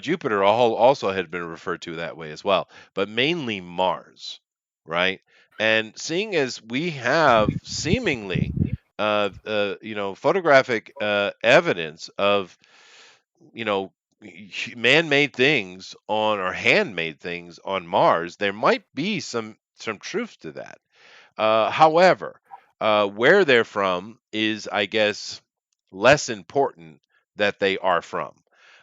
Jupiter also had been referred to that way as well, but mainly Mars, right? And seeing as we have seemingly, photographic evidence of, you know, man-made things on or handmade things on Mars, there might be some truth to that. However, where they're from is, I guess, less important that they are from.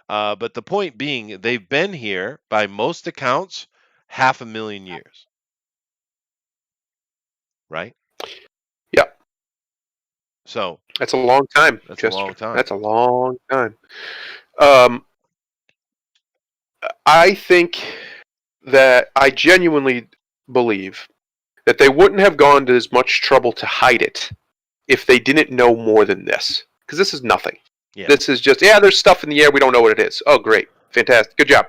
But the point being, they've been here by most accounts 500,000 years, right? Yeah. So That's a long time, that's a Chester. long time. That's a long time. Um, I think that I genuinely believe that they wouldn't have gone to as much trouble to hide it if they didn't know more than this. Because this is nothing. Yeah. This is just, there's stuff in the air, we don't know what it is. Oh, great. Fantastic. Good job.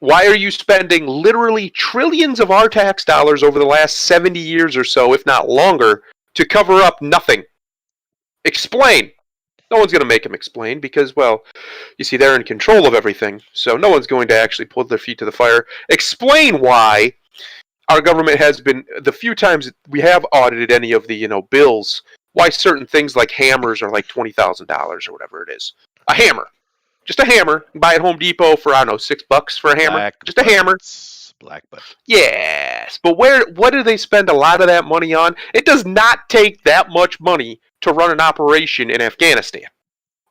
Why are you spending literally trillions of our tax dollars over the last 70 years or so, if not longer, to cover up nothing? Explain. No one's going to make them explain because, well, you see, they're in control of everything. So no one's going to actually put their feet to the fire. Explain why our government has been, the few times we have audited any of the, bills, why certain things like hammers are like $20,000 or whatever it is. A hammer. Just a hammer. You buy at Home Depot for, I don't know, $6 for a hammer. Just a hammer. Black buttons. Yes, but what do they spend a lot of that money on? It does not take that much money to run an operation in Afghanistan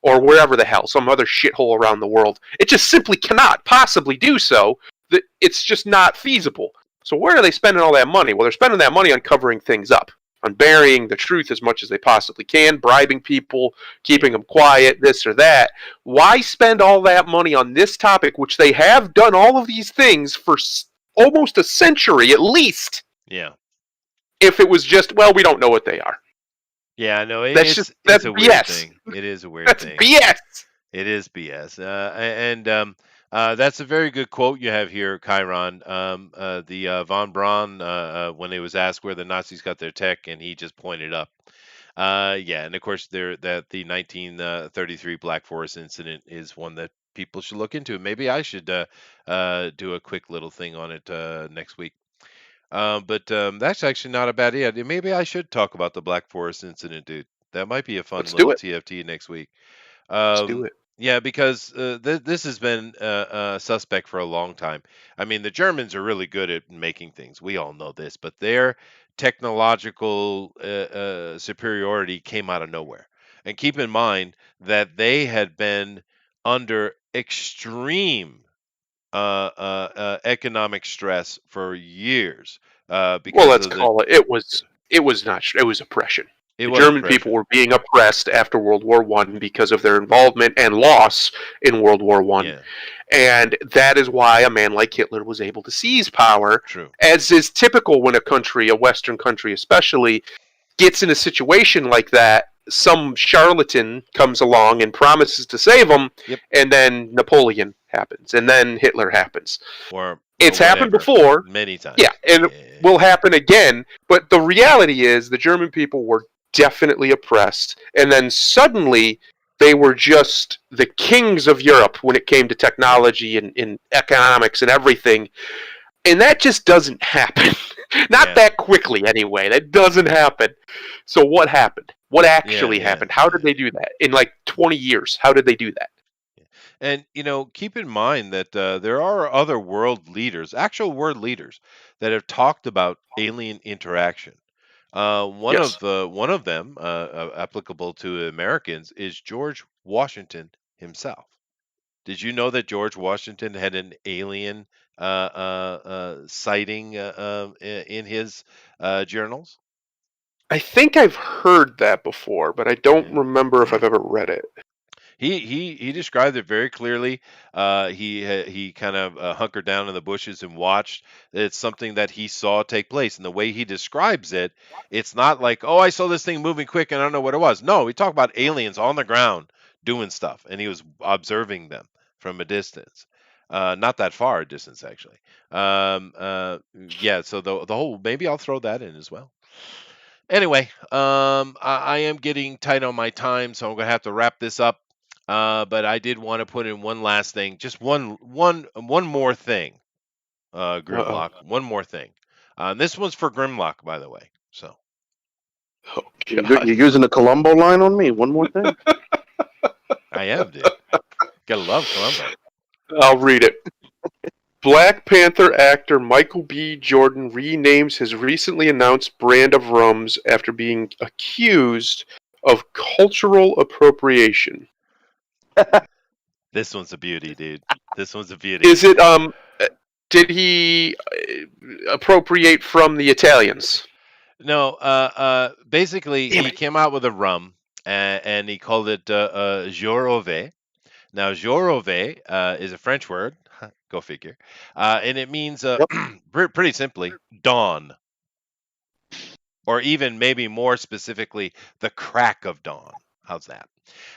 or wherever the hell, some other shithole around the world. It just simply cannot possibly do so. It's just not feasible. So where are they spending all that money? Well, they're spending that money on covering things up, on burying the truth as much as they possibly can, bribing people, keeping them quiet, this or that. Why spend all that money on this topic, which they have done all of these things for almost a century at least? Yeah. If it was just, well, we don't know what they are. Yeah, no, That's it's a weird BS. thing. It is a weird That's thing. BS. It is BS. That's a very good quote you have here, Chiron. The von Braun, when he was asked where the Nazis got their tech, and he just pointed up. Yeah, and of course, the 1933 Black Forest incident is one that people should look into. Maybe I should do a quick little thing on it next week. But that's actually not a bad idea. Maybe I should talk about the Black Forest incident, dude. That might be a fun Let's do little it. TFT next week. Let's do it. Yeah, because this has been suspect for a long time. I mean, the Germans are really good at making things. We all know this, but their technological superiority came out of nowhere. And keep in mind that they had been under extreme economic stress for years because Well, let's of the call it. It was not. It was oppression. it The was German people oppression. were being oppressed after World War One because of their involvement and loss in World War One, Yeah, and that is why a man like Hitler was able to seize power, true. as is typical when a country, a Western country especially, gets in a situation like that. Some charlatan comes along and promises to save them, Yep. and then Napoleon happens, and then Hitler happens. Or It's happened whatever, before. many times. Yeah, and it will happen again. But the reality is the German people were definitely oppressed. And then suddenly they were just the kings of Europe when it came to technology and in economics and everything. And that just doesn't happen. Not Yeah. that quickly, anyway. That doesn't happen. So what happened? What actually Yeah. happened? How did they do that? In like 20 years, how did they do that? And keep in mind that there are other world leaders, actual world leaders, that have talked about alien interaction. Yes. One of them, applicable to Americans, is George Washington himself. Did you know that George Washington had an alien sighting in his journals? I think I've heard that before, but I don't Yeah. remember if I've ever read it. He described it very clearly. He kind of hunkered down in the bushes and watched. It's something that he saw take place, and the way he describes it, it's not like, oh, I saw this thing moving quick and I don't know what it was. No, we talk about aliens on the ground doing stuff, and he was observing them from a distance, not that far a distance actually. Yeah, so the whole, maybe I'll throw that in as well. Anyway, I am getting tight on my time, so I'm gonna have to wrap this up. But I did want to put in one last thing, just one more thing, Uh-oh. Grimlock, one more thing. This one's for Grimlock, by the way. So Oh, You're God. using the Columbo line on me. One more thing. I am, dude. Gotta love Columbo. I'll read it. Black Panther actor Michael B. Jordan renames his recently announced brand of rums after being accused of cultural appropriation. This one's a beauty, dude. This one's a beauty. Is it did he appropriate from the Italians? No, basically he came out with a rum, and he called it Jorove. Now, Jorove is a French word. Go figure. And it means, Yep. pretty simply, dawn. Or even maybe more specifically, the crack of dawn. How's that?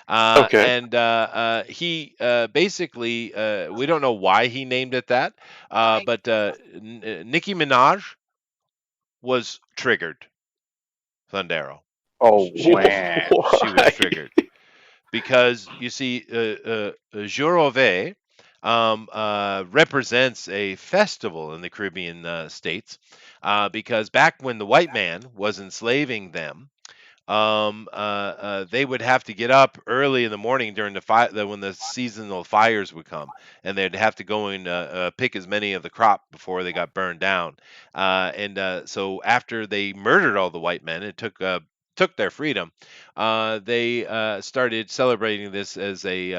Okay. And he basically, we don't know why he named it that, but Nicki Minaj was triggered. Thundero. Oh She was man. she was triggered because you see, Jorove represents a festival in the Caribbean states, because back when the white man was enslaving them, they would have to get up early in the morning during when the seasonal fires would come, and they'd have to go and pick as many of the crop before they got burned down. And so after they murdered all the white men and took their freedom, they started celebrating this as a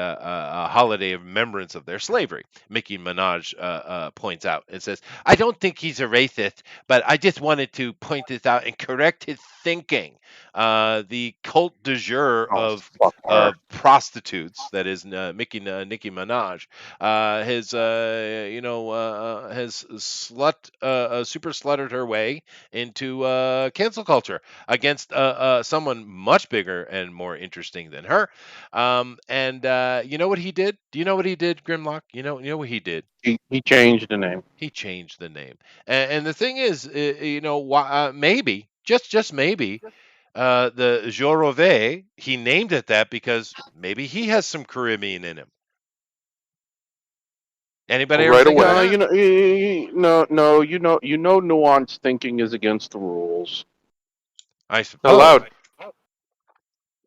holiday of remembrance of their slavery. Mickey Minaj points out and says, "I don't think he's a racist, but I just wanted to point this out and correct his thinking." The cult du jour Oh, of fuck her. prostitutes, that is Nicki Minaj, has super sluttered her way into cancel culture against someone much bigger and more interesting than her. And you know what he did? Do you know what he did, Grimlock? You know what he did? He changed the name. He changed the name. And the thing is, maybe, just maybe, the Jorove, he named it that because maybe he has some Caribbean in him. Anybody ever Right think of away. No, that? no. Nuanced thinking is against the rules. I Not suppose. allowed.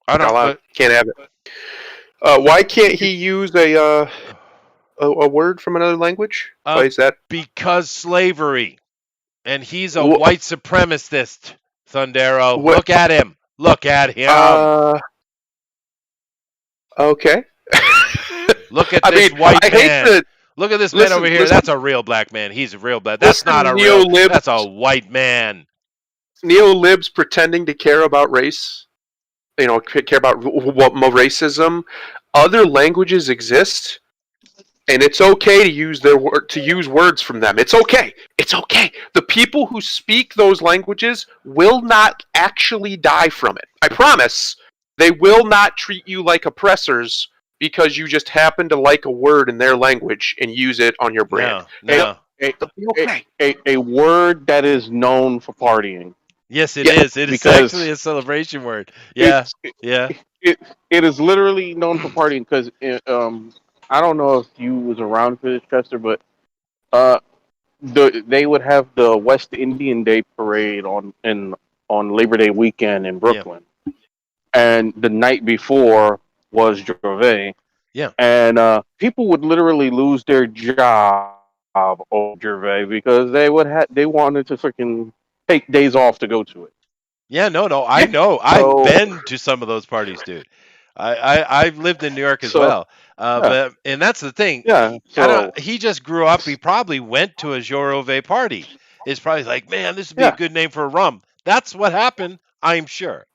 I Not don't, allowed. but Can't have it. Why can't he use a word from another language? uh, Why is that? because slavery, and he's a Wh- white supremacist. Thundero, What? look at him. Look at him. Uh. Okay. Look at I this mean, white I hate man. to Look at this man over listen. here. That's a real black man. He's a real black. That's not Listen, a real. neo-libs, That's a white man. neo-libs pretending to care about race. Care about what racism. Other languages exist, and it's okay to use words from them. It's okay. It's okay. The people who speak those languages will not actually die from it. I promise. They will not treat you like oppressors because you just happen to like a word in their language and use it on your brand. No, no. A, They'll be okay. a word that is known for partying. Yes, it Yeah. is. It is actually Because a celebration word. Yeah, it's yeah, it it is literally known for partying. Because I don't know if you was around for this, Chester, but uh, they would have the West Indian Day parade on Labor Day weekend in yeah, Brooklyn, and the night before was Gervais, yeah. and people would literally lose their job over Gervais because they wanted to freaking take days off to go to it. Yeah, no, no. I Yeah. know. I've So been to some of those parties, dude. I've lived in New York as so well. yeah And that's the thing. yeah I don't. so He just grew up. He probably went to a Jorove party. It's probably like, man, this would be a yeah good name for a rum. That's what happened. I'm sure.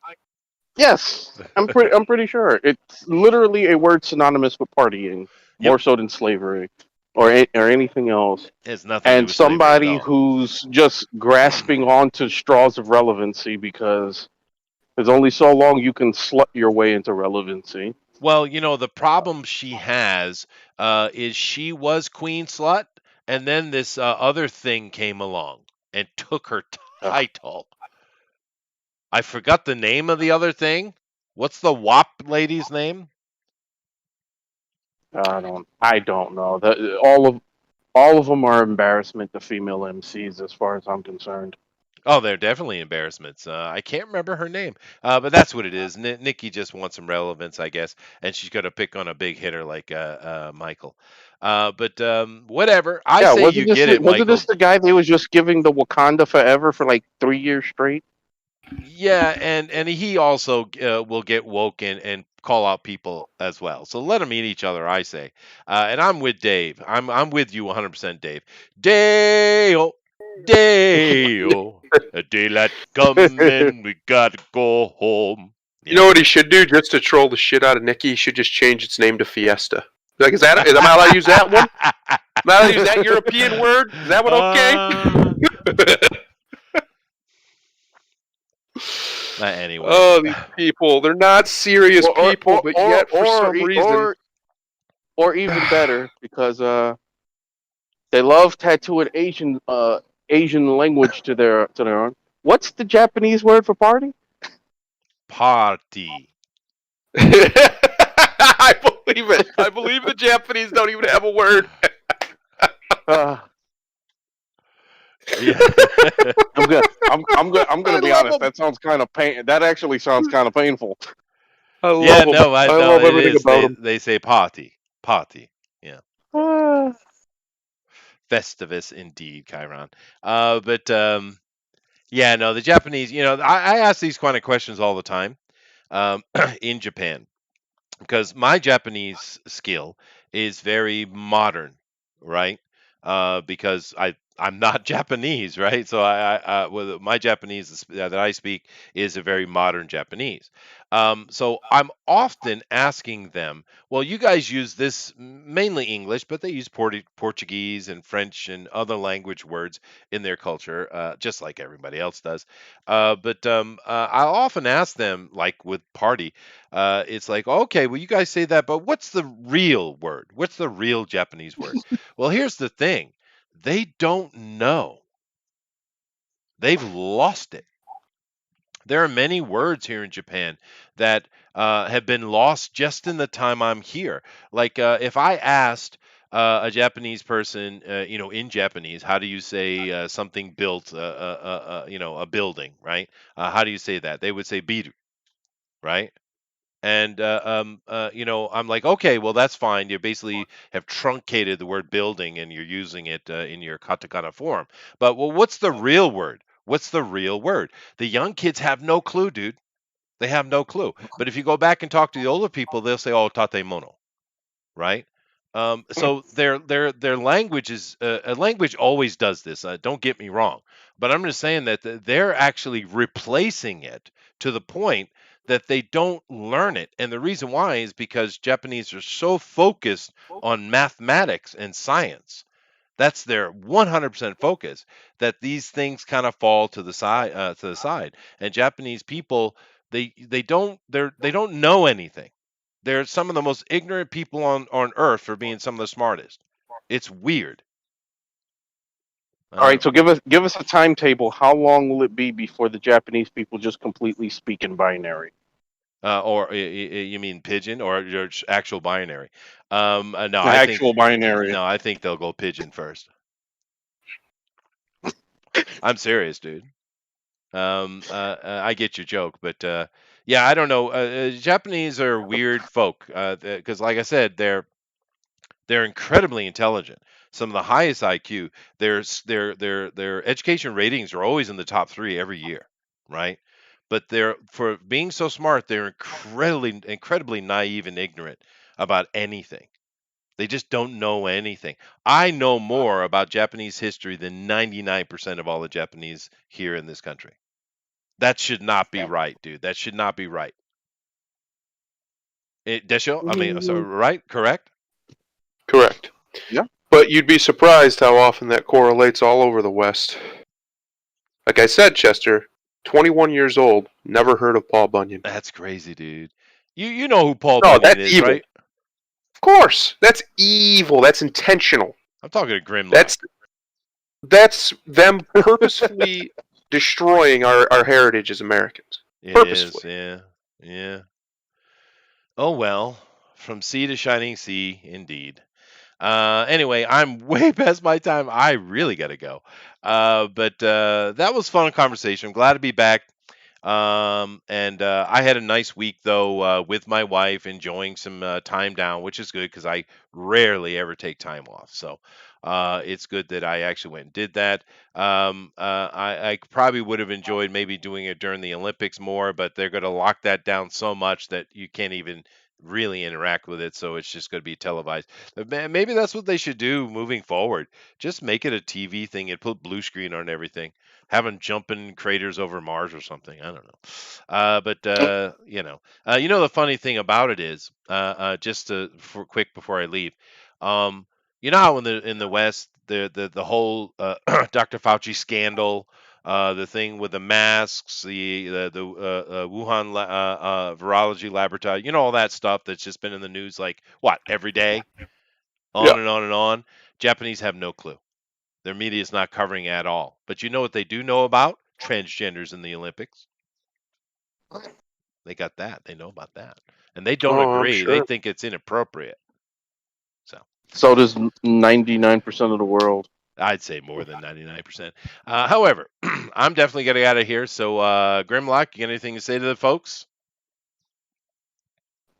yes I'm pretty sure it's literally a word synonymous with partying Yep. more so than slavery or anything else. It has nothing to do And with slavery at somebody all. who's just grasping onto straws of relevancy because there's only so long you can slut your way into relevancy. Well, the problem she has is she was Queen Slut, and then this other thing came along and took her Ugh, title. I forgot the name of the other thing. What's the WAP lady's name? I don't know. All of them are embarrassment to female MCs as far as I'm concerned. Oh, they're definitely embarrassments. I can't remember her name, but that's what it is. Nikki just wants some relevance, I guess, and she's going to pick on a big hitter like Michael. But whatever. I Yeah, say you get it, wasn't Michael. this the guy they was just giving the Wakanda forever for like 3 years straight? Yeah, and he also will get woke and call out people as well. So let them eat each other, I say. And I'm with Dave. I'm with you 100%, Dave. Dale, Dale, a daylight coming, we gotta go home. You Yeah. know what he should do just to troll the shit out of Nikki? He should just change its name to Fiesta. Like, am I allowed to use that one? Am I allowed to use that European word? Is that one okay? Anyway. Oh, these people. They're not serious people, but yet for some reason. or even better because they love tattooing Asian language to their arm. What's the Japanese word for party? Party. I believe it. I believe the Japanese don't even have a word. Uh, Yeah. I'm gonna I be love honest. them. That sounds kind of pain. That actually sounds kind of painful. I Yeah, love them. no, I no, love it everything is. about them. They say party, party. Yeah, Uh, Festivus indeed, Chiron. But yeah, no, the Japanese. I ask these kind of questions all the time in Japan, because my Japanese skill is very modern, right? Because I'm not Japanese, right? So well, my Japanese that I speak is a very modern Japanese. So I'm often asking them, well, you guys use this mainly English, but they use Portuguese and French and other language words in their culture, just like everybody else does. But I'll often ask them, like with party, it's like, okay, well, you guys say that, but what's the real word? What's the real Japanese word? Well, here's the thing, they don't know. They've lost it. There are many words here in Japan that have been lost just in the time I'm here. Like if I asked a Japanese person, in Japanese, how do you say something built, a building, right? How do you say that? They would say biru, right? And I'm like, okay, well, that's fine. You basically have truncated the word building and you're using it in your katakana form. But well, what's the real word? What's the real word? The young kids have no clue, dude. They have no clue. But if you go back and talk to the older people, they'll say, "Oh, tatemono," right? So their language is a language always does this. Don't get me wrong, but I'm just saying that they're actually replacing it to the point that they don't learn it, and the reason why is because Japanese are so focused on mathematics and science. That's their 100% focus. That these things kind of fall to the side, and Japanese people, they don't know anything. They're some of the most ignorant people on earth for being some of the smartest. It's weird. all Uh, right, so give us a timetable. How long will it be before the Japanese people just completely speak in binary? or you mean pigeon or your actual binary? No, I think Actual binary. no, I think they'll go pigeon first. I'm serious, dude. I get your joke, but yeah, I don't know. Japanese are weird folk because, like I said, they're incredibly intelligent. Some of the highest IQ. Their education ratings are always in the top three every year, right? But they're for being so smart, they're incredibly naive and ignorant about anything. They just don't know anything. I know more about Japanese history than 99% of all the Japanese here in this country. That should not be right, dude. That should not be right. Desho, I mean, so Mm, right, correct? Correct. yeah. But you'd be surprised how often that correlates all over the West. Like I said, Chester, 21 years old, never heard of Paul Bunyan. That's crazy, dude. You know who Paul No, Bunyan that's is, evil. right? Of course, that's evil. That's intentional. I'm talking to Grimlock. That's that's them purposefully destroying our heritage as Americans. It is, Purposefully. yeah, yeah. Oh well, from sea to shining sea, indeed. Anyway, I'm way past my time. I really got to go. But that was fun conversation. I'm glad to be back. And I had a nice week though with my wife, enjoying some time down, which is good because I rarely ever take time off. So it's good that I actually went and did that. I probably would have enjoyed maybe doing it during the Olympics more, but they're going to lock that down so much that you can't even really interact with it. So it's just going to be televised. But maybe that's what they should do moving forward. Just make it a TV thing and put blue screen on everything. Have them jumping craters over Mars or something. I don't know. The funny thing about it is, just for quick before I leave, um, you know how in the West the whole Dr. Fauci scandal, the thing with the masks, the Wuhan virology laboratory, all that stuff that's just been in the news like what every day, on Yeah. and on and on. Japanese have no clue. Their media is not covering at all. But you know what they do know about? Transgenders in the Olympics. They got that. They know about that, and they don't Oh, I'm agree. They sure. think it's inappropriate. So So does 99% of the world. I'd say more than 99%. However, I'm definitely getting out of here. So Grimlock, you got anything to say to the folks?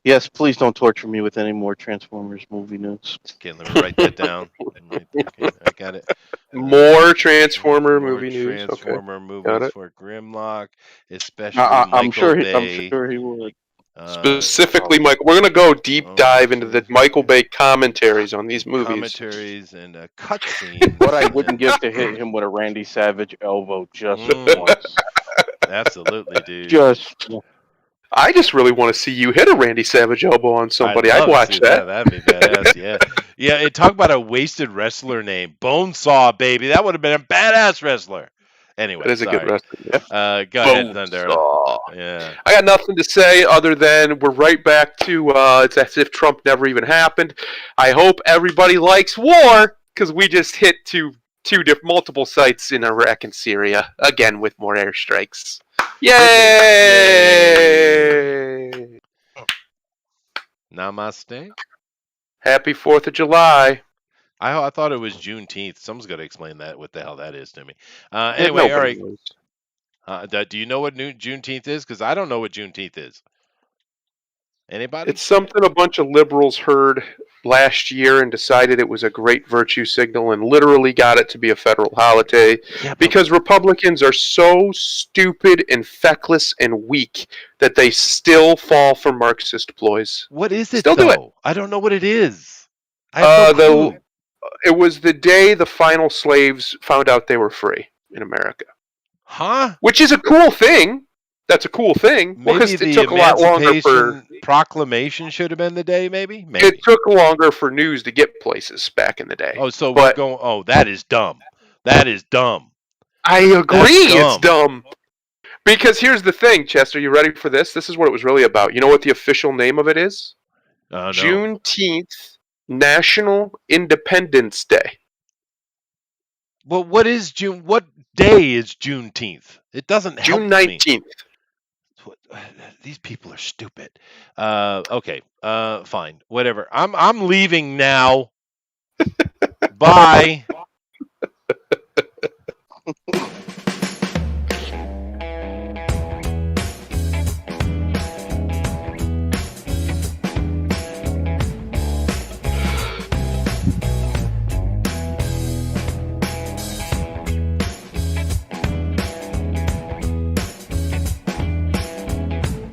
Yes, please don't torture me with any more Transformers movie news. Okay, let me write that down. Okay, I got it. More Transformer More movie news. Okay, Transformer got movies it. for Grimlock, especially I'm Michael sure. I'm Bay. sure he would. Uh, Specifically, Mike, we're going to go deep dive into the Transformers, Michael Bay commentaries on these movies. commentaries and cut What I scenes wouldn't and give to hit him with a Randy Savage elbow just mm, once. absolutely, dude. Just I just really want to see you hit a Randy Savage elbow on I'd somebody. I'd love to watch see that. that. That'd be badass. Yeah, yeah. And talk about a wasted wrestler name, Bonesaw, baby. That would have been a badass wrestler. That Anyway, is a good sorry. wrestling. Yeah. Go ahead, Thunder. Bonesaw. Yeah. I got nothing to say other than we're right back to it's as if Trump never even happened. I hope everybody likes war because we just hit multiple sites in Iraq and Syria again with more airstrikes. Yay! Namaste. Happy 4th of July. I thought it was Juneteenth. Someone's got to explain that. What the hell that is to me. Yeah, Anyway, all nobody right. knows. Do you know what Juneteenth is? Because I don't know what Juneteenth is. Anybody? It's something a bunch of liberals heard last year and decided it was a great virtue signal and literally got it to be a federal holiday Yeah, but because Republicans are so stupid and feckless and weak that they still fall for Marxist ploys. what is it Still do it. though? I don't know what it is. I have no clue. It was the day the final slaves found out they were free in America, Huh? which is a cool thing. That's a cool thing. Well, Maybe because it the took a lot longer for Emancipation Proclamation should have been the day. Maybe. it took longer for news to get places back in the day. Oh, so we're But going. Oh, that is dumb. That is dumb. I agree, That's it's dumb. Because here's the thing, Chester. You ready for this? This is what it was really about. You know what the official name of it is? No. Juneteenth National Independence Day. Well, what is June? What day is Juneteenth? It doesn't help June me. 19th. These people are stupid. Okay. Fine. Whatever. I'm leaving now. Bye.